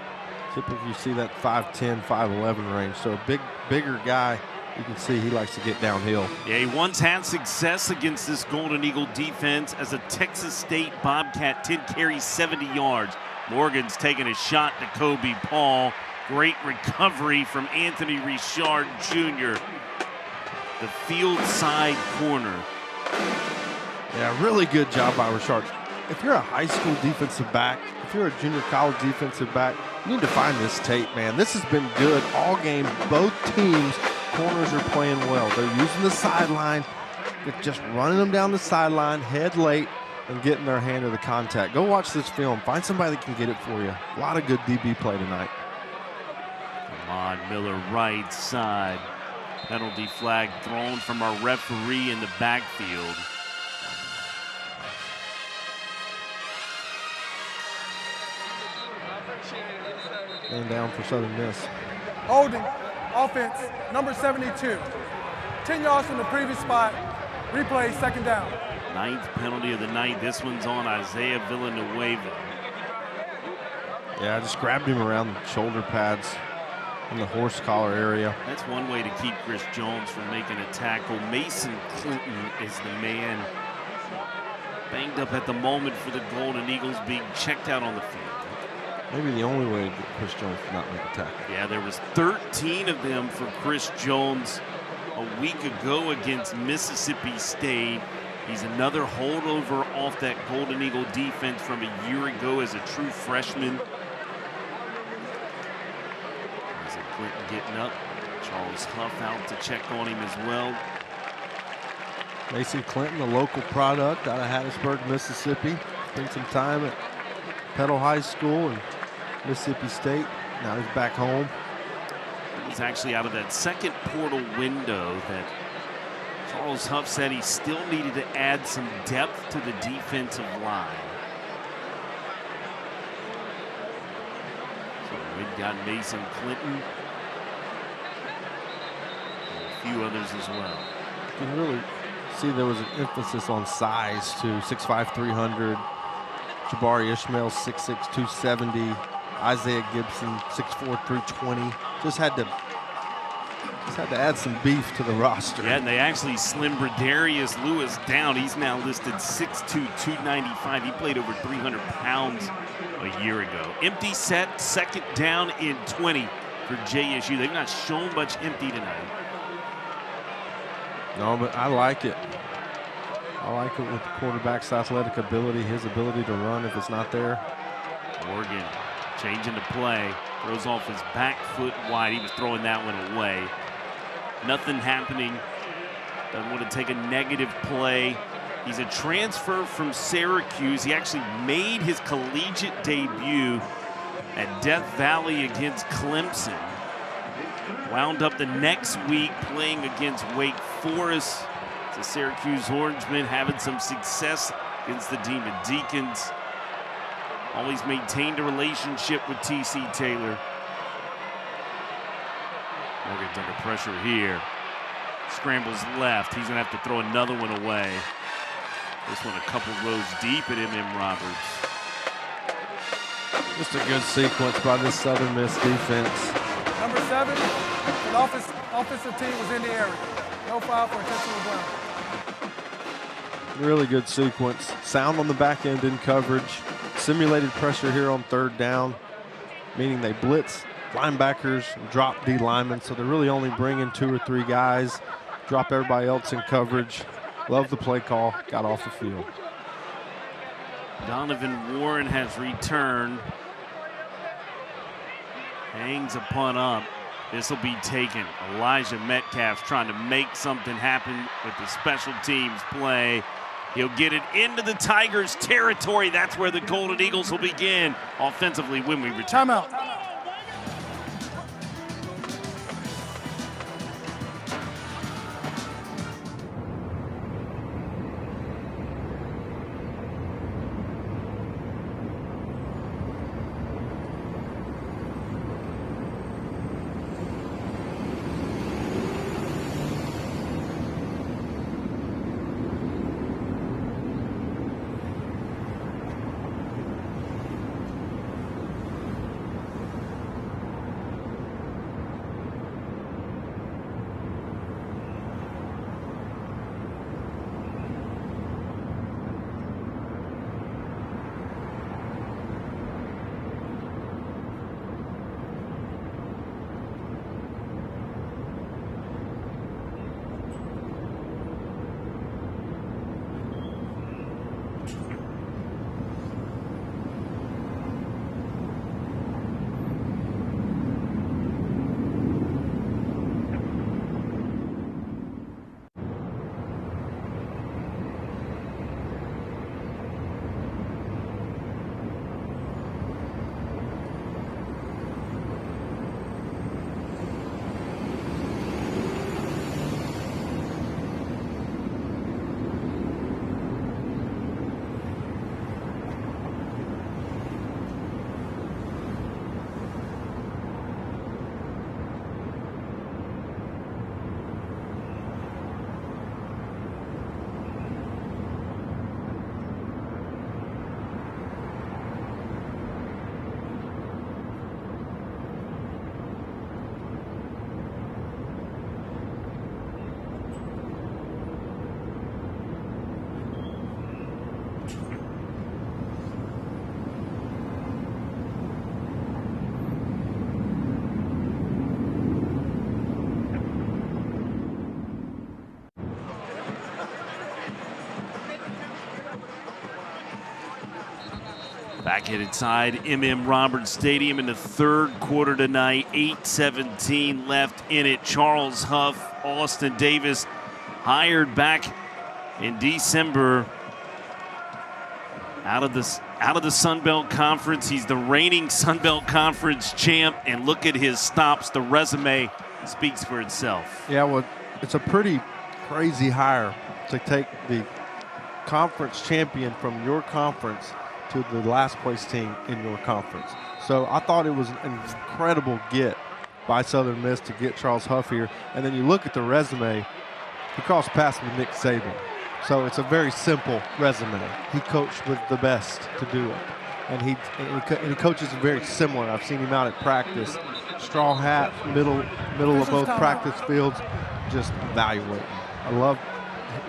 Typically you see that 5'10", 5'11 range. So a bigger guy You can see he likes to get downhill. Yeah, he once had success against this Golden Eagle defense as a Texas State Bobcat, 10 carries, 70 yards. Morgan's taking a shot to Kobe Paul. Great recovery from Anthony Richard Jr. The field side corner. Yeah, really good job by Richard. If you're a high school defensive back, if you're a junior college defensive back, you need to find this tape, man. This has been good all game. Both teams, corners are playing well. They're using the sideline, they're just running them down the sideline, head late, and getting their hand to the contact. Go watch this film. Find somebody that can get it for you. A lot of good DB play tonight. Ahmad Miller, right side. Penalty flag thrown from our referee in the backfield. And down for Southern Miss. Holding, offense, number 72. 10 yards from the previous spot. Replay, second down. 9th penalty of the night. This one's on Isaiah Villanueva. Yeah, I just grabbed him around the shoulder pads in the horse collar area. That's one way to keep Chris Jones from making a tackle. Mason Clinton is the man banged up at the moment for the Golden Eagles, being checked out on the field. Maybe the only way to get Chris Jones to not make a tackle. Yeah, there was 13 of them for Chris Jones a week ago against Mississippi State. He's another holdover off that Golden Eagle defense from a year ago as a true freshman. Isaac Clinton getting up. Charles Huff out to check on him as well. Mason Clinton, a local product out of Hattiesburg, Mississippi. Spent some time at Petal High School and Mississippi State. Now he's back home. He's actually out of that second portal window that Charles Huff said he still needed to add some depth to the defensive line. So we've got Mason Clinton and a few others as well. You can really see there was an emphasis on size too. 6'5", 300. Jabari Ishmael, 6'6", 270. Isaiah Gibson, 6'4", 320. Just had to add some beef to the roster. Yeah, and they actually slimmed Bradarius Lewis down. He's now listed 6'2", 295. He played over 300 pounds a year ago. Empty set, second down in 20 for JSU. They've not shown much empty tonight. No, but I like it. I like it with the quarterback's athletic ability, his ability to run if it's not there. Morgan changing the play, throws off his back foot wide. He was throwing that one away. Nothing happening. Doesn't want to take a negative play. He's a transfer from Syracuse. He actually made his collegiate debut at Death Valley against Clemson. Wound up the next week playing against Wake Forest. The Syracuse Orangemen having some success against the Demon Deacons. Always maintained a relationship with T.C. Taylor. Morgan's under pressure here. Scrambles left. He's going to have to throw another one away. This one a couple rows deep at M.M. Roberts. Just a good sequence by this Southern Miss defense. Number 7, the offensive team was in the area. No foul for intentional ground. Really good sequence. Sound on the back end in coverage. Simulated pressure here on third down, meaning they blitz linebackers, drop D linemen, so they're really only bringing 2 or 3 guys, drop everybody else in coverage. Love the play call, got off the field. Donovan Warren has returned. Hangs a punt up. This will be taken. Elijah Metcalf's trying to make something happen with the special teams play. He'll get it into the Tigers' territory. That's where the Golden Eagles will begin offensively when we return. Timeout. Back inside M.M. Roberts Stadium in the third quarter tonight. 8:17 left in it. Charles Huff, Austin Davis, hired back in December out of the Sun Belt Conference. He's the reigning Sun Belt Conference champ, and look at his stops. The resume speaks for itself. Yeah, well, it's a pretty crazy hire to take the conference champion from your conference to the last place team in your conference. So I thought it was an incredible get by Southern Miss to get Charles Huff here. And then you look at the resume, he crossed paths with Nick Saban. So it's a very simple resume. He coached with the best to do it. And he coaches very similar. I've seen him out at practice. Straw hat, middle of both practice fields, just evaluating. I love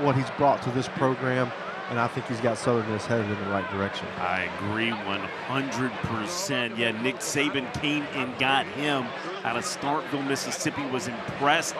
what he's brought to this program, and I think he's got Southern Miss headed in the right direction. I agree 100%. Yeah, Nick Saban came and got him out of Starkville, Mississippi, was impressed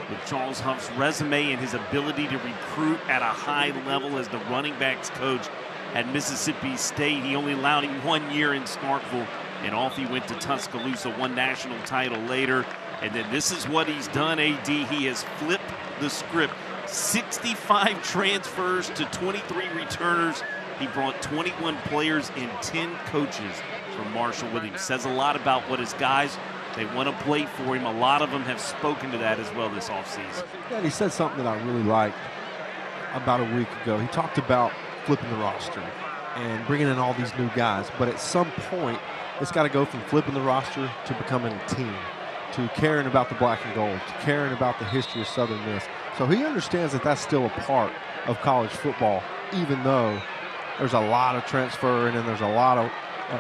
with Charles Huff's resume and his ability to recruit at a high level as the running backs coach at Mississippi State. He only allowed him 1 year in Starkville, and off he went to Tuscaloosa, won national title later. And then this is what he's done, AD. He has flipped the script. 65 transfers to 23 returners. He brought 21 players and 10 coaches from Marshall with him. Says a lot about what his guys, they want to play for him. A lot of them have spoken to that as well this offseason. Yeah, and he said something that I really liked about a week ago. He talked about flipping the roster and bringing in all these new guys. But at some point, it's got to go from flipping the roster to becoming a team, to caring about the black and gold, to caring about the history of Southern Miss. So he understands that that's still a part of college football, even though there's a lot of transferring and there's a lot of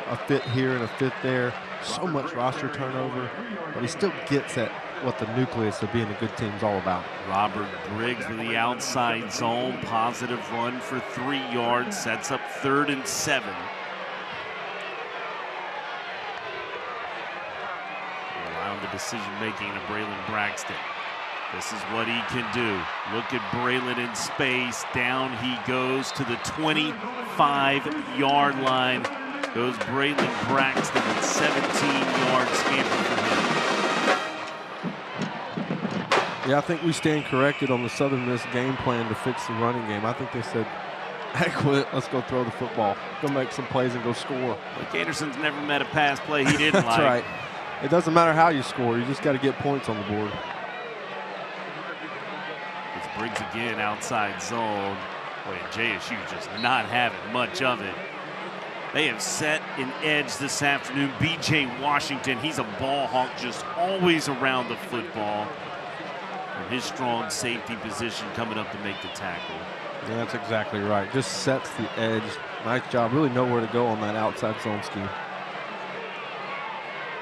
a fit here and a fit there, so much roster turnover, but he still gets at what the nucleus of being a good team is all about. Robert Briggs with the outside zone, positive run for 3 yards, sets up 3rd and 7. Allowing the decision-making of Braylon Braxton. This is what he can do. Look at Braylon in space. Down he goes to the 25-yard line. Goes Braylon Braxton at 17-yard scamper for him. Yeah, I think we stand corrected on the Southern Miss game plan to fix the running game. I think they said, hey, quit, let's go throw the football. Go make some plays and go score. Like Anderson's never met a pass play he didn't That's like. right. It doesn't matter how you score. You just got to get points on the board. It's Briggs again, outside zone. Boy, JSU just not having much of it. They have set an edge this afternoon. B.J. Washington, he's a ball hawk, just always around the football. From his strong safety position coming up to make the tackle. Yeah, that's exactly right. Just sets the edge. Nice job. Really know where to go on that outside zone scheme.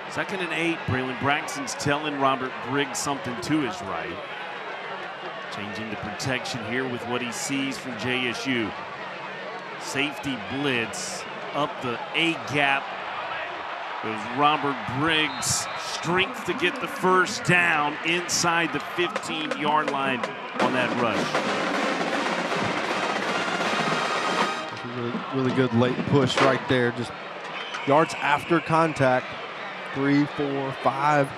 2nd and 8. Braylon Braxton's telling Robert Briggs something to his right. Changing the protection here with what he sees from JSU. Safety blitz up the A gap. Goes Robert Briggs. Strength to get the first down inside the 15-yard line on that rush. Really good late push right there. Just yards after contact. 3, 4, 5.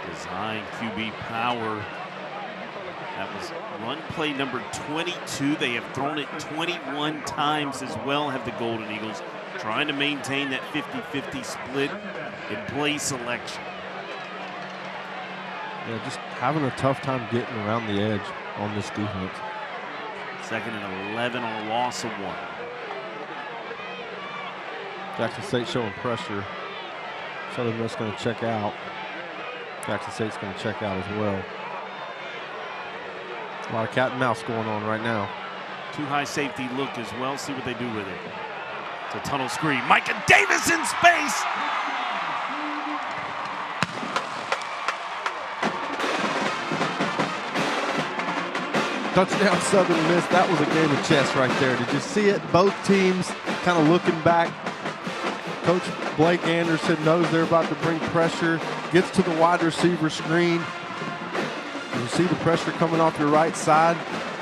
Design QB power. That was run play number 22. They have thrown it 21 times as well, have the Golden Eagles, trying to maintain that 50-50 split in play selection. Yeah, just having a tough time getting around the edge on this defense. 2nd and 11 on a loss of 1. Jackson State showing pressure. Southern Miss going to check out. Jackson State's going to check out as well. A lot of cat and mouse going on right now. Too high safety look as well. See what they do with it. It's a tunnel screen. Micah Davis in space. Touchdown Southern Miss. That was a game of chess right there. Did you see it? Both teams kind of looking back. Coach Blake Anderson knows they're about to bring pressure. Gets to the wide receiver screen. You see the pressure coming off your right side.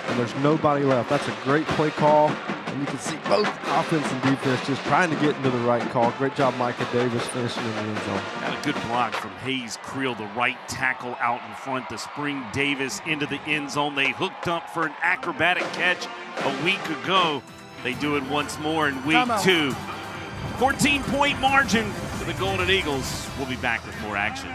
and there's nobody left. That's a great play call, and you can see both offense and defense just trying to get into the right call. Great job, Micah Davis, finishing in the end zone. Got a good block from Hayes Creel, the right tackle out in front to spring Davis into the end zone. They hooked up for an acrobatic catch a week ago. They do it once more in week 2. 14-point margin for the Golden Eagles. We'll be back with more action.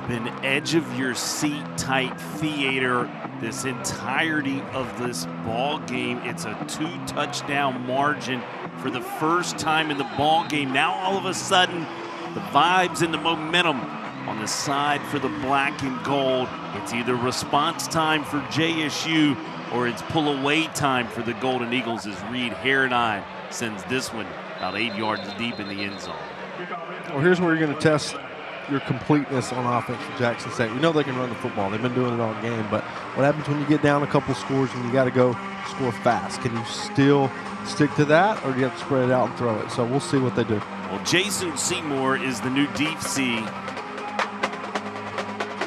Been edge of your seat type theater this entirety of this ball game. It's a 2-touchdown margin for the first time in the ball game. Now all of a sudden the vibes and the momentum on the side for the black and gold. It's either response time for JSU or it's pull away time for the Golden Eagles as Reed Harradine sends this one about 8 yards deep in the end zone. Well, here's where you're going to test your completeness on offense for Jackson State. We know they can run the football. They've been doing it all game, but what happens when you get down a couple scores and you got to go score fast? Can you still stick to that, or do you have to spread it out and throw it? So we'll see what they do. Well, Jason Seymour is the new DC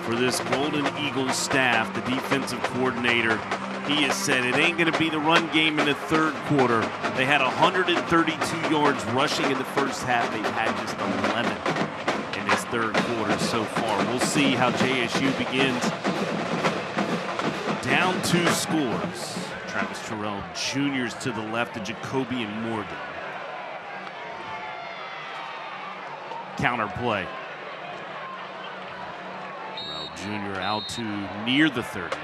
for this Golden Eagles staff, the defensive coordinator. He has said it ain't going to be the run game in the third quarter. They had 132 yards rushing in the first half. They've had just 11 in this third quarter so far. We'll see how JSU begins. Down 2 scores. Travis Terrell Jr.'s to the left of Jacoby and Morgan. Counter play. Terrell Jr. out to near the 30.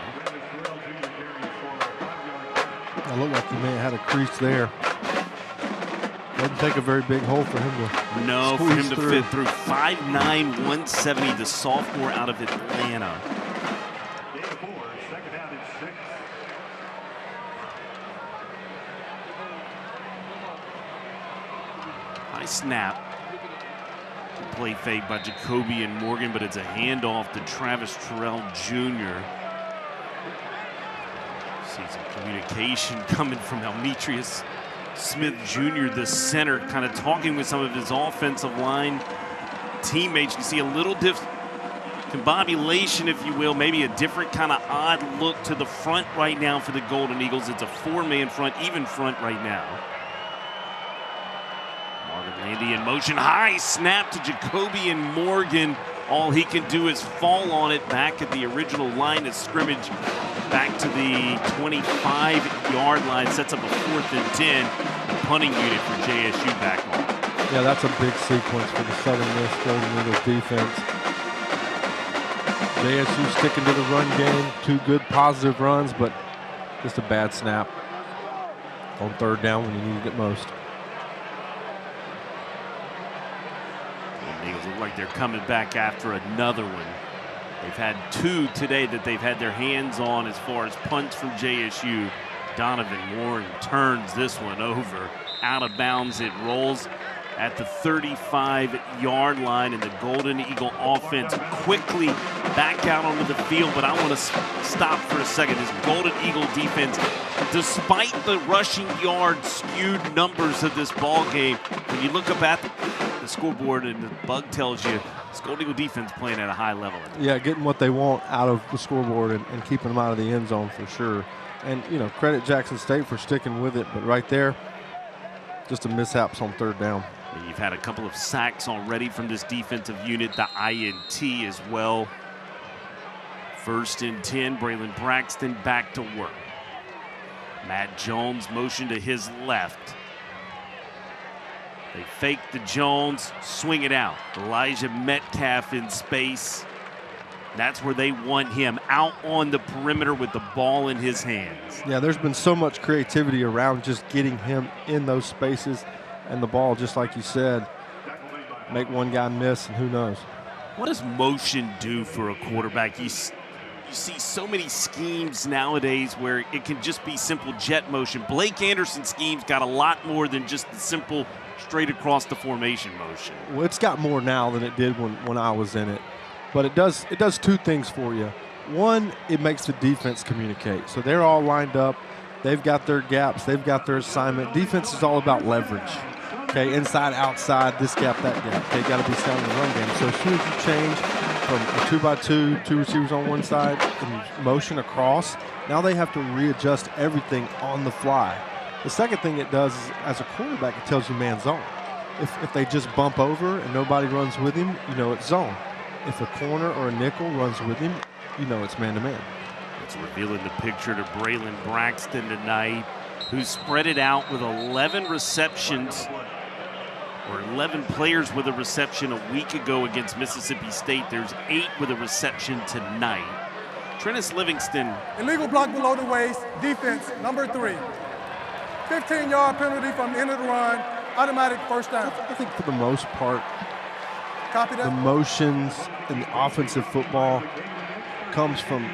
It looked like he may have had a crease there. Doesn't take a very big hole for him to No, for him to fit through. 5'9", 170, the sophomore out of Atlanta. High snap. Play fake by Jacoby and Morgan, but it's a handoff to Travis Terrell Jr. See some communication coming from Elmetrius Smith Jr., the center, kind of talking with some of his offensive line teammates. You see a little discombobulation, if you will, maybe a different kind of odd look to the front right now for the Golden Eagles. It's a 4-man front, even front right now. Marvin Landy in motion, high snap to Jacoby and Morgan. All he can do is fall on it back at the original line of scrimmage, back to the 25-yard line, sets up a 4th and 10. The punting unit for JSU back on. Yeah, that's a big sequence for the Southern Miss Golden Eagles defense. JSU sticking to the run game, 2 good positive runs, but just a bad snap on 3rd down when you needed it most. The Eagles look like they're coming back after another one. They've had 2 today that they've had their hands on as far as punts from JSU. Donovan Warren turns this one over. Out of bounds, it rolls at the 35-yard line, and the Golden Eagle offense quickly back out onto the field. But I want to stop for a second. This Golden Eagle defense, despite the rushing yard skewed numbers of this ball game, when you look up at the scoreboard and the bug tells you this Golden Eagle defense playing at a high level. Yeah, getting what they want out of the scoreboard and keeping them out of the end zone for sure. And, you know, credit Jackson State for sticking with it, but right there, just a mishaps on 3rd down. And you've had a couple of sacks already from this defensive unit, the INT as well. 1st and 10, Braylon Braxton back to work. Matt Jones motion to his left. They fake the Jones, swing it out. Elijah Metcalf in space. That's where they want him, out on the perimeter with the ball in his hands. Yeah, there's been so much creativity around just getting him in those spaces, and the ball, just like you said, make one guy miss, and who knows. What does motion do for a quarterback? You see so many schemes nowadays where it can just be simple jet motion. Blake Anderson's schemes got a lot more than just the simple straight across the formation motion. Well, it's got more now than it did when I was in it. But it does 2 things for you. One, it makes the defense communicate. So they're all lined up. They've got their gaps. They've got their assignment. Defense is all about leverage. Okay, inside, outside, this gap, that gap. They got to be sound in the run game. So as soon as you change from a 2x2, 2 receivers on one side, and motion across, now they have to readjust everything on the fly. The second thing it does is, as a quarterback, it tells you man zone. If they just bump over and nobody runs with him, you know it's zone. If a corner or a nickel runs with him, you know it's man-to-man. It's revealing the picture to Braylon Braxton tonight, who spread it out with 11 receptions, or 11 players with a reception a week ago against Mississippi State. There's 8 with a reception tonight. Trennis Livingston. Illegal block below the waist, defense, number 3. 15-yard penalty from the end of the run, automatic 1st down. I think for the most part, Copy that. the motions in the offensive football comes from,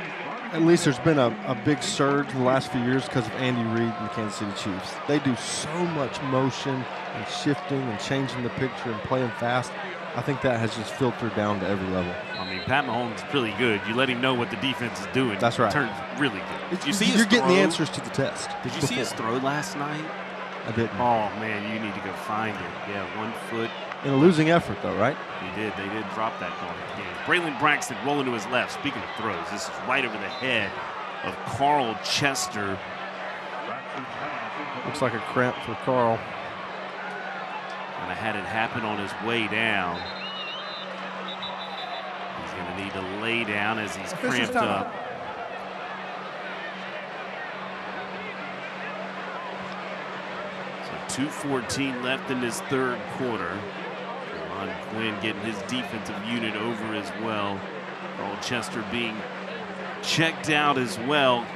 at least there's been a big surge in the last few years because of Andy Reid and the Kansas City Chiefs. They do so much motion and shifting and changing the picture and playing fast. I think that has just filtered down to every level. I mean, Pat Mahomes is really good. You let him know what the defense is doing. That's right. It turns really good. Did you see his You're getting throw? the answers to the test. Did you see his throw last night? I didn't. Oh, man, you need to go find it. Yeah, 1 foot. In a losing effort, though, right? He did. They did drop that goal game. Braylon Braxton rolling to his left. Speaking of throws, this is right over the head of Carl Chester. Looks like a cramp for Carl. And I had it happen on his way down. He's going to need to lay down as he's cramped up. So 2:14 left in this 3rd quarter. Ron Quinn getting his defensive unit over as well. Carl Chester being checked out as well.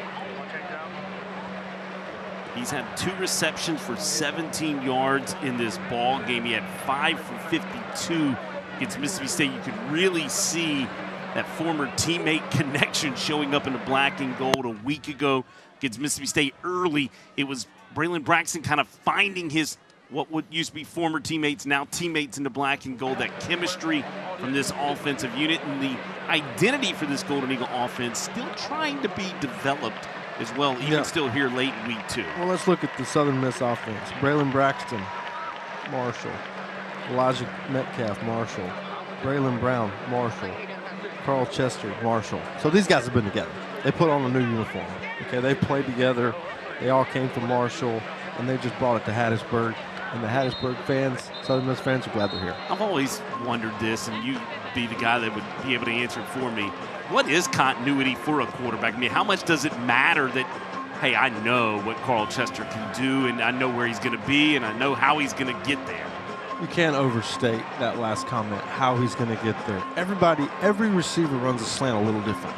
He's had 2 receptions for 17 yards in this ball game. He had 5 for 52 against Mississippi State. You could really see that former teammate connection showing up in the black and gold a week ago against Mississippi State early. It was Braylon Braxton kind of finding his what would used to be former teammates, now teammates in the black and gold. That chemistry from this offensive unit and the identity for this Golden Eagle offense still trying to be developed as well, even still here late in week 2. Well, let's look at the Southern Miss offense. Braylon Braxton, Marshall. Elijah Metcalf, Marshall. Braylon Brown, Marshall. Carl Chester, Marshall. So these guys have been together. They put on a new uniform. Okay, they played together. They all came from Marshall, and they just brought it to Hattiesburg. And the Hattiesburg fans, Southern Miss fans, are glad they're here. I've always wondered this, and you'd be the guy that would be able to answer it for me. What is continuity for a quarterback? I mean, how much does it matter that, hey, I know what Carl Chester can do, and I know where he's going to be, and I know how he's going to get there? You can't overstate that last comment, how he's going to get there. Every receiver runs a slant a little different.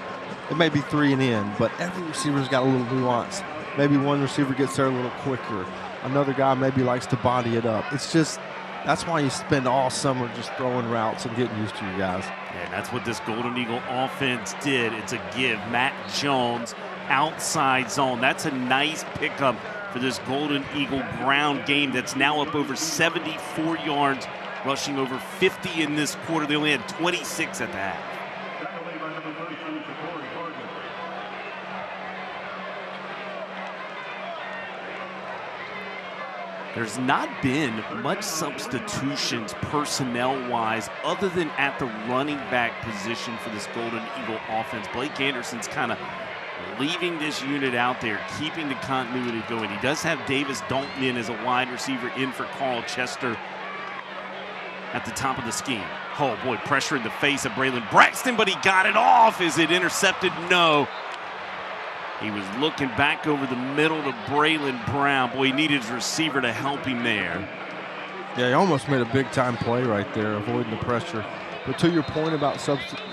It may be 3 and in, but every receiver's got a little nuance. Maybe one receiver gets there a little quicker. Another guy maybe likes to body it up. It's just, that's why you spend all summer just throwing routes and getting used to your guys. Yeah, and that's what this Golden Eagle offense did. It's a give. Matt Jones, outside zone. That's a nice pickup for this Golden Eagle ground game that's now up over 74 yards, rushing over 50 in this quarter. They only had 26 at the half. There's not been much substitutions personnel-wise other than at the running back position for this Golden Eagle offense. Blake Anderson's kind of leaving this unit out there, keeping the continuity going. He does have Davis Dalton in as a wide receiver in for Carl Chester at the top of the scheme. Oh, boy, pressure in the face of Braylon Braxton, but he got it off. Is it intercepted? No. He was looking back over the middle to Braylon Brown. Boy, he needed his receiver to help him there. Yeah, he almost made a big-time play right there, avoiding the pressure. But to your point about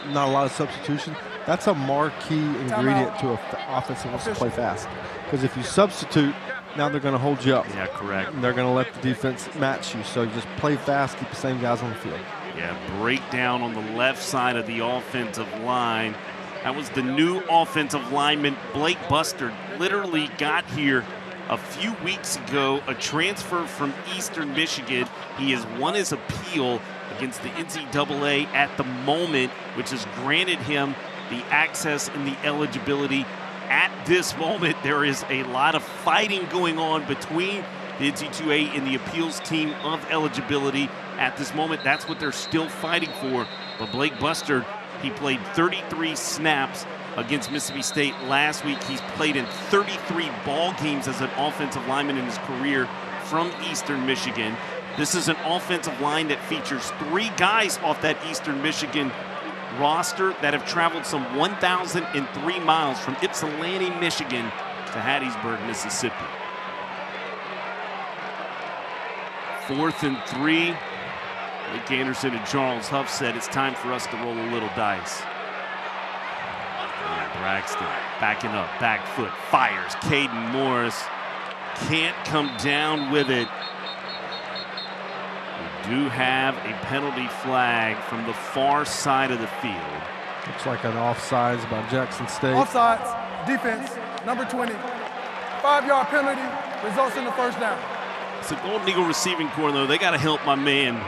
not a lot of substitution, that's a marquee ingredient to an offense that wants to play fast. Because if you substitute, now they're going to hold you up. Yeah, correct. And they're going to let the defense match you. So you just play fast, keep the same guys on the field. Yeah, breakdown on the left side of the offensive line. That was the new offensive lineman, Blake Bustard. Literally got here a few weeks ago, a transfer from Eastern Michigan. He has won his appeal against the NCAA at the moment, which has granted him the access and the eligibility. At this moment, there is a lot of fighting going on between the NCAA and the appeals team of eligibility. At this moment, that's what they're still fighting for. But Blake Bustard, he played 33 snaps against Mississippi State last week. He's played in 33 ball games as an offensive lineman in his career from Eastern Michigan. This is an offensive line that features 3 guys off that Eastern Michigan roster that have traveled some 1,003 miles from Ypsilanti, Michigan to Hattiesburg, Mississippi. 4th and 3. Blake Anderson and Charles Huff said it's time for us to roll a little dice. And Braxton backing up, back foot, fires. Caden Morris can't come down with it. We do have a penalty flag from the far side of the field. Looks like an offsides by Jackson State. Offsides, defense, number 20. 5-yard penalty, results in the first down. It's the Golden Eagle receiving corps, though. They got to help my man,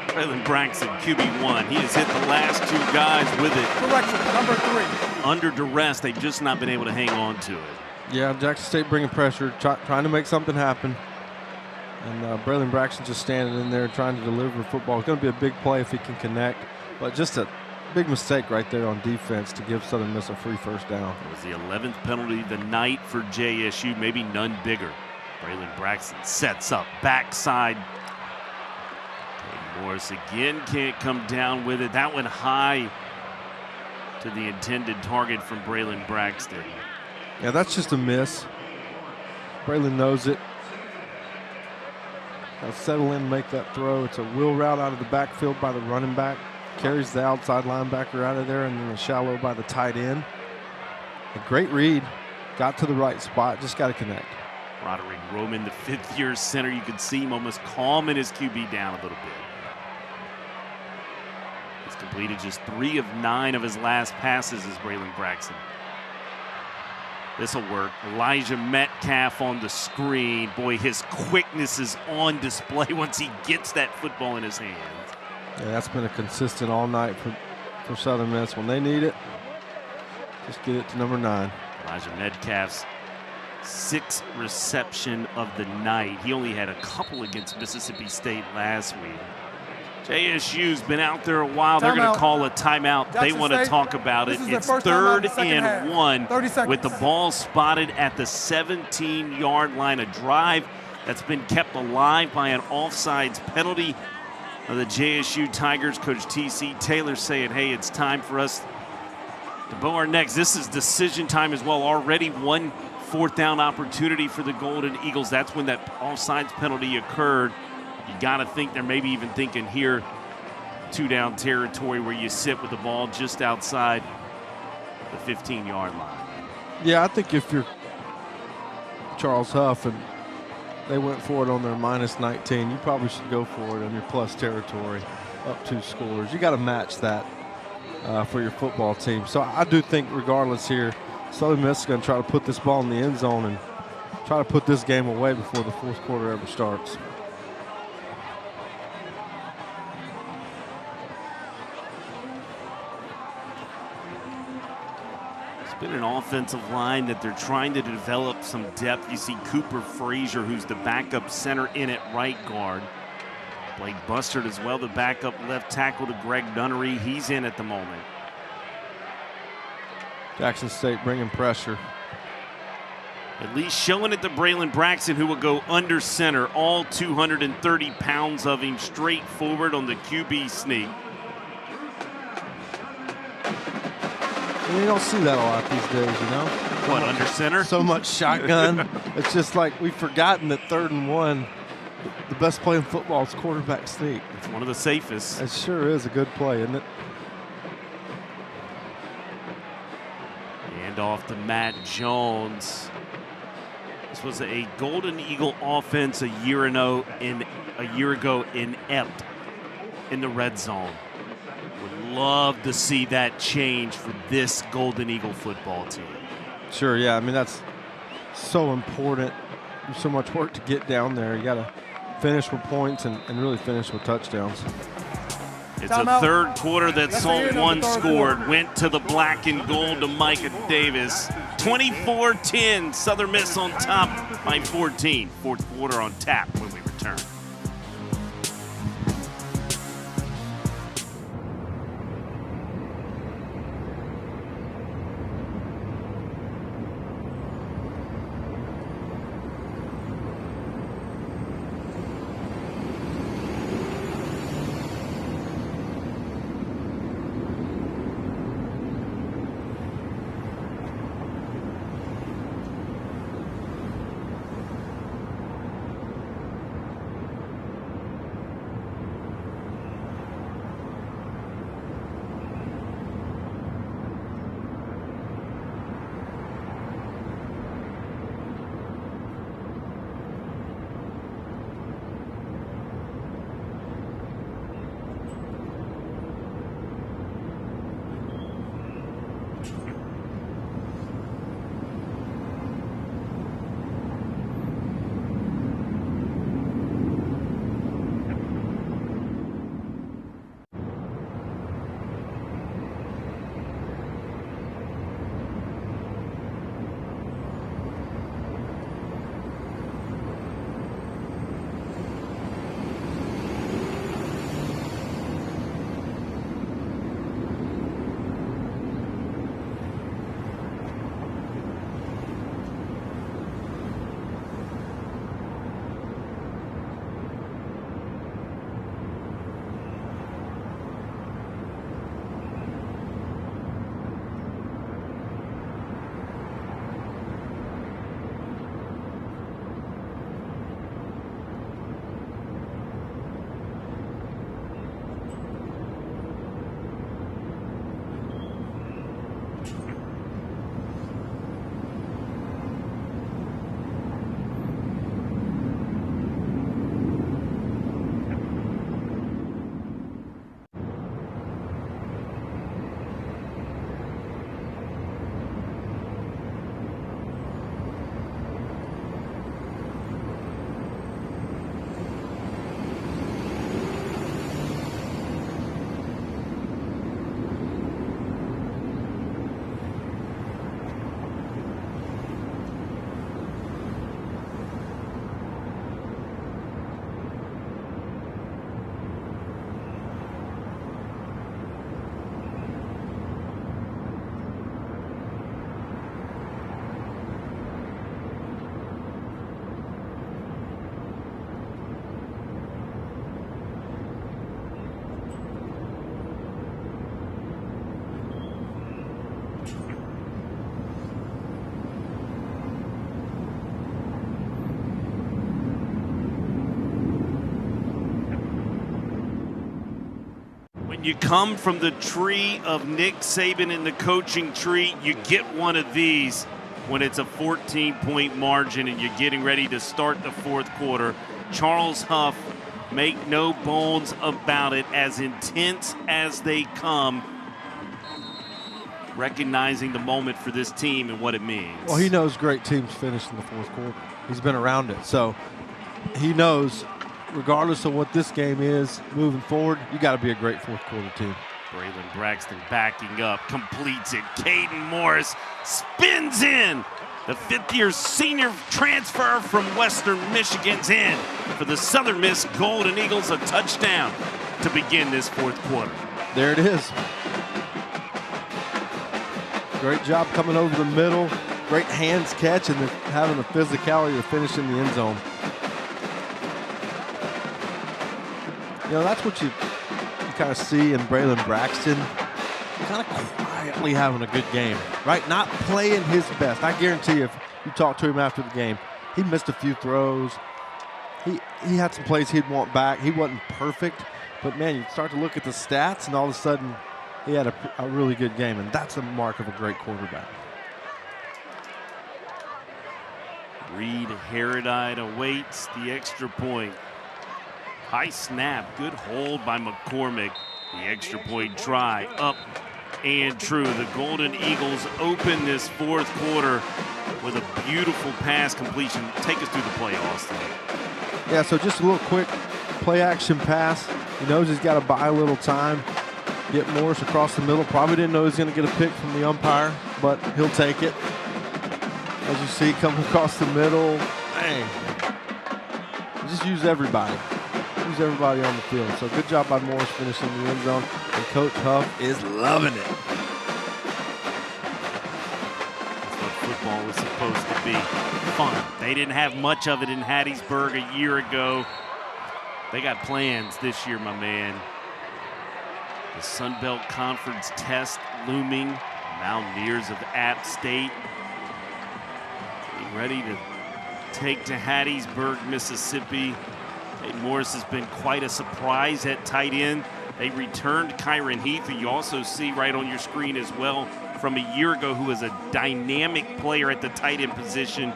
Braylon Braxton, QB1. He has hit the last 2 guys with it. Correction, number 3. Under duress, they've just not been able to hang on to it. Yeah, Jackson State bringing pressure, trying to make something happen. And Braylon Braxton just standing in there trying to deliver football. It's going to be a big play if he can connect. But just a big mistake right there on defense to give Southern Miss a free first down. It was the 11th penalty of the night for JSU, maybe none bigger. Braylon Braxton sets up, backside. Morris again can't come down with it. That went high to the intended target from Braylon Braxton. Yeah, that's just a miss. Braylon knows it. He'll settle in and make that throw. It's a wheel route out of the backfield by the running back. Carries the outside linebacker out of there, and then a shallow by the tight end. A great read. Got to the right spot. Just got to connect. Roderick Roman, the 5th-year center. You could see him almost calming his QB down a little bit. He's completed just 3 of 9 of his last passes as Braylon Braxton. This will work. Elijah Metcalf on the screen. Boy, his quickness is on display once he gets that football in his hands. Yeah, that's been a consistent all night for Southern Miss. When they need it, just get it to number 9. Elijah Metcalf's 6th reception of the night. He only had a couple against Mississippi State last week. JSU's been out there a while. They're going to call a timeout. They want to talk about it. It's 3rd and 1 with the ball spotted at the 17-yard line. A drive that's been kept alive by an offsides penalty of the JSU Tigers. Coach T.C. Taylor saying, hey, it's time for us to bow our necks. This is decision time as well. Already 1 4th down opportunity for the Golden Eagles. That's when that offsides penalty occurred. You got to think they're maybe even thinking here, 2-down territory where you sit with the ball just outside the 15-yard line. Yeah, I think if you're Charles Huff and they went for it on their -19, you probably should go for it on your plus territory, up 2 scores. You got to match that for your football team. So I do think regardless here, Southern Miss is going to try to put this ball in the end zone and try to put this game away before the 4th quarter ever starts. Been an offensive line that they're trying to develop some depth. You see Cooper Frazier, who's the backup center, in at right guard. Blake Bustard as well, the backup left tackle to Greg Nunnery. He's in at the moment. Jackson State bringing pressure. At least showing it to Braylon Braxton, who will go under center. All 230 pounds of him straight forward on the QB sneak. And you don't see that a lot these days, you know? What, under center? So much shotgun. It's just like we've forgotten that 3rd and 1, the best play in football is quarterback sneak. It's one of the safest. It sure is a good play, isn't it? And off to Matt Jones. This was a Golden Eagle offense a year ago inept in the red zone. Would love to see that change for this Golden Eagle football team. Sure, yeah. I mean, that's so important. There's so much work to get down there. You got to finish with points and really finish with touchdowns. It's a 3rd quarter that saw 1 scored. Went to the black and gold to Micah Davis. 24-10, Southern Miss on top by 14. 4th quarter on tap when we return. you come from the tree of Nick Saban in the coaching tree, you get one of these when it's a 14-point margin and you're getting ready to start the fourth quarter. Charles Huff, make no bones about it, as intense as they come, recognizing the moment for this team and what it means. Well, he knows great teams finish in the fourth quarter. He's been around it. So he knows, regardless of what this game is moving forward, you got to be a great fourth quarter team. Braylon Braxton backing up, completes it. Caden Morris spins in. The fifth-year senior transfer from Western Michigan's in for the Southern Miss Golden Eagles, a touchdown to begin this fourth quarter. There it is. Great job coming over the middle. Great hands catch and having the physicality to finish in the end zone. You know, that's what you kind of see in Braylon Braxton. Kind of quietly having a good game, right? Not playing his best. I guarantee you, if you talk to him after the game, he missed a few throws. He had some plays he'd want back. He wasn't perfect, but man, you start to look at the stats and all of a sudden he had a really good game, and that's a mark of a great quarterback. Reed Herodite awaits the extra point. High snap, good hold by McCormick. The extra point try, up and true. The Golden Eagles open this fourth quarter with a beautiful pass completion. Take us through the play, Austin. Yeah, so just a little quick play action pass. He knows he's got to buy a little time. Get Morris across the middle. Probably didn't know he was going to get a pick from the umpire, but he'll take it. As you see, coming across the middle. Dang. Just use everybody. Use everybody on the field. So good job by Morris finishing the end zone. And Coach Huff is loving it. That's what football was supposed to be. Fun. They didn't have much of it in Hattiesburg a year ago. They got plans this year, my man. The Sun Belt Conference test looming. Mountaineers of App State getting ready to take to Hattiesburg, Mississippi. Caden Morris has been quite a surprise at tight end. They returned Kyron Heath, who you also see right on your screen as well, from a year ago, who was a dynamic player at the tight end position.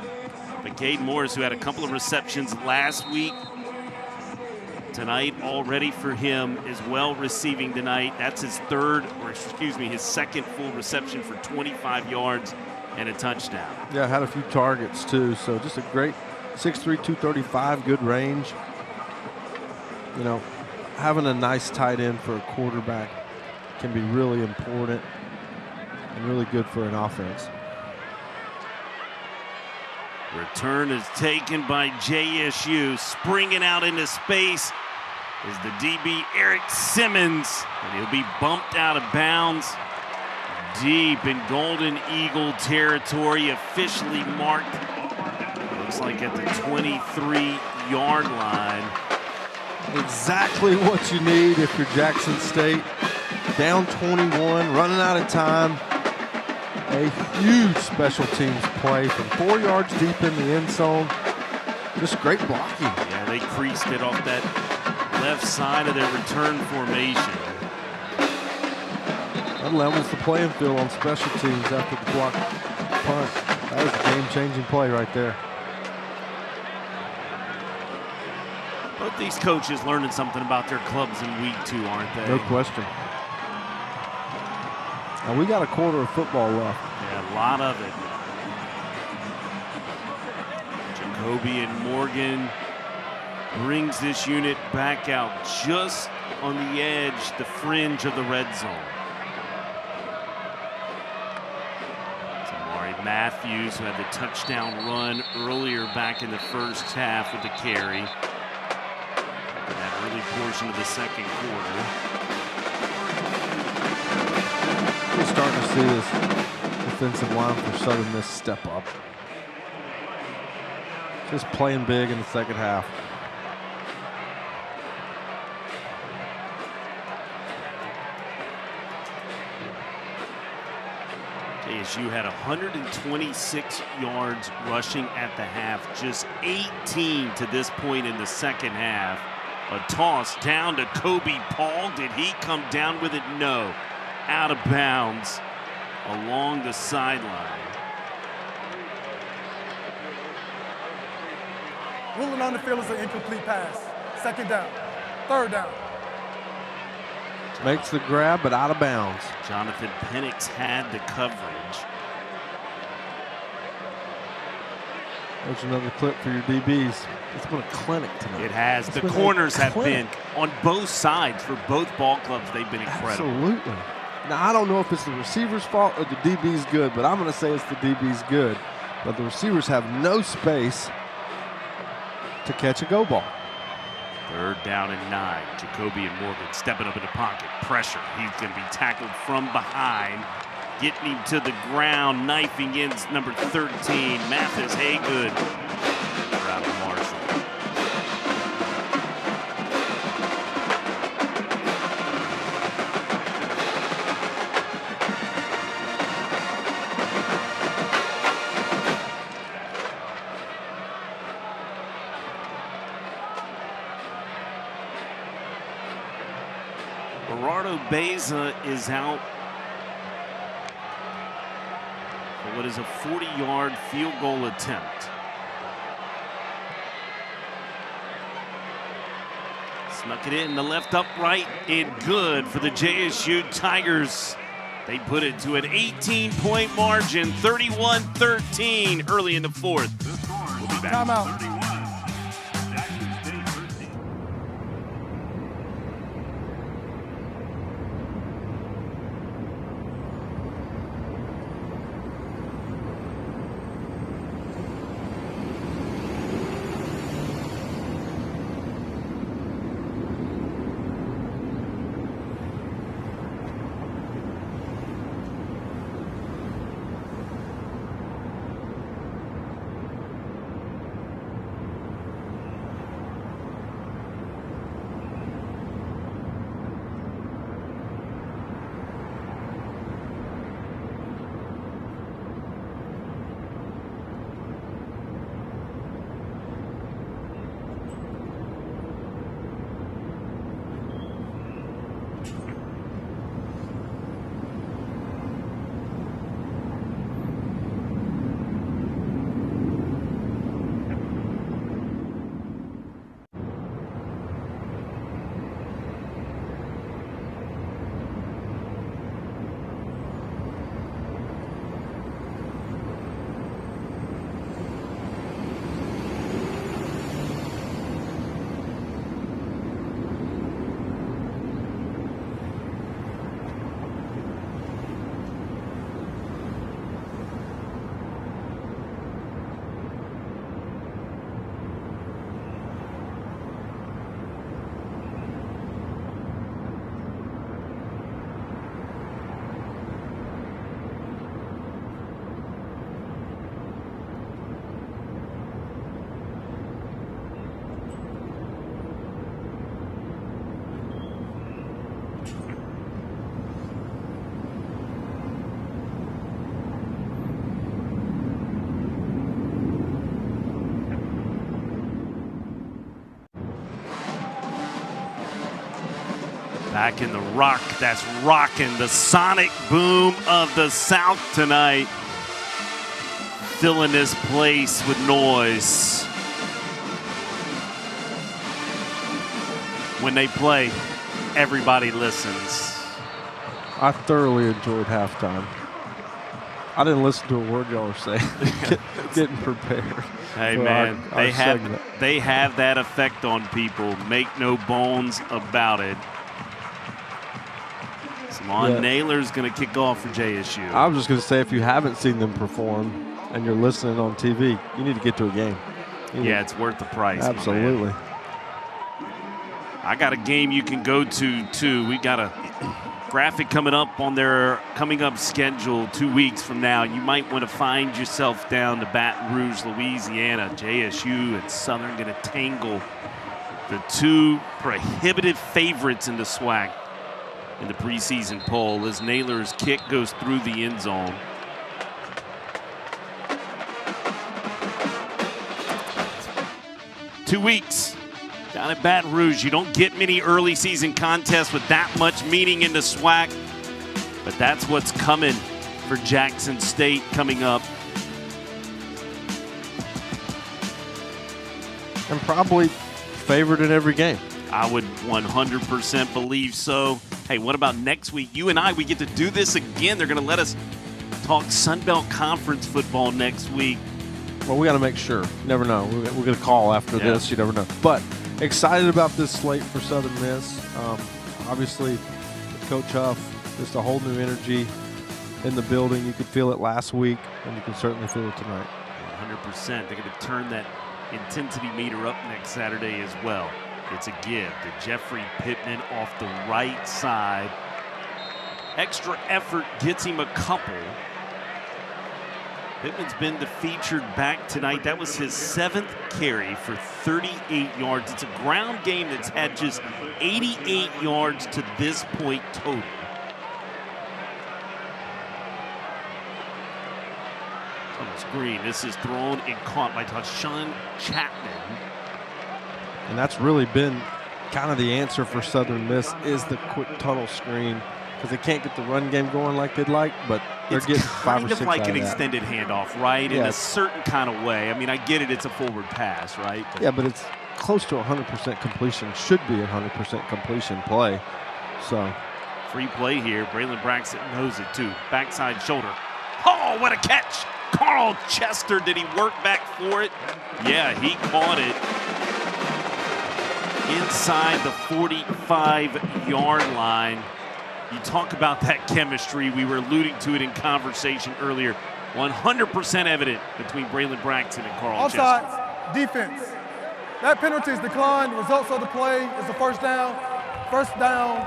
But Caden Morris, who had a couple of receptions last week, tonight already for him as well, receiving tonight. That's his his second full reception for 25 yards and a touchdown. Yeah, had a few targets too. So just a great 6'3", 235, good range. You know, having a nice tight end for a quarterback can be really important and really good for an offense. Return is taken by JSU. Springing out into space is the DB Eric Simmons, and he'll be bumped out of bounds deep in Golden Eagle territory, officially marked, looks like at the 23-yard line. Exactly what you need if you're Jackson State. Down 21, running out of time. A huge special teams play from 4 yards deep in the end zone. Just great blocking. Yeah, they creased it off that left side of their return formation. That levels the playing field on special teams after the block punt. That was a game-changing play right there. Both these coaches learning something about their clubs in week 2, aren't they? No question. Now we got a quarter of football left. Yeah, a lot of it. Jacoby and Morgan brings this unit back out just on the edge, the fringe of the red zone. Amari Matthews, who had the touchdown run earlier back in the first half with the carry. In that early portion of the second quarter. We're starting to see this defensive line for Southern Miss step up. Just playing big in the second half. ASU had 126 yards rushing at the half, just 18 to this point in the second half. A toss down to Kobe Paul. Did he come down with it? No. Out of bounds along the sideline. Ruling on the field is an incomplete pass. Second down. Third down. Makes the grab, but out of bounds. Jonathan Penix had the coverage. There's another clip for your DBs. It's been a clinic tonight. It has. The corners have been on both sides for both ball clubs. They've been incredible. Absolutely. Now, I don't know if it's the receiver's fault or the DB's good, but I'm going to say it's the DB's good. But the receivers have no space to catch a go ball. Third down and 9. Jacoby and Morgan stepping up in the pocket. Pressure. He's going to be tackled from behind. Getting him to the ground. Knifing in number 13. Mathis Haygood. Out of Marshall. Gerardo Beza is out for what is a 40-yard field goal attempt. Snuck it in the left upright and good for the JSU Tigers. They put it to an 18-point margin, 31-13 early in the fourth. We'll be back. Timeout. Back in the rock that's rocking the sonic boom of the South tonight. Filling this place with noise. When they play, everybody listens. I thoroughly enjoyed halftime. I didn't listen to a word y'all were saying. Getting prepared. Hey man, they have that effect on people. Make no bones about it. Simon Naylor's going to kick off for JSU. I was just going to say, if you haven't seen them perform and you're listening on TV, you need to get to a game. It's worth the price. Absolutely. I got a game you can go to too. We got a graphic coming up on their coming up schedule 2 weeks from now. You might want to find yourself down to Baton Rouge, Louisiana. JSU and Southern going to tangle, the two prohibitive favorites in the SWAC in the preseason poll, as Naylor's kick goes through the end zone. Two weeks Down at Baton Rouge, you don't get many early season contests with that much meaning in the SWAC, but that's what's coming for Jackson State coming up. And probably favored in every game. I would 100% believe so. Hey, what about next week? You and I, we get to do this again. They're going to let us talk Sun Belt Conference football next week. Well, we got to make sure. You never know. We're going to call after this. You never know. But excited about this slate for Southern Miss. Obviously, Coach Huff, just a whole new energy in the building. You could feel it last week, and you can certainly feel it tonight. 100%. They're going to turn that intensity meter up next Saturday as well. It's a give to Jeffrey Pittman off the right side. Extra effort gets him a couple. Pittman's been the featured back tonight. That was his 7th carry for 38 yards. It's a ground game that's had just 88 yards to this point total. On the screen, this is thrown and caught by Tashawn Chapman. And that's really been kind of the answer for Southern Miss is the quick tunnel screen, because they can't get the run game going like they'd like, but they're getting 5 or 6 kind of like an that. extended handoff, right? In a certain kind of way. I mean, I get it, it's a forward pass, right? But yeah, but it's close to 100% completion. Should be a 100% completion play. So free play here. Braylon Braxton knows it too. Backside shoulder. Oh, what a catch! Carl Chester, did he work back for it? Yeah, he caught it inside the 45-yard line. You talk about that chemistry. We were alluding to it in conversation earlier. 100% evident between Braylon Braxton and Carl Chester. Offsides, defense. That penalty is declined. Results of the play is a first down. First down,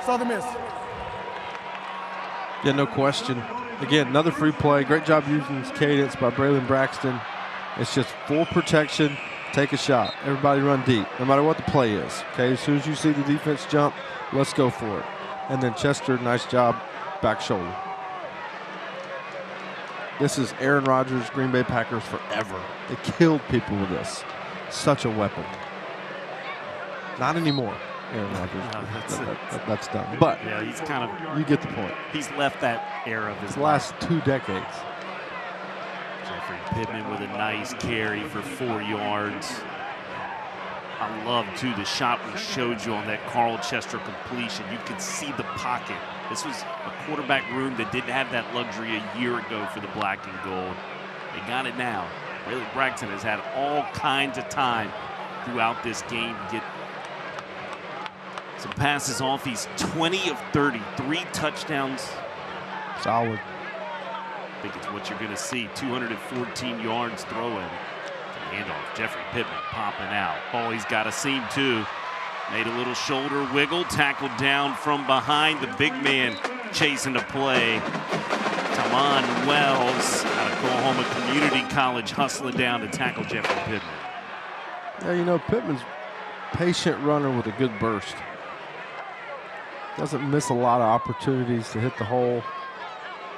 Southern Miss. Yeah, no question. Again, another free play. Great job using this cadence by Braylon Braxton. It's just full protection. Take a shot. Everybody run deep, no matter what the play is. Okay, as soon as you see the defense jump, let's go for it. And then Chester, nice job, back shoulder. This is Aaron Rodgers, Green Bay Packers forever. They killed people with this. Such a weapon. Not anymore, Aaron Rodgers. No, that's done. But yeah, he's kind of. You get the point. He's left that era of his last 2 decades. Jeffrey Pittman with a nice carry for 4 yards. I love, too, the shot we showed you on that Carl Chester completion. You could see the pocket. This was a quarterback room that didn't have that luxury a year ago for the black and gold. They got it now. Braylon Braxton has had all kinds of time throughout this game to get some passes off. He's 20 of 30, 3 touchdowns. Solid. I think it's what you're going to see. 214 yards throwing. Handoff, Jeffrey Pittman popping out. Oh, he's got a seam too. Made a little shoulder wiggle, tackled down from behind. The big man chasing the play. Tamon Wells out of Oklahoma Community College hustling down to tackle Jeffrey Pittman. Yeah, you know, Pittman's patient runner with a good burst. Doesn't miss a lot of opportunities to hit the hole.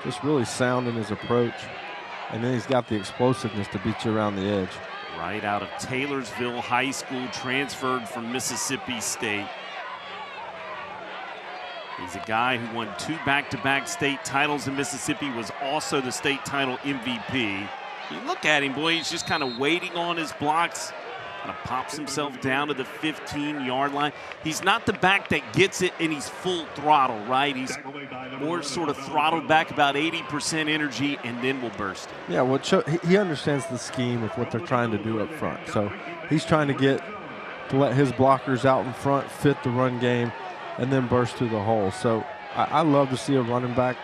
Just really sound in his approach. And then he's got the explosiveness to beat you around the edge. Right out of Taylorsville High School, transferred from Mississippi State. He's a guy who won 2 back-to-back state titles in Mississippi, was also the state title MVP. You look at him, boy, he's just kind of waiting on his blocks. Kind of pops himself down to the 15-yard line. He's not the back that gets it and he's full throttle, right? He's more sort of throttled back, about 80% energy, and then will burst it. Yeah, he understands the scheme of what they're trying to do up front. So he's trying to let his blockers out in front, fit the run game, and then burst through the hole. So I love to see a running back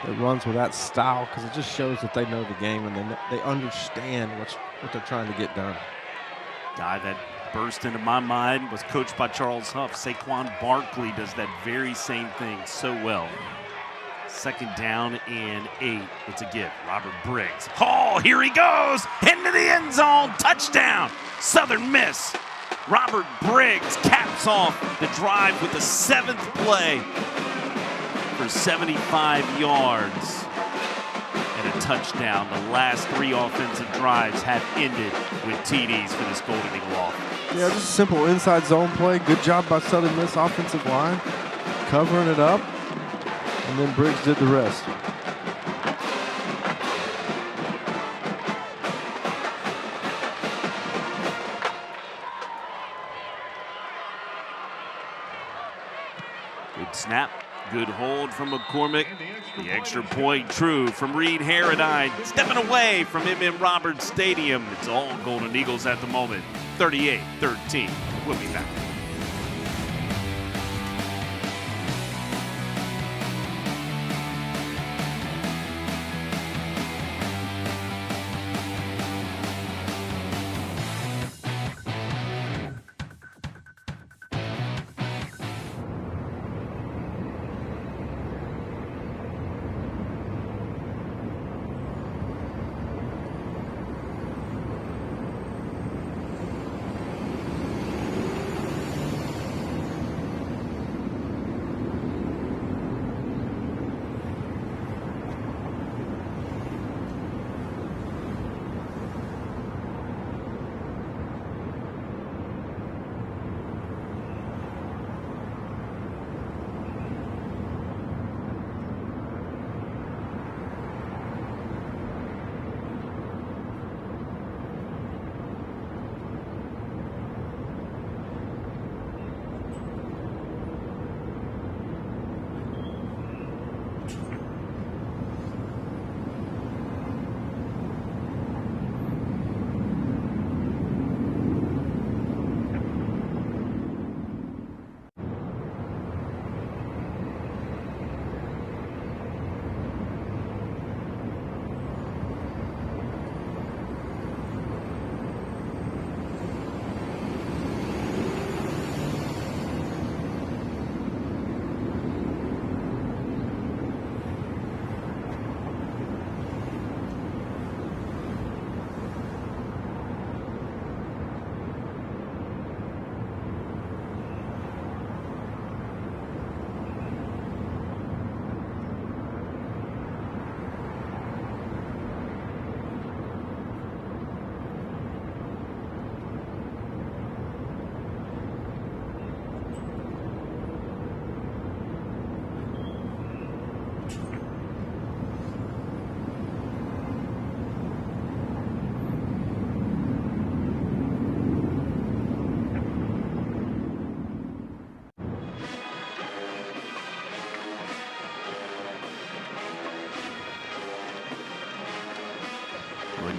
that runs with that style, because it just shows that they know the game and they understand what they're trying to get done. Guy that burst into my mind was coached by Charles Huff. Saquon Barkley does that very same thing so well. 2nd down and 8. It's a give. Robert Briggs. Oh, here he goes. Into the end zone. Touchdown. Southern Miss. Robert Briggs caps off the drive with the 7th play for 75 yards. And a touchdown. The last 3 offensive drives have ended with TDs for this Golden Eagle offense. Yeah, just a simple inside zone play. Good job by Southern Miss offensive line, covering it up, and then Briggs did the rest. Good snap, good hold from McCormick. The extra point true from Reed Harrodine. Stepping away from M.M. Roberts Stadium. It's all Golden Eagles at the moment. 38-13. We'll be back.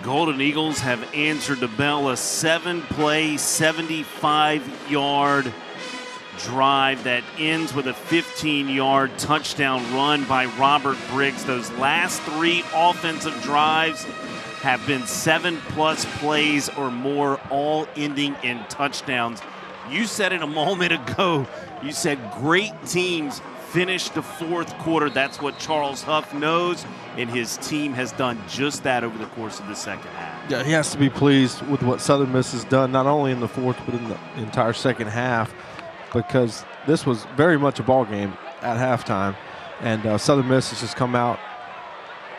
Golden Eagles have answered the bell. A 7-play, 75-yard drive that ends with a 15-yard touchdown run by Robert Briggs. Those last 3 offensive drives have been 7+ plays or more, all ending in touchdowns. You said it a moment ago. You said great teams finish the 4th quarter. That's what Charles Huff knows, and his team has done just that over the course of the 2nd half. Yeah, he has to be pleased with what Southern Miss has done, not only in the 4th, but in the entire 2nd half, because this was very much a ball game at halftime, and Southern Miss has just come out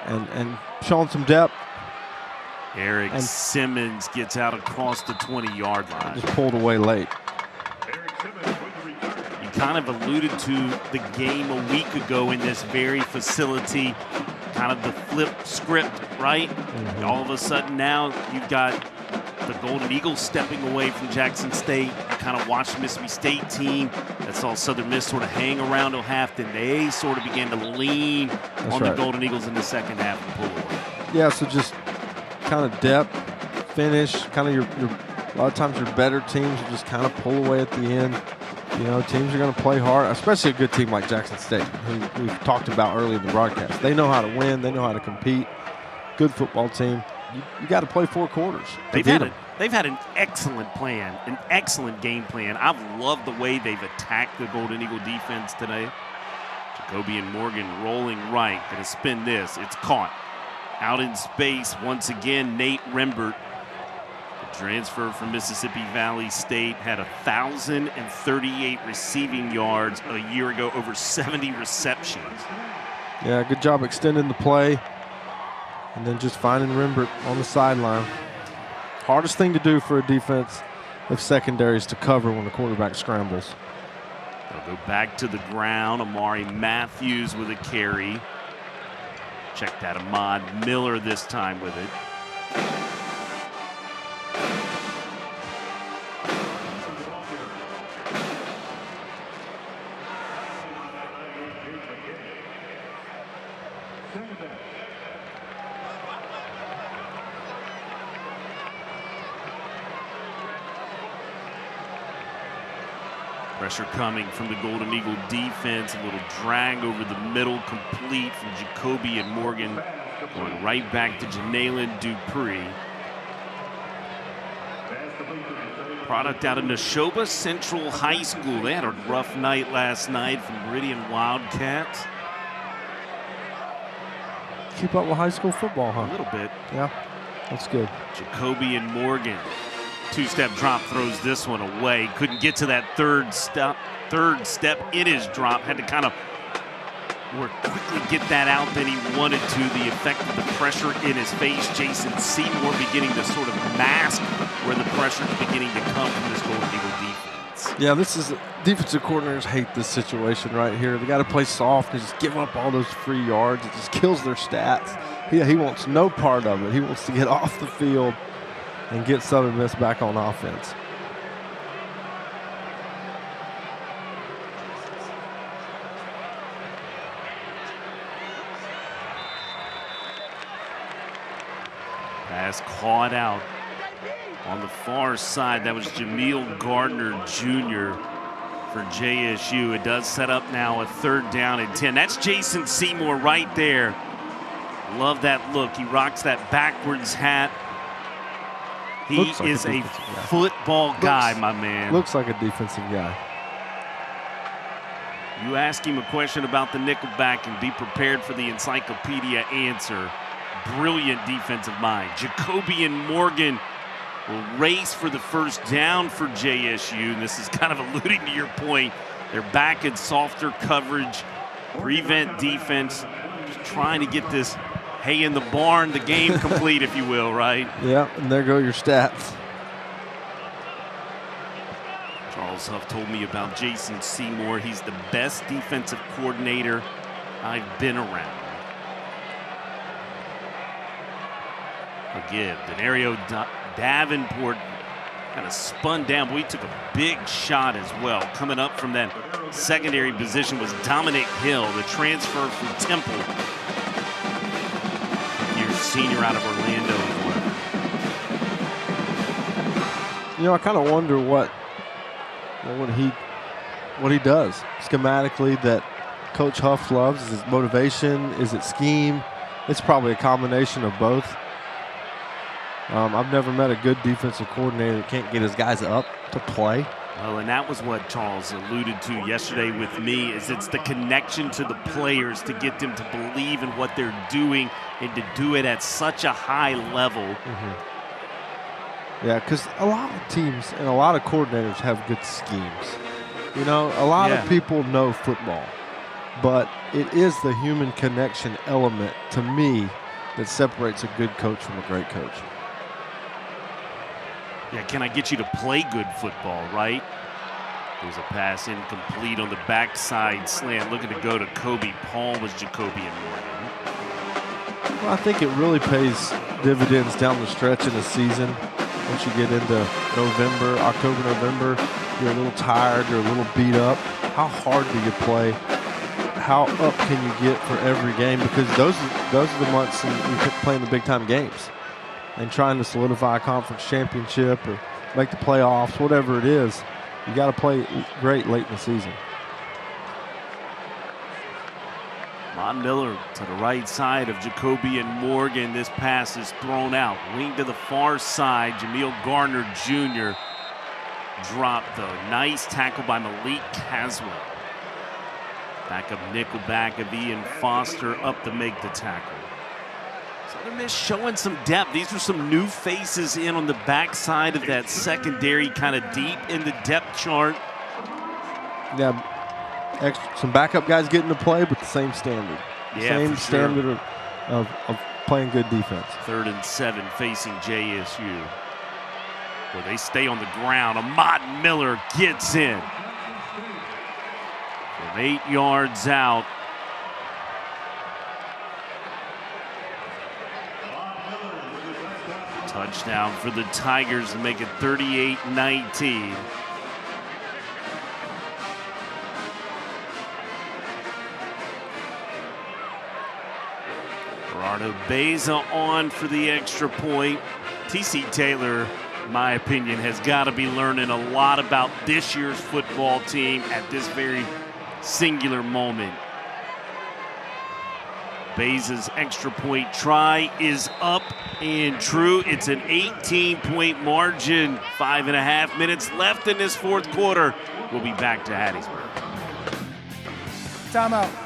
and shown some depth. Eric Simmons gets out across the 20-yard line. Just pulled away late. Kind of alluded to the game a week ago in this very facility, kind of the flip script, right? Mm-hmm. All of a sudden now you've got the Golden Eagles stepping away from Jackson State. You kind of watched the Mississippi State team that saw Southern Miss sort of hang around till half. Then they sort of began to lean on the Golden Eagles in the 2nd half and pull away. Yeah, so just kind of depth, finish, kind of your a lot of times your better teams will just kind of pull away at the end. You know, teams are going to play hard, especially a good team like Jackson State, who we've talked about earlier in the broadcast. They know how to win. They know how to compete. Good football team. You got to play 4 quarters. They've had an excellent plan, an excellent game plan. I've loved the way they've attacked the Golden Eagle defense today. Jacoby and Morgan rolling right. Going to spin this. It's caught. Out in space once again, Nate Rembert. Transfer from Mississippi Valley State, had 1,038 receiving yards a year ago, over 70 receptions. Yeah, good job extending the play. And then just finding Rembert on the sideline. Hardest thing to do for a defense of secondaries to cover when the quarterback scrambles. They'll go back to the ground. Amari Matthews with a carry. Check that, Ahmad Miller this time with it. Pressure coming from the Golden Eagle defense. A little drag over the middle, complete from Jacoby and Morgan. Going right back to Janalen Dupree. Product out of Neshoba Central High School. They had a rough night last night from Meridian Wildcats. Keep up with high school football, huh? A little bit. Yeah, that's good. Jacoby and Morgan. Two-step drop, throws this one away. Couldn't get to that third step in his drop. Had to kind of more quickly get that out than he wanted to. The effect of the pressure in his face. Jason Seymour beginning to sort of mask where the pressure is beginning to come from this Golden Eagle defense. Yeah, this is defensive coordinators hate this situation right here. They got to play soft and just give up all those free yards. It just kills their stats. He wants no part of it. He wants to get off the field and get Southern Miss back on offense. Pass caught out on the far side. That was Jameel Gardner Jr. for JSU. It does set up now a 3rd down and 10. That's Jason Seymour right there. Love that look. He rocks that backwards hat. He Looks like is a guy. football guy, my man. Looks like a defensive guy. You ask him a question about the nickelback and be prepared for the encyclopedia answer. Brilliant defensive mind. Jacoby and Morgan will race for the 1st down for JSU. And this is kind of alluding to your point. They're back in softer coverage, prevent defense, just trying to get this hay in the barn, the game complete, if you will, right? Yeah, and there go your stats. Charles Huff told me about Jason Seymour. He's the best defensive coordinator I've been around. A give. Denario Davenport kind of spun down, but he took a big shot as well. Coming up from that secondary position was Dominic Hill, the transfer from Temple. Your senior out of Orlando as well. You know, I kind of wonder what he does schematically that Coach Huff loves. Is it motivation? Is it scheme? It's probably a combination of both. I've never met a good defensive coordinator that can't get his guys up to play. Well, and that was what Charles alluded to yesterday with me, is it's the connection to the players to get them to believe in what they're doing and to do it at such a high level. Yeah, because a lot of teams and a lot of coordinators have good schemes. You know, a lot of people know football, but it is the human connection element, to me, that separates a good coach from a great coach. Yeah, can I get you to play good football, right? There's a pass incomplete on the backside slant. Looking to go to Kobe Paul was Jacoby and Morgan. Well, I think it really pays dividends down the stretch in the season. Once you get into November, October, November, you're a little tired, you're a little beat up. How hard do you play? How up can you get for every game? Because those are the months you're playing the big-time games and trying to solidify a conference championship or make the playoffs, whatever it is. You got to play great late in the season. Mon Miller to the right side of Jacoby and Morgan. This pass is thrown out. Wing to the far side. Jameel Gardner Jr. dropped though. Nice tackle by Malik Caswell. Backup nickelback of Ian Foster up to make the tackle. Southern Miss showing some depth. These are some new faces in on the backside of that secondary, kind of deep in the depth chart. Yeah, some backup guys getting to play, but the same standard. Yeah, same for standard sure. of playing good defense. 3rd and 7 facing JSU. Where they stay on the ground. Ahmad Miller gets in. From 8 yards out. Touchdown for the Tigers to make it 38-19. Gerardo Beza on for the extra point. T.C. Taylor, in my opinion, has got to be learning a lot about this year's football team at this very singular moment. Beza's extra point try is up and true. It's an 18-point margin. 5.5 minutes left in this 4th quarter. We'll be back to Hattiesburg. Timeout.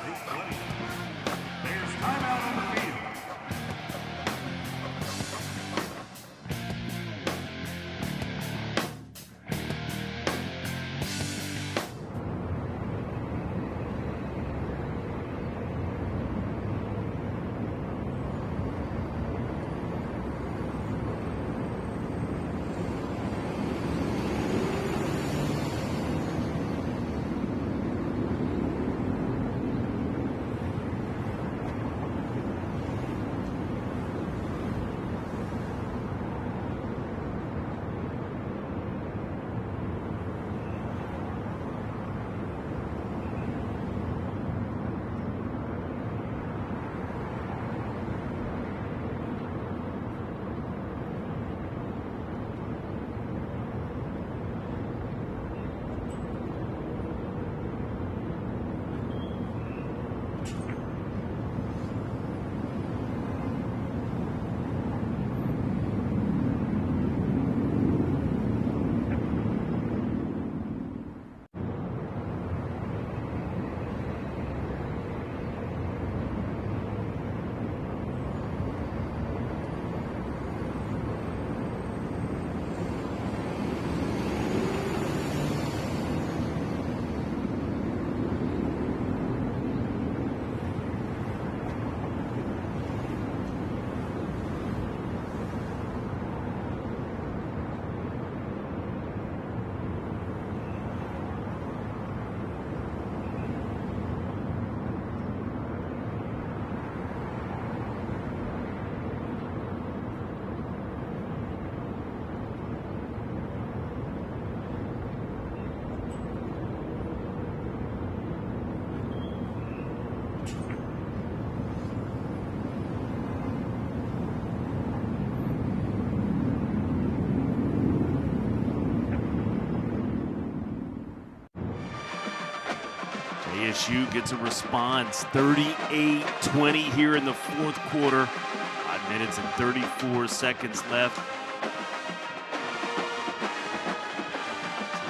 ASU gets a response, 38-20 here in the 4th quarter. 5 minutes and 34 seconds left. So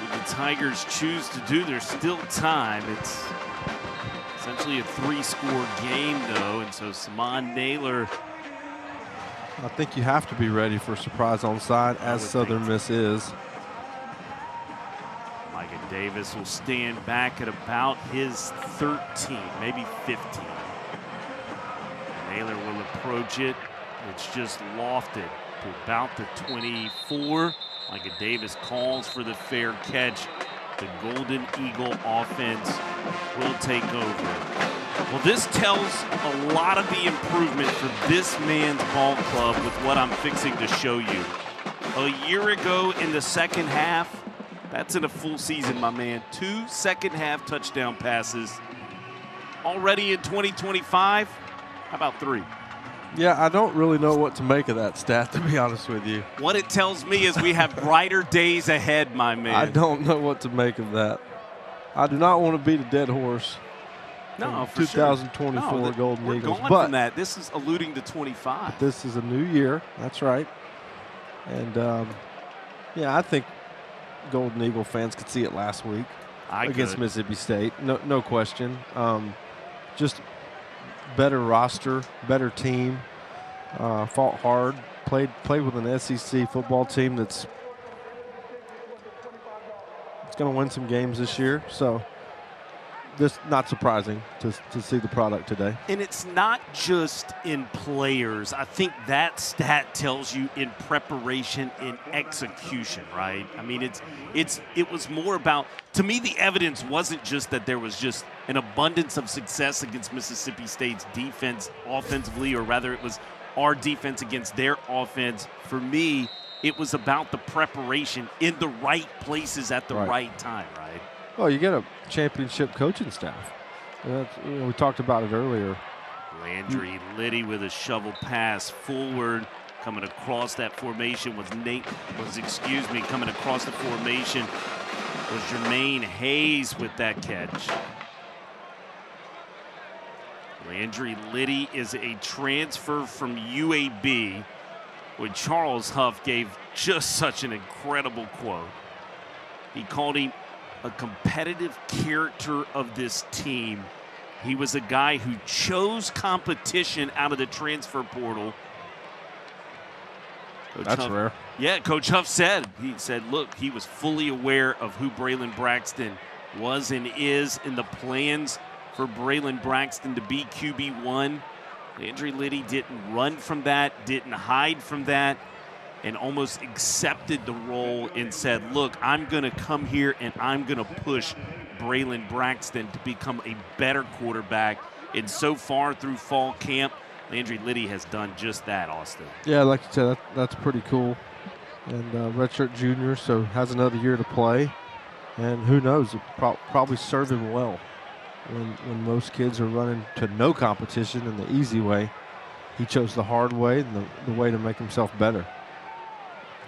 what the Tigers choose to do, there's still time. It's essentially a 3-score game, though, and so Simon Naylor. I think you have to be ready for surprise onside, as Southern Miss is. Davis will stand back at about his 13, maybe 15. Naylor will approach it. It's just lofted to about the 24. Micah Davis calls for the fair catch. The Golden Eagle offense will take over. Well, this tells a lot of the improvement for this man's ball club with what I'm fixing to show you. A year ago in the 2nd half, that's in a full season, my man. 2 second-half touchdown passes. Already in 2025, how about 3? Yeah, I don't really know what to make of that stat, to be honest with you. What it tells me is we have brighter days ahead, my man. I don't know what to make of that. I do not want to beat a dead horse. No, for 2024 sure. No, Golden we're Eagles. Going but from that. This is alluding to 25. This is a new year. That's right. And, yeah, I think Golden Eagle fans could see it last week against Mississippi State. No question. Just better roster, better team. Fought hard. Played with an SEC football team that's going to win some games this year. So this not surprising to see the product today. And it's not just in players. I think that stat tells you in preparation, in execution, right? I mean, it was more about, to me, the evidence wasn't just that there was just an abundance of success against Mississippi State's defense offensively, or rather it was our defense against their offense. For me, it was about the preparation in the right places at the right time, right? Well, you get a championship coaching staff. We talked about it earlier. Landry Liddy with a shovel pass forward, coming across that formation coming across the formation was Jermaine Hayes with that catch. Landry Liddy is a transfer from UAB, when Charles Huff gave just such an incredible quote. He called him a competitive character of this team. He was a guy who chose competition out of the transfer portal. That's rare. Yeah, Coach Huff said, look, he was fully aware of who Braylon Braxton was and is, in the plans for Braylon Braxton to be QB1. Landry Liddy didn't run from that, didn't hide from that, and almost accepted the role and said, look, I'm going to come here and I'm going to push Braylon Braxton to become a better quarterback. And so far through fall camp, Landry Liddy has done just that, Austin. Yeah, like you said, that's pretty cool. And redshirt junior, so has another year to play. And who knows, it probably serve him well. When most kids are running to no competition in the easy way, he chose the hard way and the way to make himself better.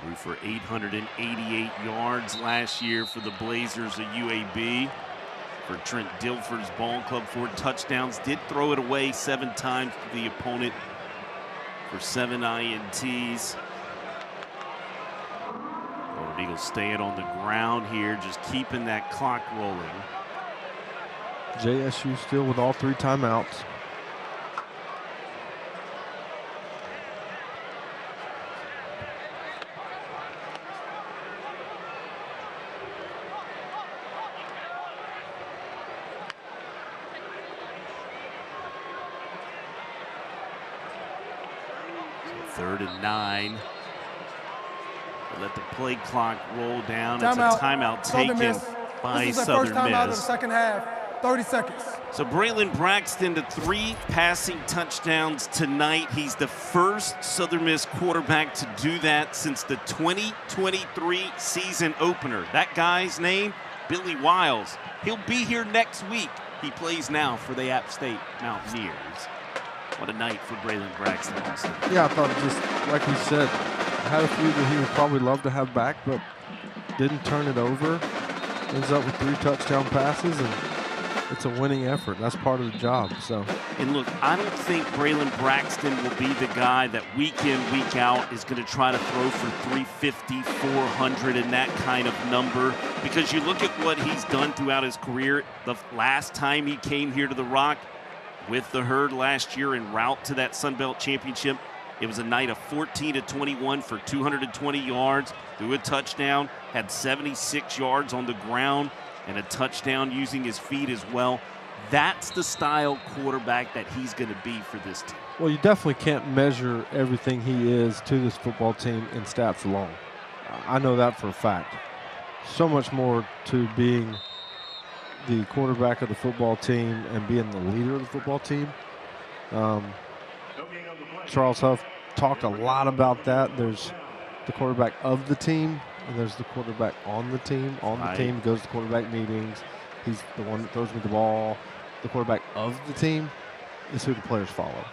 Threw for 888 yards last year for the Blazers of UAB. For Trent Dilfer's ball club, 4 touchdowns. Did throw it away 7 times to the opponent for 7 INTs. Golden Eagles staying on the ground here, just keeping that clock rolling. JSU still with all 3 timeouts. So 3rd and 9. Let the play clock roll down. Timeout. It's a timeout taken by This is the Southern first timeout of the Miss. second half. 30 seconds. So Braylon Braxton to 3 passing touchdowns tonight. He's the first Southern Miss quarterback to do that since the 2023 season opener. That guy's name, Billy Wiles. He'll be here next week. He plays now for the App State Mountaineers. What a night for Braylon Braxton, Austin. Yeah, I thought it just, like we said, had a few that he would probably love to have back, but didn't turn it over. Ends up with 3 touchdown passes, and it's a winning effort. That's part of the job. So, and look, I don't think Braylon Braxton will be the guy that week in, week out is going to try to throw for 350, 400 and that kind of number, because you look at what he's done throughout his career. The last time he came here to the Rock with the Herd last year en route to that Sun Belt Championship, it was a night of 14-21 for 220 yards, threw a touchdown, had 76 yards on the ground, and a touchdown using his feet as well. That's the style quarterback that he's going to be for this team. well, you definitely can't measure everything he is to this football team in stats alone. I know that for a fact. So much more to being the quarterback of the football team and being the leader of the football team. Charles Huff talked a lot about that. There's the quarterback of the team, and there's the quarterback on the team. On the team goes to quarterback meetings. He's the one that throws me the ball. The quarterback of the team is who the players follow.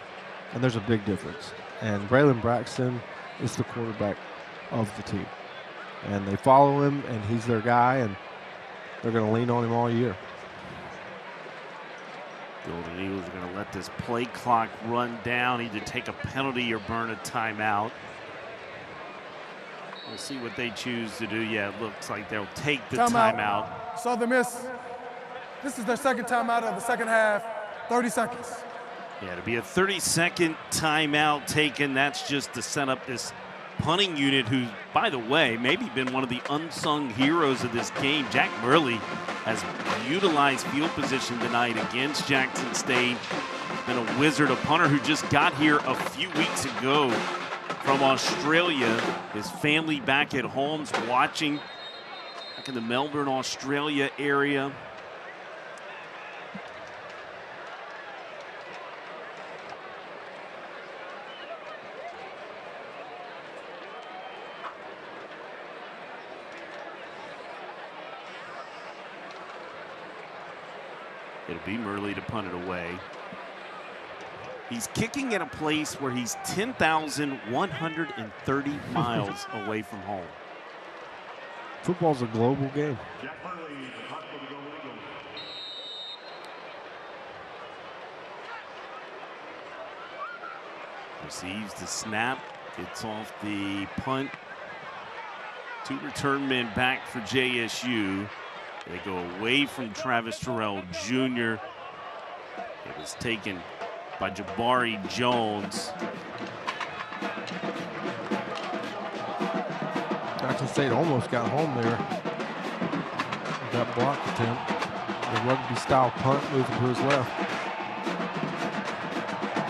And there's a big difference. And Braylon Braxton is the quarterback of the team. And they follow him, and he's their guy, and they're going to lean on him all year. Golden Eagles are going to let this play clock run down, either take a penalty or burn a timeout. We'll see what they choose to do. Yeah, it looks like they'll take the timeout. Southern Miss, this is their second timeout of the second half, 30 seconds. Yeah, to be a 30-second timeout taken, that's just to set up this punting unit, who, by the way, maybe been one of the unsung heroes of this game. Jack Murley has utilized field position tonight against Jackson State. Been a wizard, a punter who just got here a few weeks ago from Australia. His family back at home's watching back in the Melbourne, Australia area. It'll be Murley to punt it away. He's kicking at a place where he's 10,130 miles away from home. Football's a global game. Receives the snap, gets off the punt. 2 return men back for JSU. They go away from Travis Terrell Jr. It was taken by Jabari Jones. Jackson State almost got home there. That block attempt. The rugby-style punt moving to his left.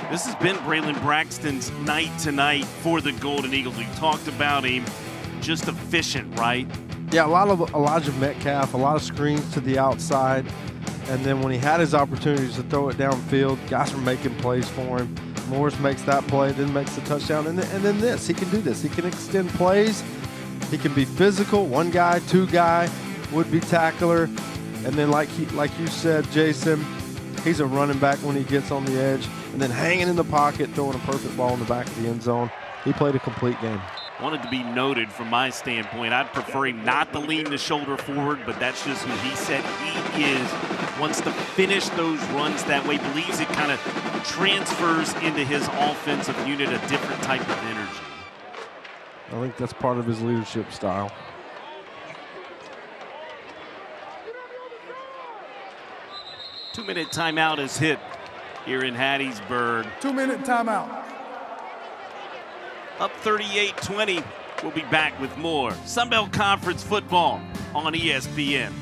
This has been Braylon Braxton's night tonight for the Golden Eagles. We talked about him, just efficient, right? Yeah, a lot of Elijah Metcalf, a lot of screens to the outside. And then when he had his opportunities to throw it downfield, guys were making plays for him. Morris makes that play, then makes the touchdown. And then this, he can do this. He can extend plays. He can be physical, 1 guy, 2 guy, would-be tackler. And then like you said, Jason, he's a running back when he gets on the edge. And then hanging in the pocket, throwing a perfect ball in the back of the end zone. He played a complete game. Wanted to be noted from my standpoint. I'd prefer him not to lean the shoulder forward, but that's just who he said he is. Wants to finish those runs that way. Believes it kind of transfers into his offensive unit a different type of energy. I think that's part of his leadership style. Two-minute timeout is hit here in Hattiesburg. 2-minute timeout. Up 38-20. We'll be back with more Sunbelt Conference football on ESPN.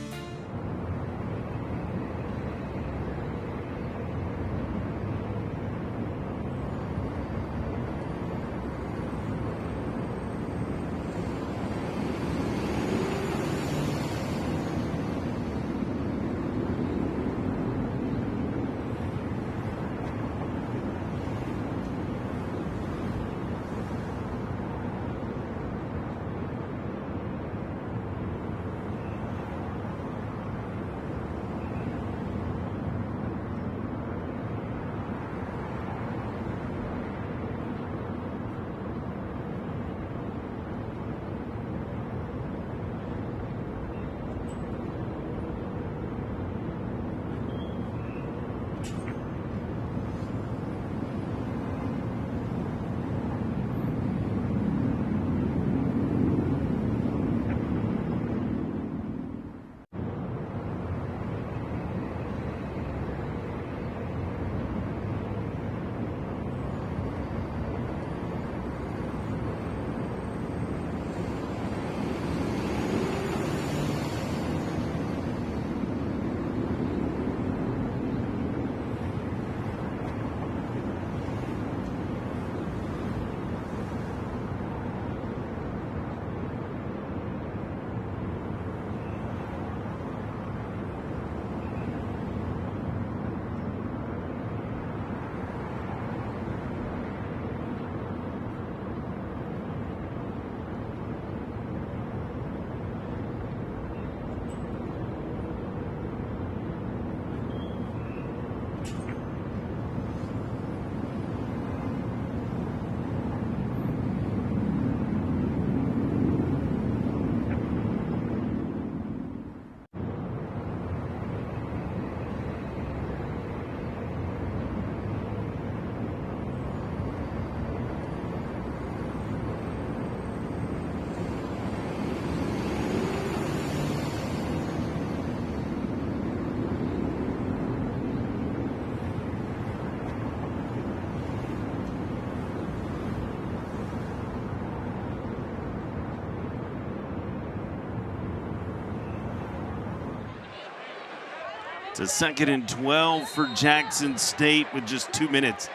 It's a 2nd and 12 for Jackson State with just 2 minutes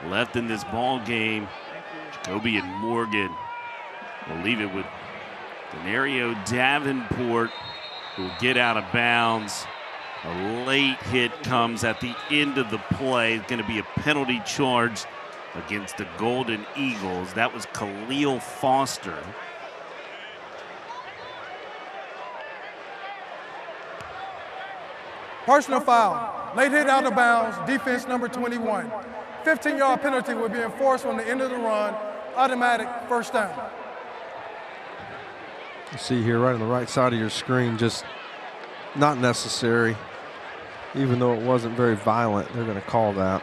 left in this ball game. Jacoby and Morgan will leave it with Denario Davenport, who will get out of bounds. A late hit comes at the end of the play. It's going to be a penalty charge against the Golden Eagles. That was Khalil Foster. Personal foul. Late hit out of bounds. Defense number 21. 15-yard penalty will be enforced on the end of the run. Automatic first down. You see here right on the right side of your screen, just not necessary. Even though it wasn't very violent, they're going to call that.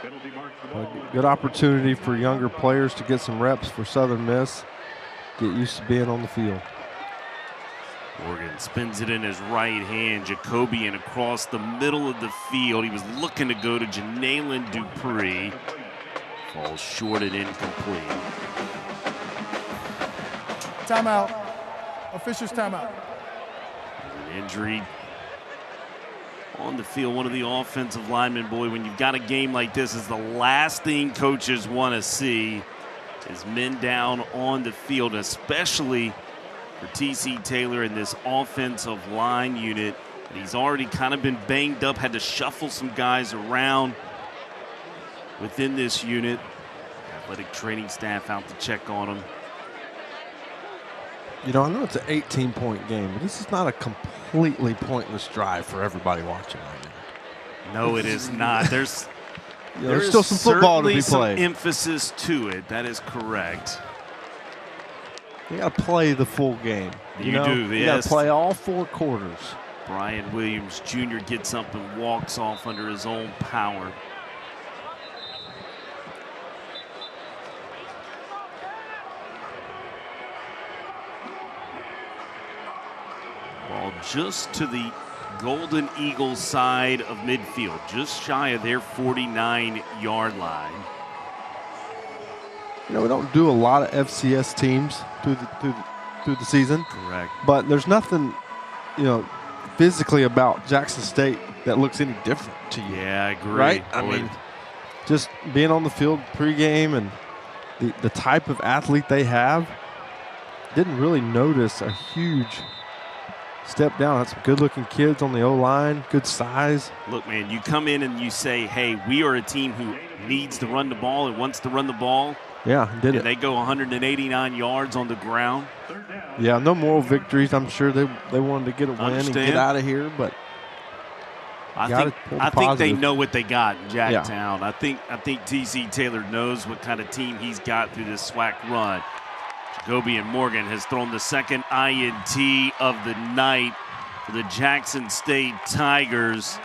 A good opportunity for younger players to get some reps for Southern Miss, get used to being on the field. Morgan spins it in his right hand. Jacobian across the middle of the field. He was looking to go to Janalen Dupree. Falls short and incomplete. Timeout. Officials timeout. An injury on the field. One of the offensive linemen, boy, when you've got a game like this, is the last thing coaches want to see is men down on the field, especially for TC Taylor in this offensive line unit. And he's already kind of been banged up, had to shuffle some guys around within this unit. Athletic training staff out to check on him. You know, I know it's an 18-point game, but this is not a completely pointless drive for everybody watching right now. No, it is not. There's still some football to be some played. Emphasis to it. That is correct. You got to play the full game. You know? do, You yes. got to play all 4 quarters. Brian Williams Jr. gets up and walks off under his own power. Ball just to the Golden Eagles side of midfield, just shy of their 49-yard line. You know, we don't do a lot of FCS teams through the season. Correct. But there's nothing, you know, physically about Jackson State that looks any different to you. Yeah, I agree. Right? I mean, just being on the field pregame and the type of athlete they have, didn't really notice a huge step down. That's some good-looking kids on the O-line, good size. Look, man, you come in and you say, hey, we are a team who needs to run the ball and wants to run the ball. Yeah, did it. And they go 189 yards on the ground. Yeah, no moral victories. I'm sure they wanted to get a win and get out of here, but I think they know what they got in Jacktown. Yeah. I think TC Taylor knows what kind of team he's got through this SWAC run. Jacoby and Morgan has thrown the second INT of the night for the Jackson State Tigers.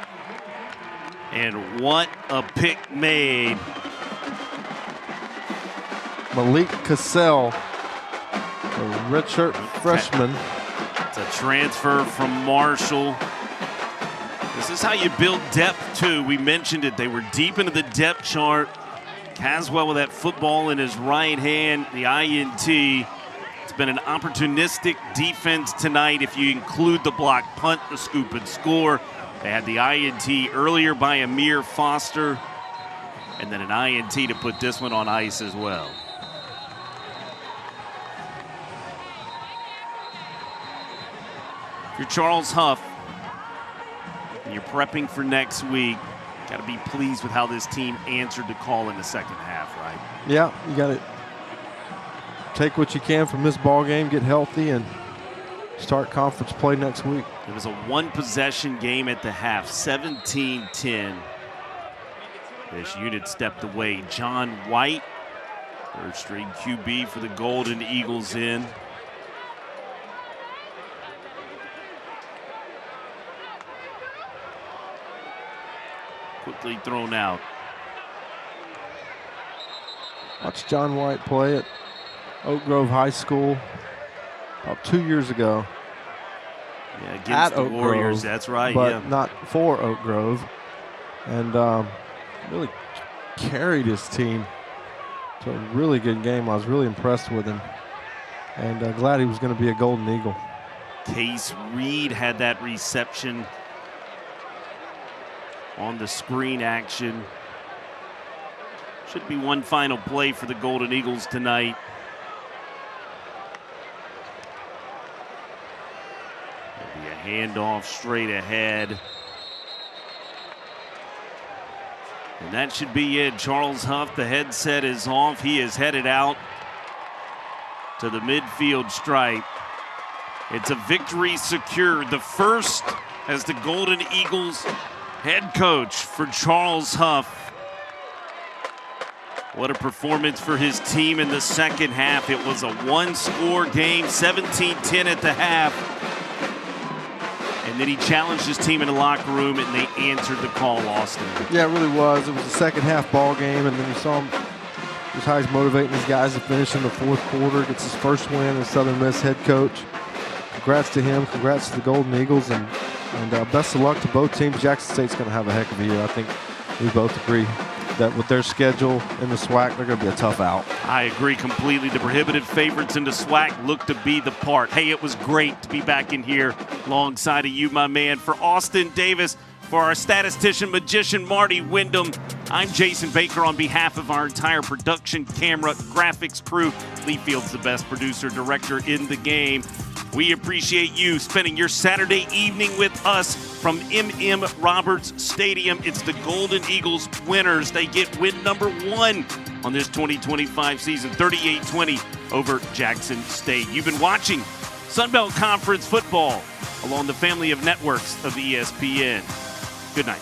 And what a pick made. Malik Cassell, a redshirt freshman. It's a transfer from Marshall. This is how you build depth, too. We mentioned it. They were deep into the depth chart. Caswell with that football in his right hand, the INT. It's been an opportunistic defense tonight if you include the block punt, the scoop, and score. They had the INT earlier by Amir Foster, and then an INT to put this one on ice as well. If you're Charles Huff and you're prepping for next week, got to be pleased with how this team answered the call in the second half, right? Yeah, you got to take what you can from this ball game, get healthy, and start conference play next week. It was a one-possession game at the half, 17-10. This unit stepped away. John White, third-string QB for the Golden Eagles in. Quickly thrown out. Watched John White play at Oak Grove High School about 2 years ago. Yeah, against the Warriors, that's right. But not for Oak Grove. And really carried his team to a really good game. I was really impressed with him. and glad he was going to be a Golden Eagle. Case Reed had that reception on the screen action. Should be one final play for the Golden Eagles tonight. There'll be a handoff straight ahead. And that should be it. Charles Huff, the headset is off. He is headed out to the midfield stripe. It's a victory secured, the first as the Golden Eagles head coach for Charles Huff. What a performance for his team in the second half. It was a one-score game, 17-10 at the half. And then he challenged his team in the locker room, and they answered the call, Austin. Yeah, it really was. It was a second half ball game, and then you saw him, just how he's motivating his guys to finish in the fourth quarter. Gets his first win as Southern Miss head coach. Congrats to him. Congrats to the Golden Eagles, and best of luck to both teams. Jackson State's going to have a heck of a year. I think we both agree that with their schedule in the SWAC, they're going to be a tough out. I agree completely. The prohibitive favorites in the SWAC look to be the part. Hey, it was great to be back in here alongside of you, my man. For Austin Davis, for our statistician, magician, Marty Wyndham, I'm Jason Baker on behalf of our entire production, camera, graphics crew. Lee Field's the best producer, director in the game. We appreciate you spending your Saturday evening with us from M.M. Roberts Stadium. It's the Golden Eagles winners. They get win number 1 on this 2025 season, 38-20 over Jackson State. You've been watching Sunbelt Conference football along the family of networks of ESPN. Good night.